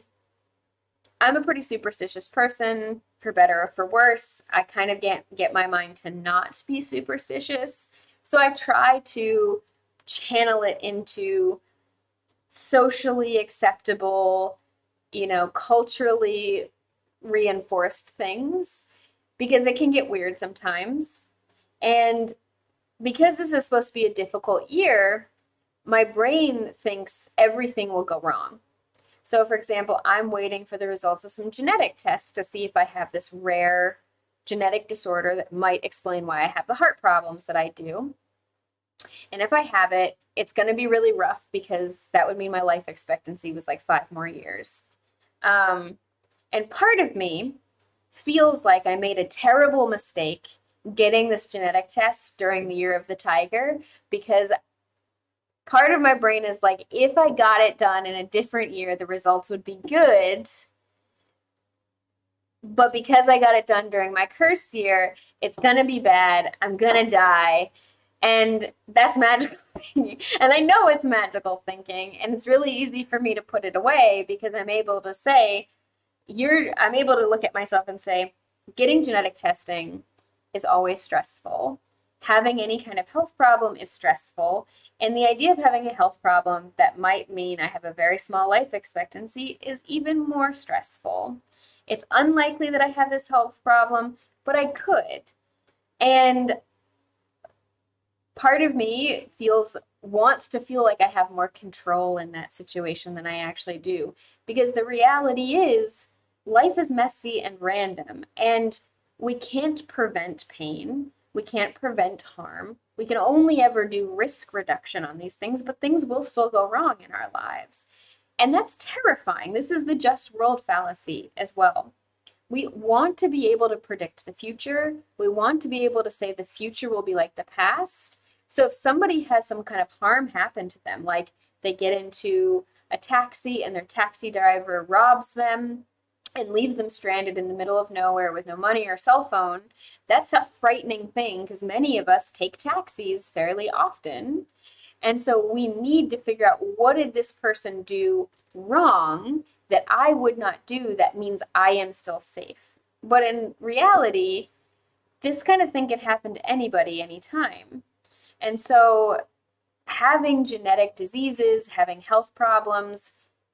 I'm a pretty superstitious person, for better or for worse. I kind of get my mind to not be superstitious. So I try to channel it into socially acceptable, culturally reinforced things, because it can get weird sometimes. And because this is supposed to be a difficult year, my brain thinks everything will go wrong. So for example, I'm waiting for the results of some genetic tests to see if I have this rare genetic disorder that might explain why I have the heart problems that I do. And if I have it, it's going to be really rough, because that would mean my life expectancy was like 5 more years. And part of me feels like I made a terrible mistake getting this genetic test during the year of the tiger, because part of my brain is like, if I got it done in a different year, the results would be good. but because I got it done during my curse year, it's gonna be bad. I'm gonna die. And that's magical thinking. And I know it's magical thinking, and it's really easy for me to put it away because I'm able to say, I'm able to look at myself and say, getting genetic testing is always stressful. Having any kind of health problem is stressful. And the idea of having a health problem that might mean I have a very small life expectancy is even more stressful. It's unlikely that I have this health problem, but I could. And part of me wants to feel like I have more control in that situation than I actually do. Because the reality is, life is messy and random, and we can't prevent pain. We can't prevent harm. We can only ever do risk reduction on these things, but things will still go wrong in our lives. And that's terrifying. This is the just world fallacy as well. We want to be able to predict the future. We want to be able to say the future will be like the past. So if somebody has some kind of harm happen to them, like they get into a taxi and their taxi driver robs them and leaves them stranded in the middle of nowhere with no money or cell phone, that's a frightening thing because many of us take taxis fairly often. And so we need to figure out, what did this person do wrong that I would not do that means I am still safe? But in reality, this kind of thing can happen to anybody anytime. And so having genetic diseases, having health problems,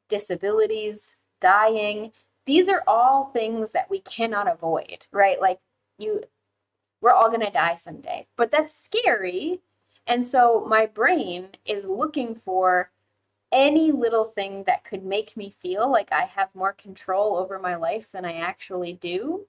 disabilities, dying, these are all things that we cannot avoid, right? Like we're all going to die someday, but that's scary. And so my brain is looking for any little thing that could make me feel like I have more control over my life than I actually do.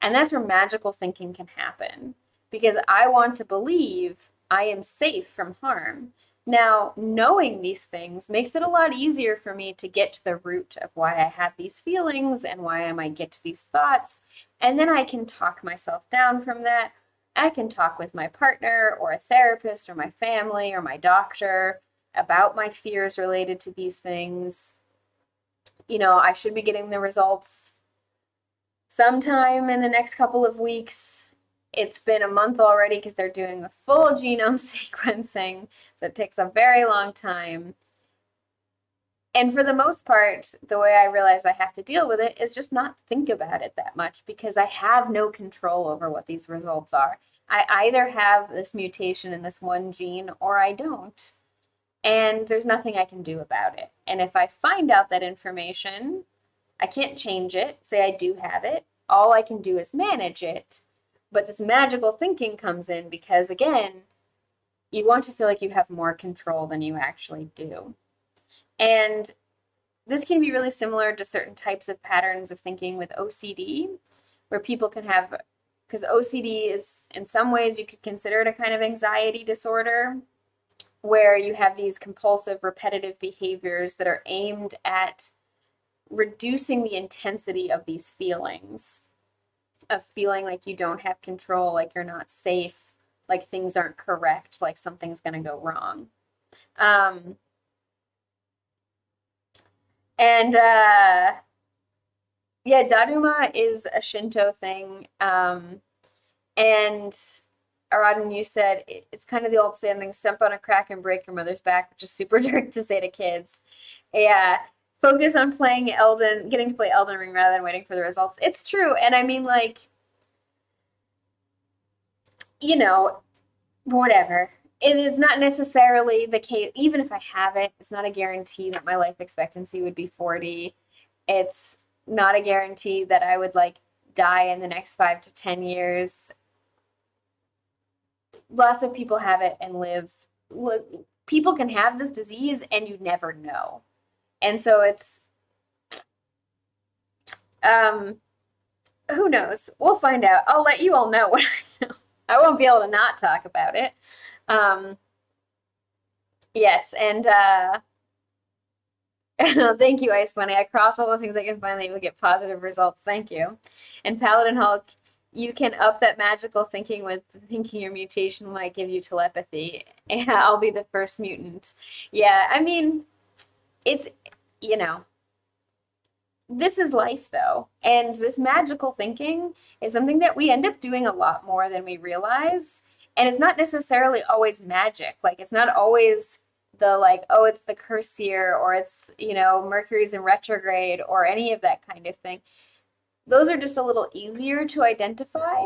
And that's where magical thinking can happen, because I want to believe I am safe from harm. Now, knowing these things makes it a lot easier for me to get to the root of why I have these feelings and why I might get to these thoughts. And then I can talk myself down from that. I can talk with my partner or a therapist or my family or my doctor about my fears related to these things. I should be getting the results sometime in the next couple of weeks. It's been a month already because they're doing a full genome sequencing, so it takes a very long time. And for the most part, the way I realize I have to deal with it is just not think about it that much, because I have no control over what these results are. I either have this mutation in this one gene or I don't. And there's nothing I can do about it. And if I find out that information, I can't change it. Say I do have it. All I can do is manage it. But this magical thinking comes in because, again, you want to feel like you have more control than you actually do. And this can be really similar to certain types of patterns of thinking with OCD, where people can have, because OCD is, in some ways, you could consider it a kind of anxiety disorder, where you have these compulsive, repetitive behaviors that are aimed at reducing the intensity of these feelings, of feeling like you don't have control, like you're not safe, like things aren't correct, like something's going to go wrong. Daruma is a Shinto thing. And Aradin, you said it's kind of the old saying, step on a crack and break your mother's back, which is super dark to say to kids. Yeah. Focus on getting to play Elden Ring rather than waiting for the results. It's true. And I mean, whatever. It is not necessarily the case. Even if I have it, it's not a guarantee that my life expectancy would be 40. It's not a guarantee that I would die in the next 5 to 10 years. Lots of people have it and live. People can have this disease and you never know. And so it's, who knows? We'll find out. I'll let you all know what I know. I won't be able to not talk about it. Yes, and thank you, Ice Bunny. I cross all the things I can find that you will get positive results. Thank you. And Paladin Hulk, you can up that magical thinking with thinking your mutation might give you telepathy. Yeah, I'll be the first mutant. Yeah, I mean, it's, this is life though. And this magical thinking is something that we end up doing a lot more than we realize. And it's not necessarily always magic. Like it's not always the like, oh, it's the curse year or it's, Mercury's in retrograde or any of that kind of thing. Those are just a little easier to identify,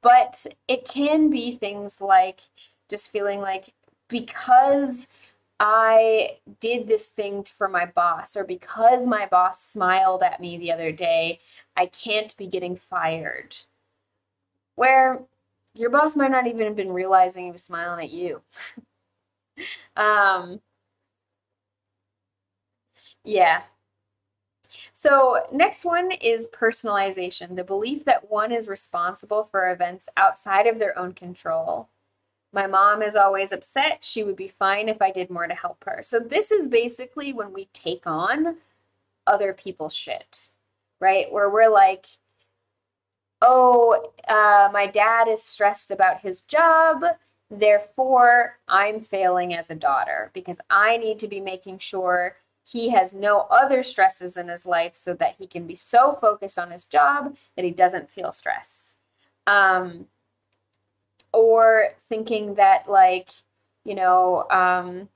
but it can be things like just feeling like because I did this thing for my boss, or because my boss smiled at me the other day, I can't be getting fired. Where your boss might not even have been realizing he was smiling at you. Um, yeah. So, next one is personalization, the belief that one is responsible for events outside of their own control. My mom is always upset. She would be fine if I did more to help her. So this is basically when we take on other people's shit, right? Where we're like, oh, my dad is stressed about his job. Therefore, I'm failing as a daughter because I need to be making sure he has no other stresses in his life so that he can be so focused on his job that he doesn't feel stress. Or thinking that like, yeah,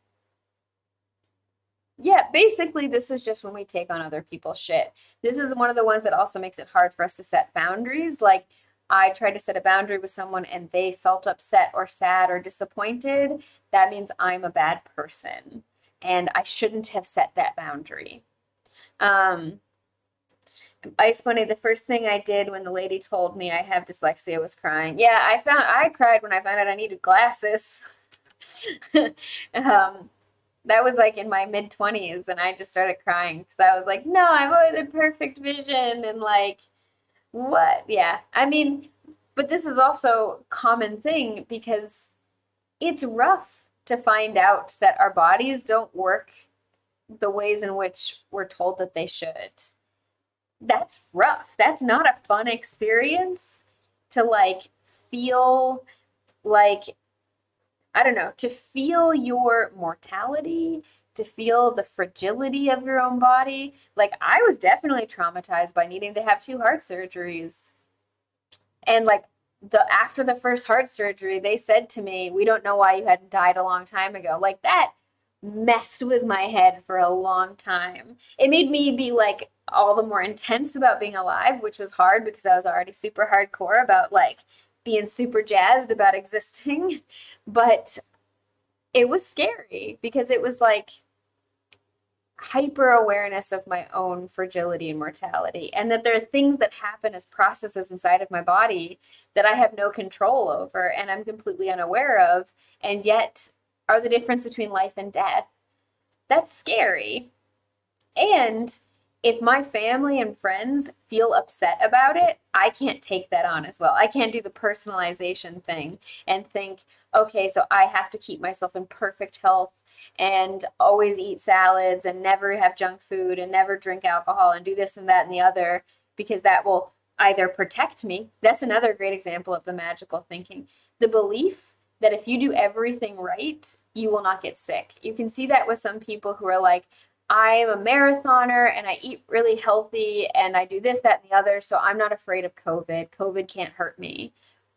basically this is just when we take on other people's shit. This is one of the ones that also makes it hard for us to set boundaries. Like I tried to set a boundary with someone and they felt upset or sad or disappointed. That means I'm a bad person and I shouldn't have set that boundary. Ice Bunny, the first thing I did when the lady told me I have dyslexia was crying. Yeah, I cried when I found out I needed glasses. That was like in my mid-20s, and I just started crying because I was like, no, I've always had perfect vision, and like, what? Yeah, I mean, but this is also a common thing because it's rough to find out that our bodies don't work the ways in which we're told that they should. That's rough. That's not a fun experience to like feel like, I don't know, to feel your mortality, to feel the fragility of your own body. Like I was definitely traumatized by needing to have 2 heart surgeries. And like after the first heart surgery, they said to me, we don't know why you hadn't died a long time ago. Like that messed with my head for a long time. It made me be like all the more intense about being alive, which was hard because I was already super hardcore about like being super jazzed about existing. But it was scary because it was like hyper awareness of my own fragility and mortality, and that there are things that happen as processes inside of my body that I have no control over and I'm completely unaware of, and yet are the difference between life and death. That's scary. And if my family and friends feel upset about it, I can't take that on as well. I can't do the personalization thing and think, okay, so I have to keep myself in perfect health and always eat salads and never have junk food and never drink alcohol and do this and that and the other, because that will either protect me. That's another great example of the magical thinking. The belief that if you do everything right, you will not get sick. You can see that with some people who are like, I am a marathoner and I eat really healthy and I do this, that, and the other, so I'm not afraid of COVID. COVID can't hurt me.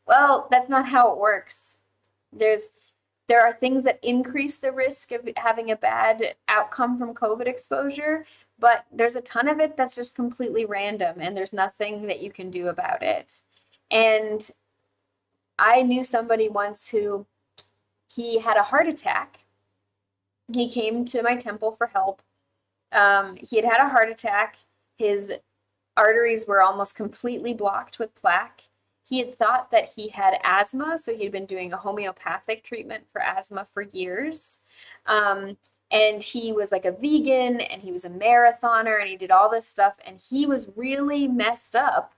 Well, that's not how it works. There are things that increase the risk of having a bad outcome from COVID exposure, but there's a ton of it that's just completely random and there's nothing that you can do about it. And I knew somebody once who he had a heart attack. He came to my temple for help. He had had a heart attack. His arteries were almost completely blocked with plaque. He had thought that he had asthma, so he'd been doing a homeopathic treatment for asthma for years. And he was like a vegan and he was a marathoner and he did all this stuff and he was really messed up,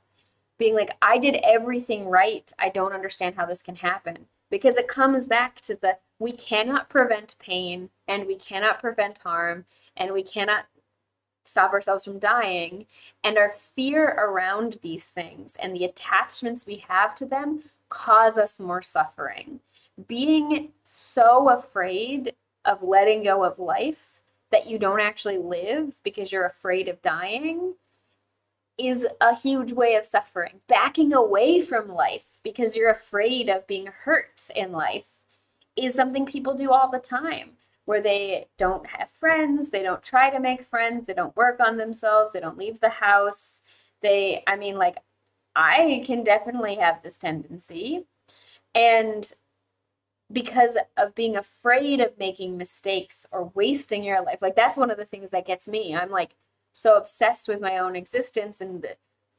being like, I did everything right. I don't understand how this can happen. Because it comes back to we cannot prevent pain and we cannot prevent harm and we cannot stop ourselves from dying. And our fear around these things and the attachments we have to them cause us more suffering. Being so afraid of letting go of life that you don't actually live because you're afraid of dying is a huge way of suffering. Backing away from life because you're afraid of being hurt in life is something people do all the time, where they don't have friends, they don't try to make friends, they don't work on themselves, they don't leave the house. I mean, like, I can definitely have this tendency. And because of being afraid of making mistakes or wasting your life, like, that's one of the things that gets me. I'm like so obsessed with my own existence and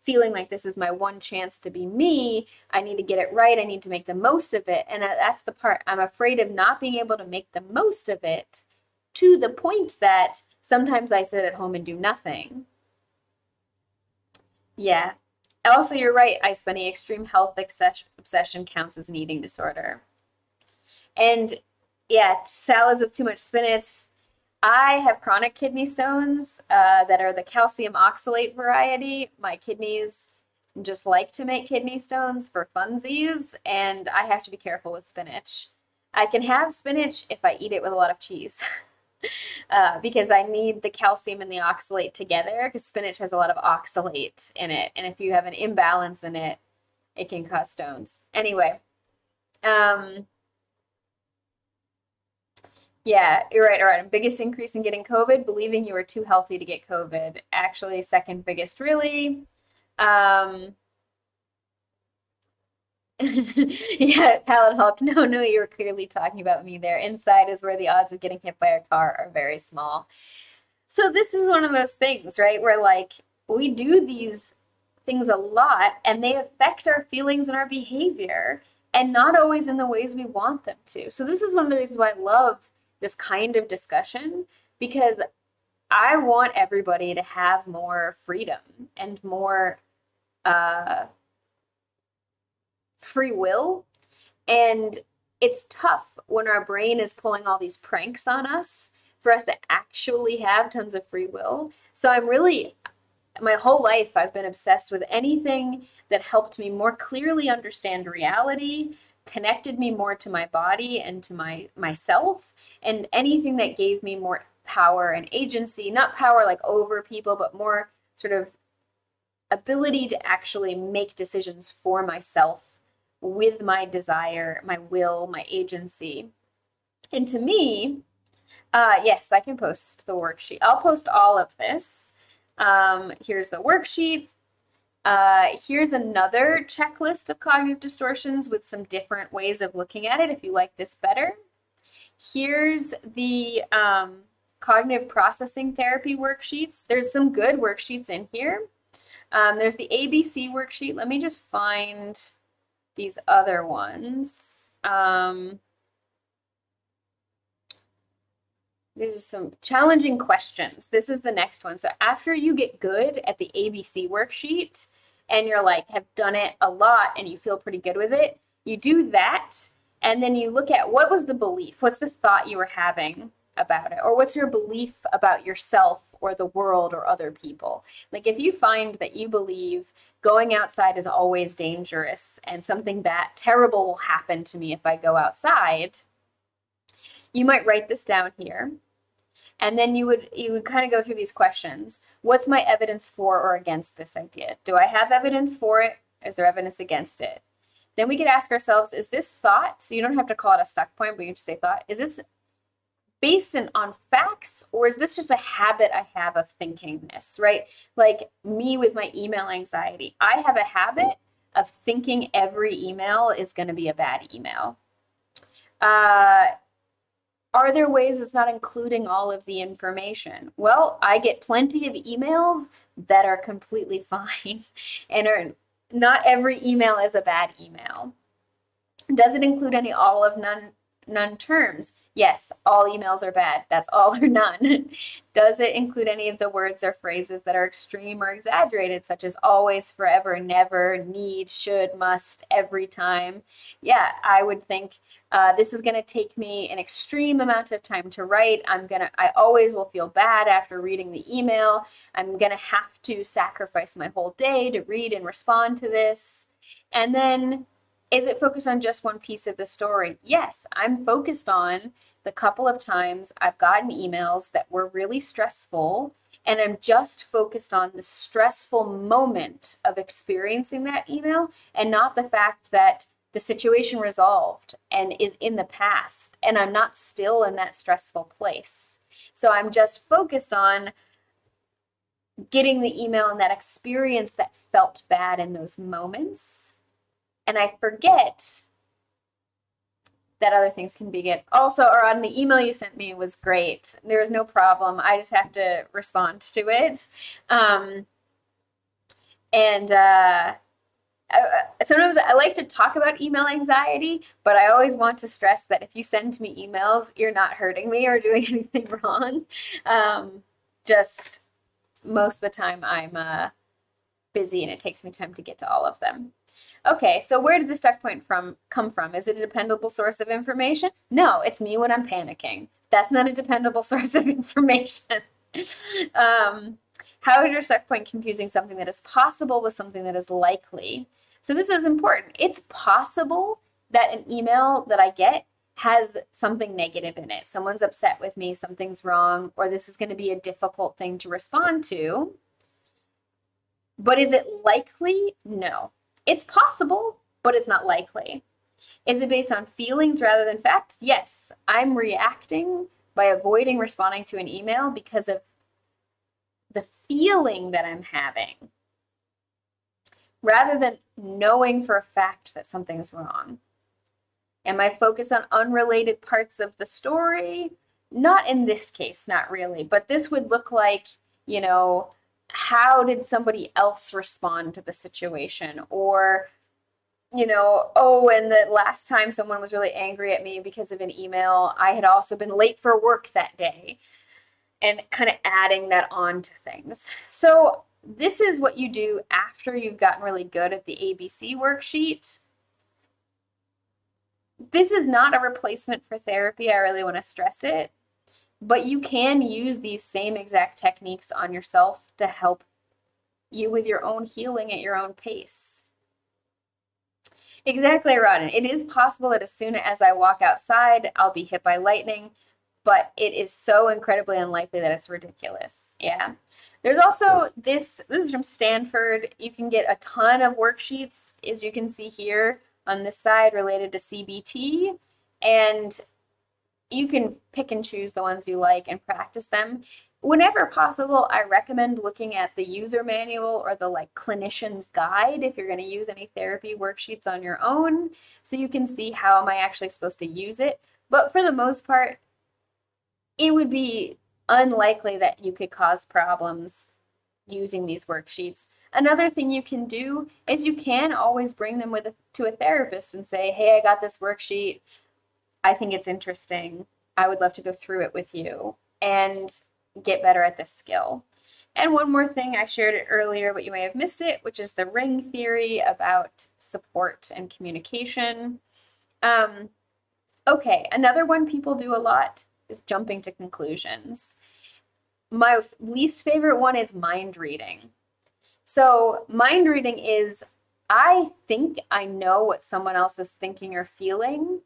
feeling like this is my one chance to be me. I need to get it right. I need to make the most of it. And that's the part. I'm afraid of not being able to make the most of it, to the point that sometimes I sit at home and do nothing. Yeah. Also, you're right, Ice Bunny. Extreme health obsession counts as an eating disorder. And yeah, salads with too much spinach. I have chronic kidney stones that are the calcium oxalate variety. My kidneys just like to make kidney stones for funsies, and I have to be careful with spinach. I can have spinach if I eat it with a lot of cheese. Because I need the calcium and the oxalate together, because spinach has a lot of oxalate in it. And if you have an imbalance in it, it can cause stones. Anyway, yeah, you're right. All right. Biggest increase in getting COVID, believing you were too healthy to get COVID. Actually, second biggest, really. Yeah, Pallet Hulk. No, you were clearly talking about me there. Inside is where the odds of getting hit by a car are very small. So this is one of those things, right? Where like we do these things a lot and they affect our feelings and our behavior, and not always in the ways we want them to. So this is one of the reasons why I love this kind of discussion, because I want everybody to have more freedom and more free will. And it's tough when our brain is pulling all these pranks on us for us to actually have tons of free will. So my whole life, I've been obsessed with anything that helped me more clearly understand reality, connected me more to my body and to myself, and anything that gave me more power and agency, not power like over people, but more sort of ability to actually make decisions for myself with my desire, my will, my agency. And to me, yes, I can post the worksheet. I'll post all of this. Here's the worksheet. Here's another checklist of cognitive distortions with some different ways of looking at it if you like this better. Here's the cognitive processing therapy worksheets. There's some good worksheets in here. There's the ABC worksheet. Let me just find these other ones. These are some challenging questions. This is the next one. So after you get good at the ABC worksheet and you're like, have done it a lot and you feel pretty good with it, you do that. And then you look at what was the belief? What's the thought you were having about it? Or what's your belief about yourself or the world or other people? Like if you find that you believe going outside is always dangerous and something bad, terrible will happen to me if I go outside, you might write this down here. And then you would kind of go through these questions. What's my evidence for or against this idea? Do I have evidence for it? Is there evidence against it? Then we could ask ourselves, is this thought, so you don't have to call it a stuck point, but you just say thought, is this based on facts, or is this just a habit I have of thinking this, right? Like me with my email anxiety. I have a habit of thinking every email is going to be a bad email. Are there ways it's not including all of the information? Well, I get plenty of emails that are completely fine, and not every email is a bad email. Does it include any all of none terms? Yes, all emails are bad. That's all or none. Does it include any of the words or phrases that are extreme or exaggerated, such as always, forever, never, need, should, must, every time? Yeah, I would think this is going to take me an extreme amount of time to write. I always will feel bad after reading the email. I'm going to have to sacrifice my whole day to read and respond to this. And then, is it focused on just one piece of the story? Yes, I'm focused on the couple of times I've gotten emails that were really stressful and I'm just focused on the stressful moment of experiencing that email and not the fact that the situation resolved and is in the past and I'm not still in that stressful place. So I'm just focused on getting the email and that experience that felt bad in those moments. And I forget that other things can be good. Also, or on the email you sent me was great. There was no problem. I just have to respond to it. Sometimes I like to talk about email anxiety, but I always want to stress that if you send me emails, you're not hurting me or doing anything wrong. Just most of the time I'm busy and it takes me time to get to all of them. Okay, so where did the stuck point come from? Is it a dependable source of information? No, it's me when I'm panicking. That's not a dependable source of information. How is your stuck point confusing something that is possible with something that is likely? So this is important. It's possible that an email that I get has something negative in it. Someone's upset with me, something's wrong, or this is going to be a difficult thing to respond to. But is it likely? No. It's possible, but it's not likely. Is it based on feelings rather than facts? Yes. I'm reacting by avoiding responding to an email because of the feeling that I'm having, rather than knowing for a fact that something's wrong. Am I focused on unrelated parts of the story? Not in this case, not really. But this would look like, you know, how did somebody else respond to the situation? Or, you know, oh, and the last time someone was really angry at me because of an email, I had also been late for work that day. And kind of adding that on to things. So this is what you do after you've gotten really good at the ABC worksheet. This is not a replacement for therapy. I really want to stress it. But you can use these same exact techniques on yourself to help you with your own healing at your own pace. Exactly, Rodden. It is possible that as soon as I walk outside, I'll be hit by lightning, but it is so incredibly unlikely that it's ridiculous. Yeah. There's also this is from Stanford. You can get a ton of worksheets, as you can see here on this side, related to CBT, and you can pick and choose the ones you like and practice them. Whenever possible, I recommend looking at the user manual or the clinician's guide if you're going to use any therapy worksheets on your own, so you can see how am I actually supposed to use it. But for the most part, it would be unlikely that you could cause problems using these worksheets. Another thing you can do is you can always bring them to a therapist and say, hey, I got this worksheet. I think it's interesting. I would love to go through it with you and get better at this skill. And one more thing, I shared it earlier, but you may have missed it, which is the ring theory about support and communication. Okay, another one people do a lot is jumping to conclusions. My least favorite one is mind reading. So mind reading is, I think I know what someone else is thinking or feeling,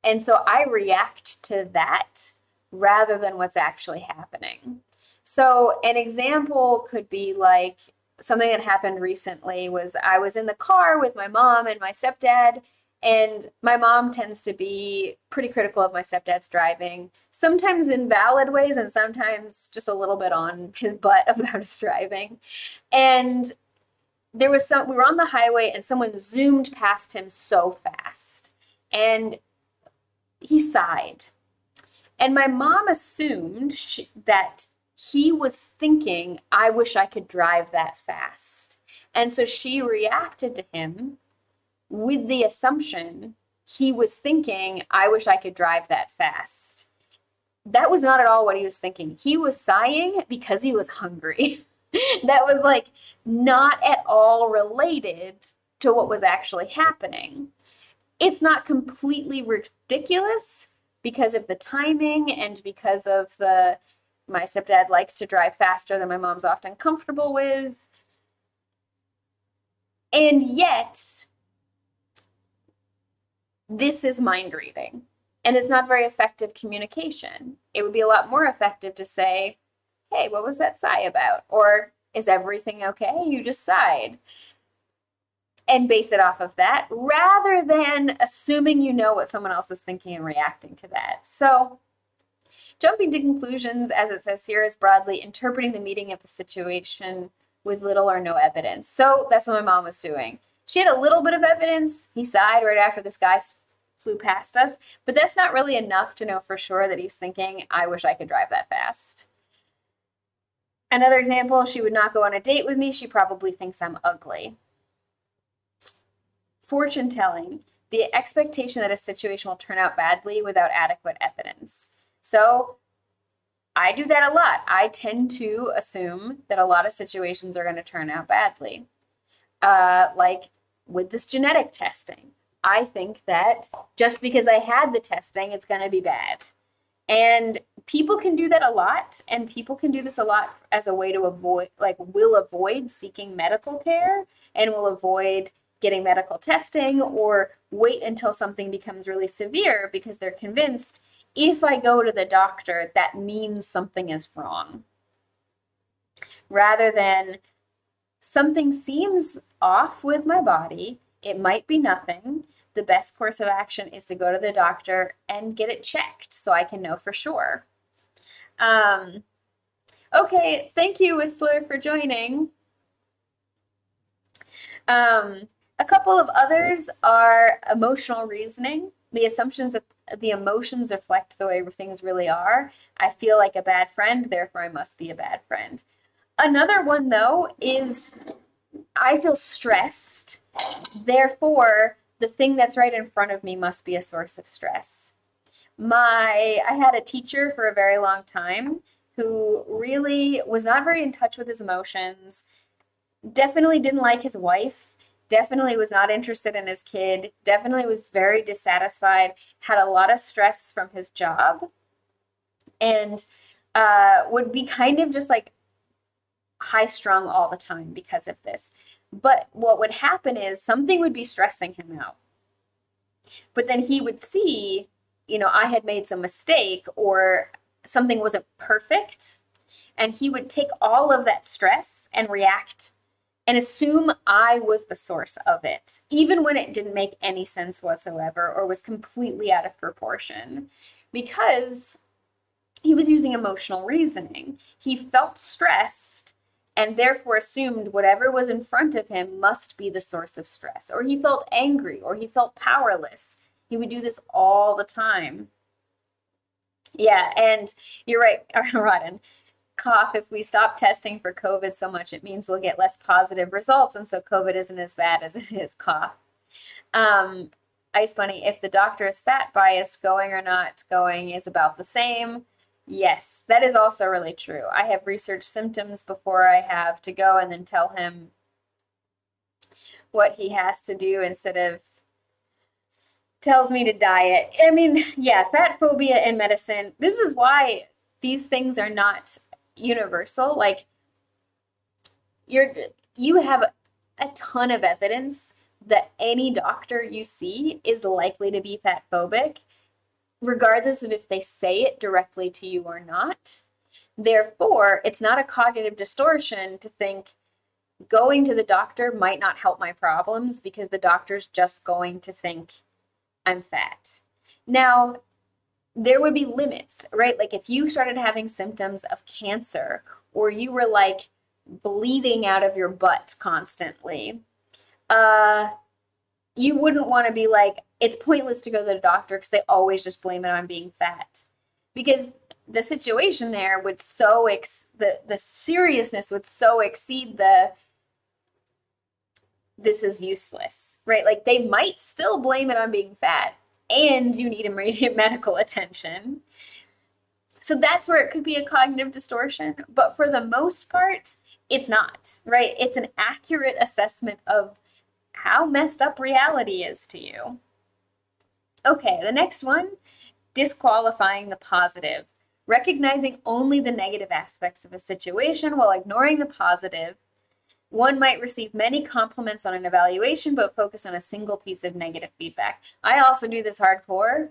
and so I react to that rather than what's actually happening. So an example could be like something that happened recently was I was in the car with my mom and my stepdad, and my mom tends to be pretty critical of my stepdad's driving, sometimes in valid ways and sometimes just a little bit on his butt about his driving. And we were on the highway and someone zoomed past him so fast and he sighed. And my mom assumed that he was thinking, I wish I could drive that fast. And so she reacted to him with the assumption he was thinking, I wish I could drive that fast. That was not at all what he was thinking. He was sighing because he was hungry. That was not at all related to what was actually happening. It's not completely ridiculous because of the timing and because of my stepdad likes to drive faster than my mom's often comfortable with. And yet, this is mind reading, and it's not very effective communication. It would be a lot more effective to say, hey, what was that sigh about? Or is everything okay? You just sighed. And base it off of that rather than assuming you know what someone else is thinking and reacting to that. So jumping to conclusions, as it says here, is broadly interpreting the meaning of the situation with little or no evidence. So that's what my mom was doing. She had a little bit of evidence. He sighed right after this guy flew past us, but that's not really enough to know for sure that he's thinking, I wish I could drive that fast. Another example, she would not go on a date with me. She probably thinks I'm ugly. Fortune telling, the expectation that a situation will turn out badly without adequate evidence. So I do that a lot. I tend to assume that a lot of situations are going to turn out badly. Like with this genetic testing, I think that just because I had the testing, it's going to be bad. And people can do that a lot, and people can do this a lot as a way to avoid, like, will avoid seeking medical care and will avoid getting medical testing or wait until something becomes really severe because they're convinced if I go to the doctor, that means something is wrong. Rather than something seems off with my body, it might be nothing. The best course of action is to go to the doctor and get it checked so I can know for sure. Okay, thank you, Whistler, for joining. A couple of others are emotional reasoning. The assumptions that the emotions reflect the way things really are. I feel like a bad friend, therefore I must be a bad friend. Another one, though, is I feel stressed, therefore the thing that's right in front of me must be a source of stress. I had a teacher for a very long time who really was not very in touch with his emotions, definitely didn't like his wife, definitely was not interested in his kid, definitely was very dissatisfied, had a lot of stress from his job, and would be kind of just like high strung all the time because of this. But what would happen is something would be stressing him out. But then he would see, I had made some mistake or something wasn't perfect, and he would take all of that stress and react and assume I was the source of it, even when it didn't make any sense whatsoever or was completely out of proportion, because he was using emotional reasoning. He felt stressed and therefore assumed whatever was in front of him must be the source of stress, or he felt angry, or he felt powerless. He would do this all the time. Yeah, and you're right, Rodden. Cough, if we stop testing for COVID so much, it means we'll get less positive results, and so COVID isn't as bad as it is cough. Ice Bunny, if the doctor is fat biased, going or not going is about the same. Yes, that is also really true. I have researched symptoms before I have to go and then tell him what he has to do instead of tells me to diet. I mean, yeah, fat phobia in medicine. This is why these things are not universal. Like, you have a ton of evidence that any doctor you see is likely to be fat phobic, regardless of if they say it directly to you or not. Therefore, it's not a cognitive distortion to think going to the doctor might not help my problems because the doctor's just going to think I'm fat. Now, there would be limits, right? Like if you started having symptoms of cancer or you were like bleeding out of your butt constantly, you wouldn't want to be like, it's pointless to go to the doctor because they always just blame it on being fat. Because the situation there would so, the seriousness would so exceed this is useless, right? Like they might still blame it on being fat and you need immediate medical attention. So that's where it could be a cognitive distortion. But for the most part, it's not, right? It's an accurate assessment of how messed up reality is to you. Okay, the next one, disqualifying the positive. Recognizing only the negative aspects of a situation while ignoring the positive. One might receive many compliments on an evaluation, but focus on a single piece of negative feedback. I also do this hardcore.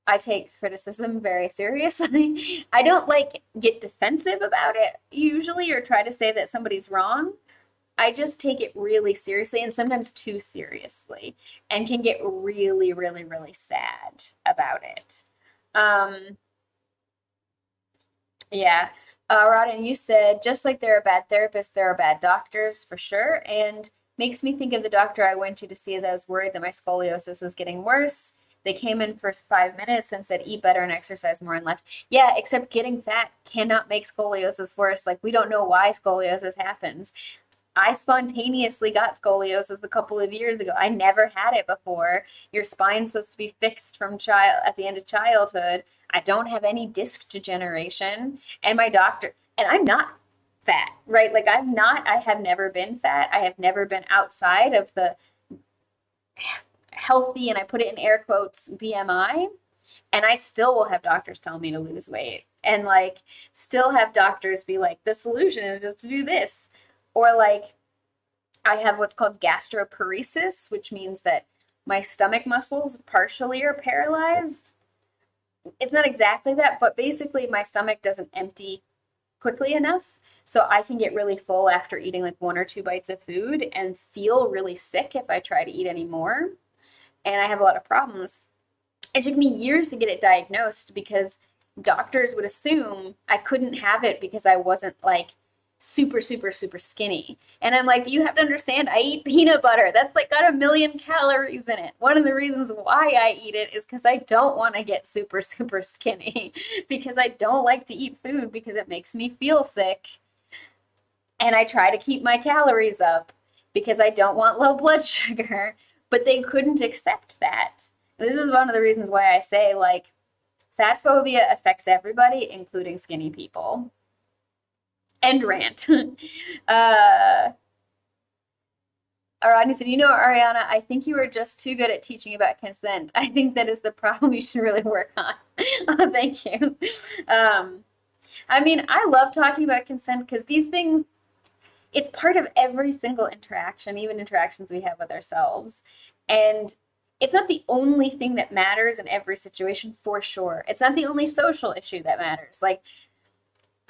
I take criticism very seriously. I don't like get defensive about it usually or try to say that somebody's wrong. I just take it really seriously and sometimes too seriously and can get really, really, really sad about it. Um, yeah. Rodden, you said just like there are bad therapists, there are bad doctors for sure. And makes me think of the doctor I went to see as I was worried that my scoliosis was getting worse. They came in for 5 minutes and said, eat better and exercise more and left. Yeah, except getting fat cannot make scoliosis worse. Like, we don't know why scoliosis happens. I spontaneously got scoliosis a couple of years ago. I never had it before. Your spine's supposed to be fixed from child at the end of childhood. I don't have any disc degeneration. And my doctor, and I'm not fat, right? Like I have never been fat. I have never been outside of the healthy, and I put it in air quotes, BMI. And I still will have doctors tell me to lose weight. And like, still have doctors be like, the solution is just to do this. Or like, I have what's called gastroparesis, which means that my stomach muscles partially are paralyzed. It's not exactly that, but basically my stomach doesn't empty quickly enough. So I can get really full after eating like 1 or 2 bites of food and feel really sick if I try to eat any more. And I have a lot of problems. It took me years to get it diagnosed because doctors would assume I couldn't have it because I wasn't like super, super, super skinny. And I'm like, you have to understand, I eat peanut butter. That's like got 1,000,000 calories in it. One of the reasons why I eat it is because I don't want to get super, super skinny because I don't like to eat food because it makes me feel sick. And I try to keep my calories up because I don't want low blood sugar, but they couldn't accept that. This is one of the reasons why I say like fat phobia affects everybody, including skinny people. End rant. Rodney said, Ariana, I think you are just too good at teaching about consent. I think that is the problem you should really work on. Oh, thank you. I mean, I love talking about consent because these things, it's part of every single interaction, even interactions we have with ourselves. And it's not the only thing that matters in every situation, for sure. It's not the only social issue that matters. Like,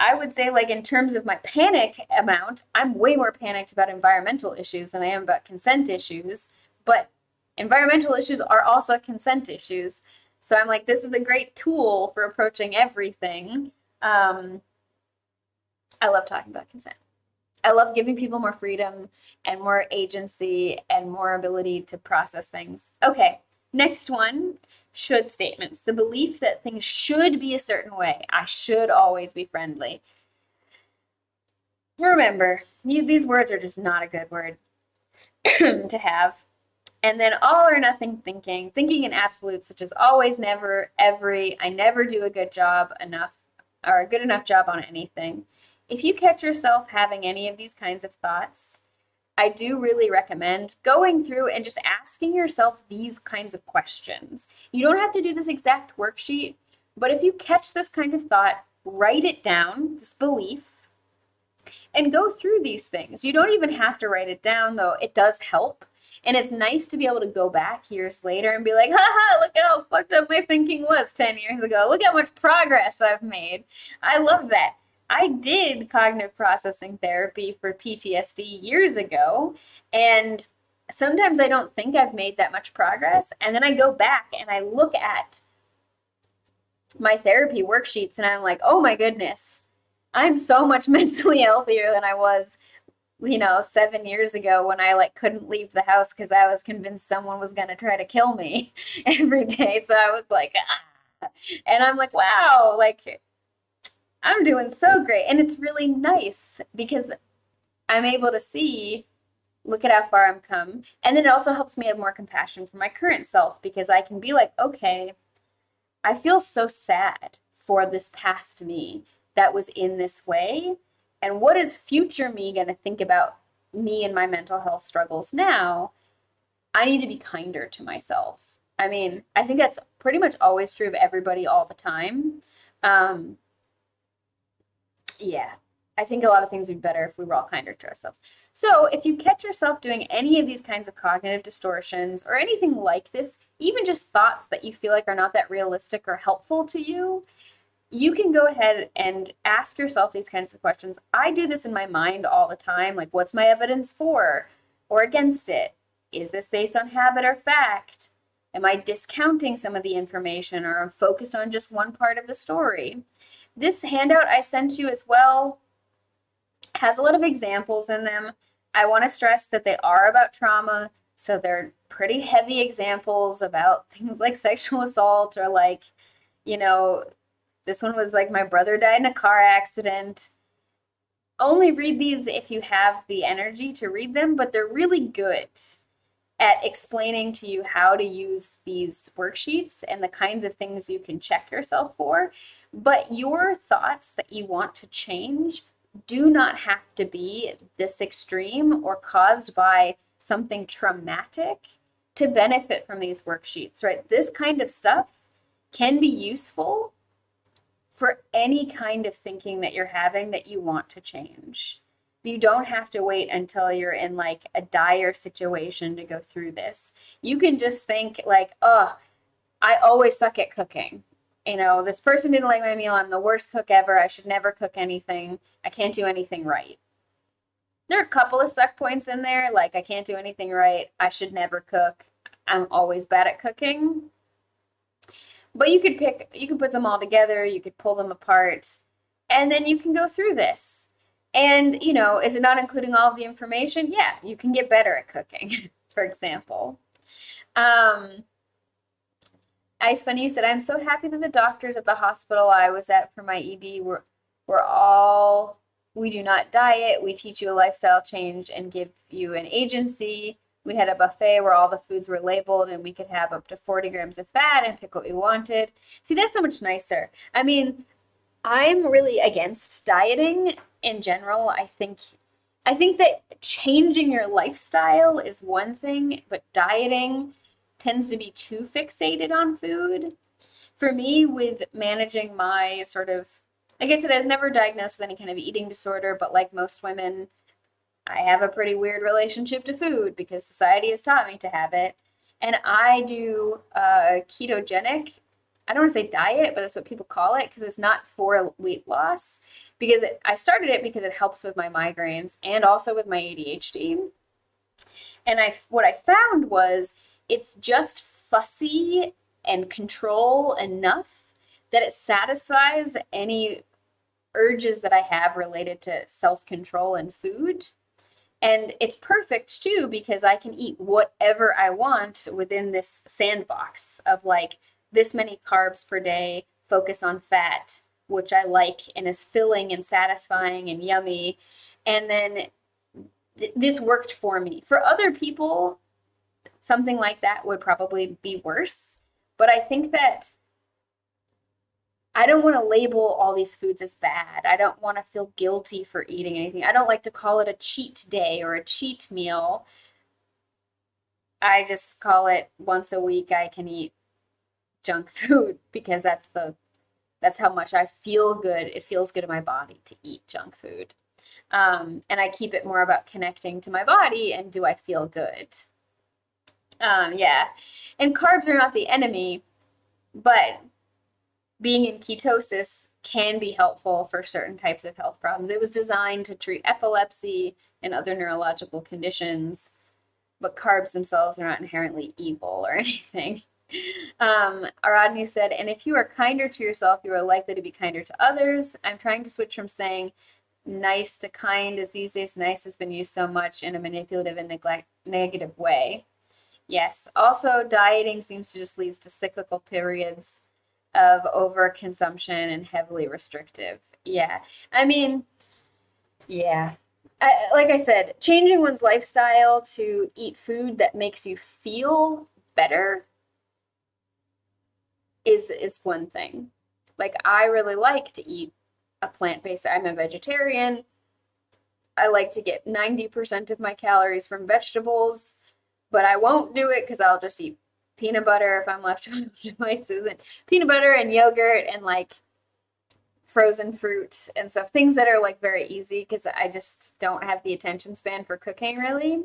I would say, like, in terms of my panic amount, I'm way more panicked about environmental issues than I am about consent issues. But environmental issues are also consent issues. So I'm like, this is a great tool for approaching everything. I love talking about consent. I love giving people more freedom and more agency and more ability to process things. Okay. Next one, should statements. The belief that things should be a certain way. I should always be friendly. Remember, these words are just not a good word to have. And then all or nothing thinking. Thinking in absolutes, such as always, never, every, I never do a good job enough, or a good enough job on anything. If you catch yourself having any of these kinds of thoughts, I do really recommend going through and just asking yourself these kinds of questions. You don't have to do this exact worksheet, but if you catch this kind of thought, write it down, this belief, and go through these things. You don't even have to write it down, though. It does help. And it's nice to be able to go back years later and be like, haha, look at how fucked up my thinking was 10 years ago. Look how much progress I've made. I love that. I did cognitive processing therapy for PTSD years ago, and sometimes I don't think I've made that much progress, and then I go back and I look at my therapy worksheets and I'm like, oh my goodness, I'm so much mentally healthier than I was, 7 years ago when I like couldn't leave the house because I was convinced someone was going to try to kill me every day. So I was like, ah. And I'm like, wow, like I'm doing so great. And it's really nice because I'm able to see, look at how far I've come. And then it also helps me have more compassion for my current self because I can be like, okay, I feel so sad for this past me that was in this way. And what is future me going to think about me and my mental health struggles now? I need to be kinder to myself. I mean, I think that's pretty much always true of everybody all the time. Yeah. I think a lot of things would be better if we were all kinder to ourselves. So if you catch yourself doing any of these kinds of cognitive distortions or anything like this, even just thoughts that you feel like are not that realistic or helpful to you, you can go ahead and ask yourself these kinds of questions. I do this in my mind all the time. Like, what's my evidence for or against it? Is this based on habit or fact? Am I discounting some of the information, or I'm focused on just one part of the story? This handout I sent you as well has a lot of examples in them. I want to stress that they are about trauma, so they're pretty heavy examples about things like sexual assault, or like, you know, this one was like, my brother died in a car accident. Only read these if you have the energy to read them, but they're really good at explaining to you how to use these worksheets and the kinds of things you can check yourself for. But your thoughts that you want to change do not have to be this extreme or caused by something traumatic to benefit from these worksheets, right? This kind of stuff can be useful for any kind of thinking that you're having that you want to change. You don't have to wait until you're in like a dire situation to go through this. You can just think like, oh, I always suck at cooking. You know, this person didn't like my meal. I'm the worst cook ever. I should never cook anything. I can't do anything right. There are a couple of stuck points in there, like I can't do anything right. I should never cook. I'm always bad at cooking. But you could put them all together. You could pull them apart, and then you can go through this. And, you know, is it not including all of the information? Yeah, you can get better at cooking, for example. Ice Bunny said, I'm so happy that the doctors at the hospital I was at for my ED were all, we do not diet, we teach you a lifestyle change and give you an agency. We had a buffet where all the foods were labeled and we could have up to 40 grams of fat and pick what we wanted. See, that's so much nicer. I mean, I'm really against dieting in general. I think that changing your lifestyle is one thing, but dieting tends to be too fixated on food. For me, with managing my sort of, like I said, I was never diagnosed with any kind of eating disorder, but like most women, I have a pretty weird relationship to food because society has taught me to have it. And I do ketogenic, I don't want to say diet, but that's what people call it because it's not for weight loss. Because I started it because it helps with my migraines and also with my ADHD. And what I found was it's just fussy and control enough that it satisfies any urges that I have related to self-control and food. And it's perfect too because I can eat whatever I want within this sandbox of like this many carbs per day, focus on fat, which I like and is filling and satisfying and yummy. And then this worked for me. For other people, something like that would probably be worse. But I think that I don't want to label all these foods as bad. I don't want to feel guilty for eating anything. I don't like to call it a cheat day or a cheat meal. I just call it once a week I can eat junk food because that's how much I feel good. It feels good in my body to eat junk food. And I keep it more about connecting to my body and do I feel good? Yeah. And carbs are not the enemy, but being in ketosis can be helpful for certain types of health problems. It was designed to treat epilepsy and other neurological conditions, but carbs themselves are not inherently evil or anything. Aradni said, and if you are kinder to yourself, you are likely to be kinder to others. I'm trying to switch from saying nice to kind, as these days nice has been used so much in a manipulative and negative way. Yes. Also, dieting seems to just lead to cyclical periods of overconsumption and heavily restrictive. Yeah. I mean, yeah. Like I said, changing one's lifestyle to eat food that makes you feel better is one thing. Like, I really like to eat a plant-based, I'm a vegetarian. I like to get 90% of my calories from vegetables, but I won't do it because I'll just eat peanut butter if I'm left on devices, and peanut butter and yogurt and like frozen fruit and stuff, things that are like very easy because I just don't have the attention span for cooking really.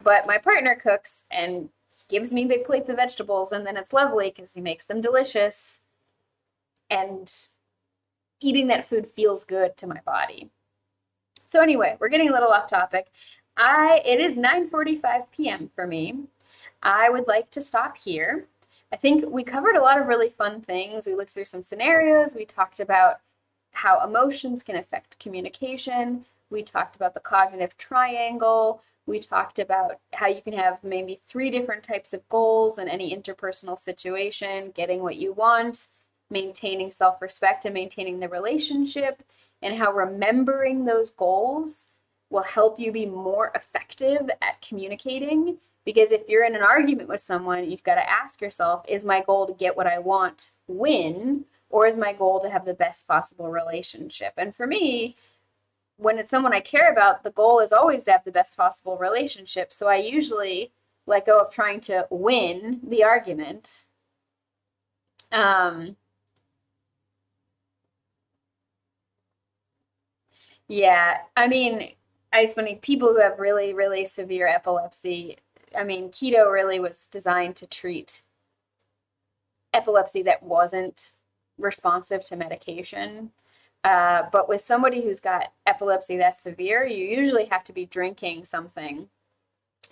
But my partner cooks and gives me big plates of vegetables, and then it's lovely because he makes them delicious, and eating that food feels good to my body. So anyway, we're getting a little off topic. It is 9:45 p.m. for me. I would like to stop here. I think we covered a lot of really fun things. We looked through some scenarios. We talked about how emotions can affect communication. We talked about the cognitive triangle. We talked about how you can have maybe 3 different types of goals in any interpersonal situation, getting what you want, maintaining self-respect, and maintaining the relationship, and how remembering those goals will help you be more effective at communicating. Because if you're in an argument with someone, you've got to ask yourself, is my goal to get what I want, win, or is my goal to have the best possible relationship? And for me, when it's someone I care about, the goal is always to have the best possible relationship. So I usually let go of trying to win the argument. Yeah, I mean, it's funny, people who have really, really severe epilepsy, I mean, keto really was designed to treat epilepsy that wasn't responsive to medication. But with somebody who's got epilepsy that's severe, you usually have to be drinking something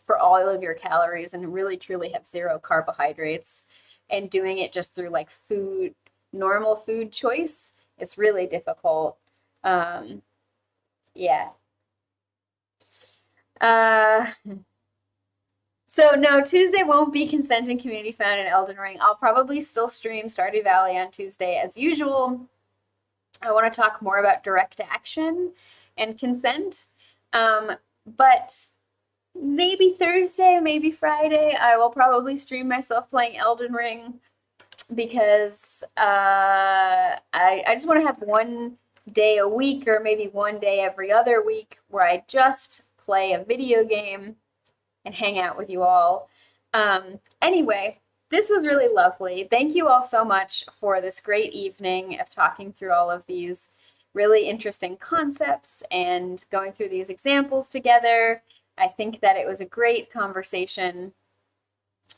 for all of your calories and really truly have 0 carbohydrates, and doing it just through like food, normal food choice. It's really difficult. Um, yeah. Uh, so no, Tuesday won't be Consent and Community Found in Elden Ring. I'll probably still stream Stardew Valley on Tuesday as usual. I want to talk more about direct action and consent. But maybe Thursday, maybe Friday, I will probably stream myself playing Elden Ring because I just want to have one day a week or maybe one day every other week where I just play a video game and hang out with you all. Anyway, this was really lovely. Thank you all so much for this great evening of talking through all of these really interesting concepts and going through these examples together. I think that it was a great conversation.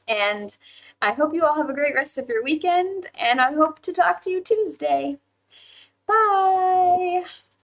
And I hope you all have a great rest of your weekend, and I hope to talk to you Tuesday. Bye.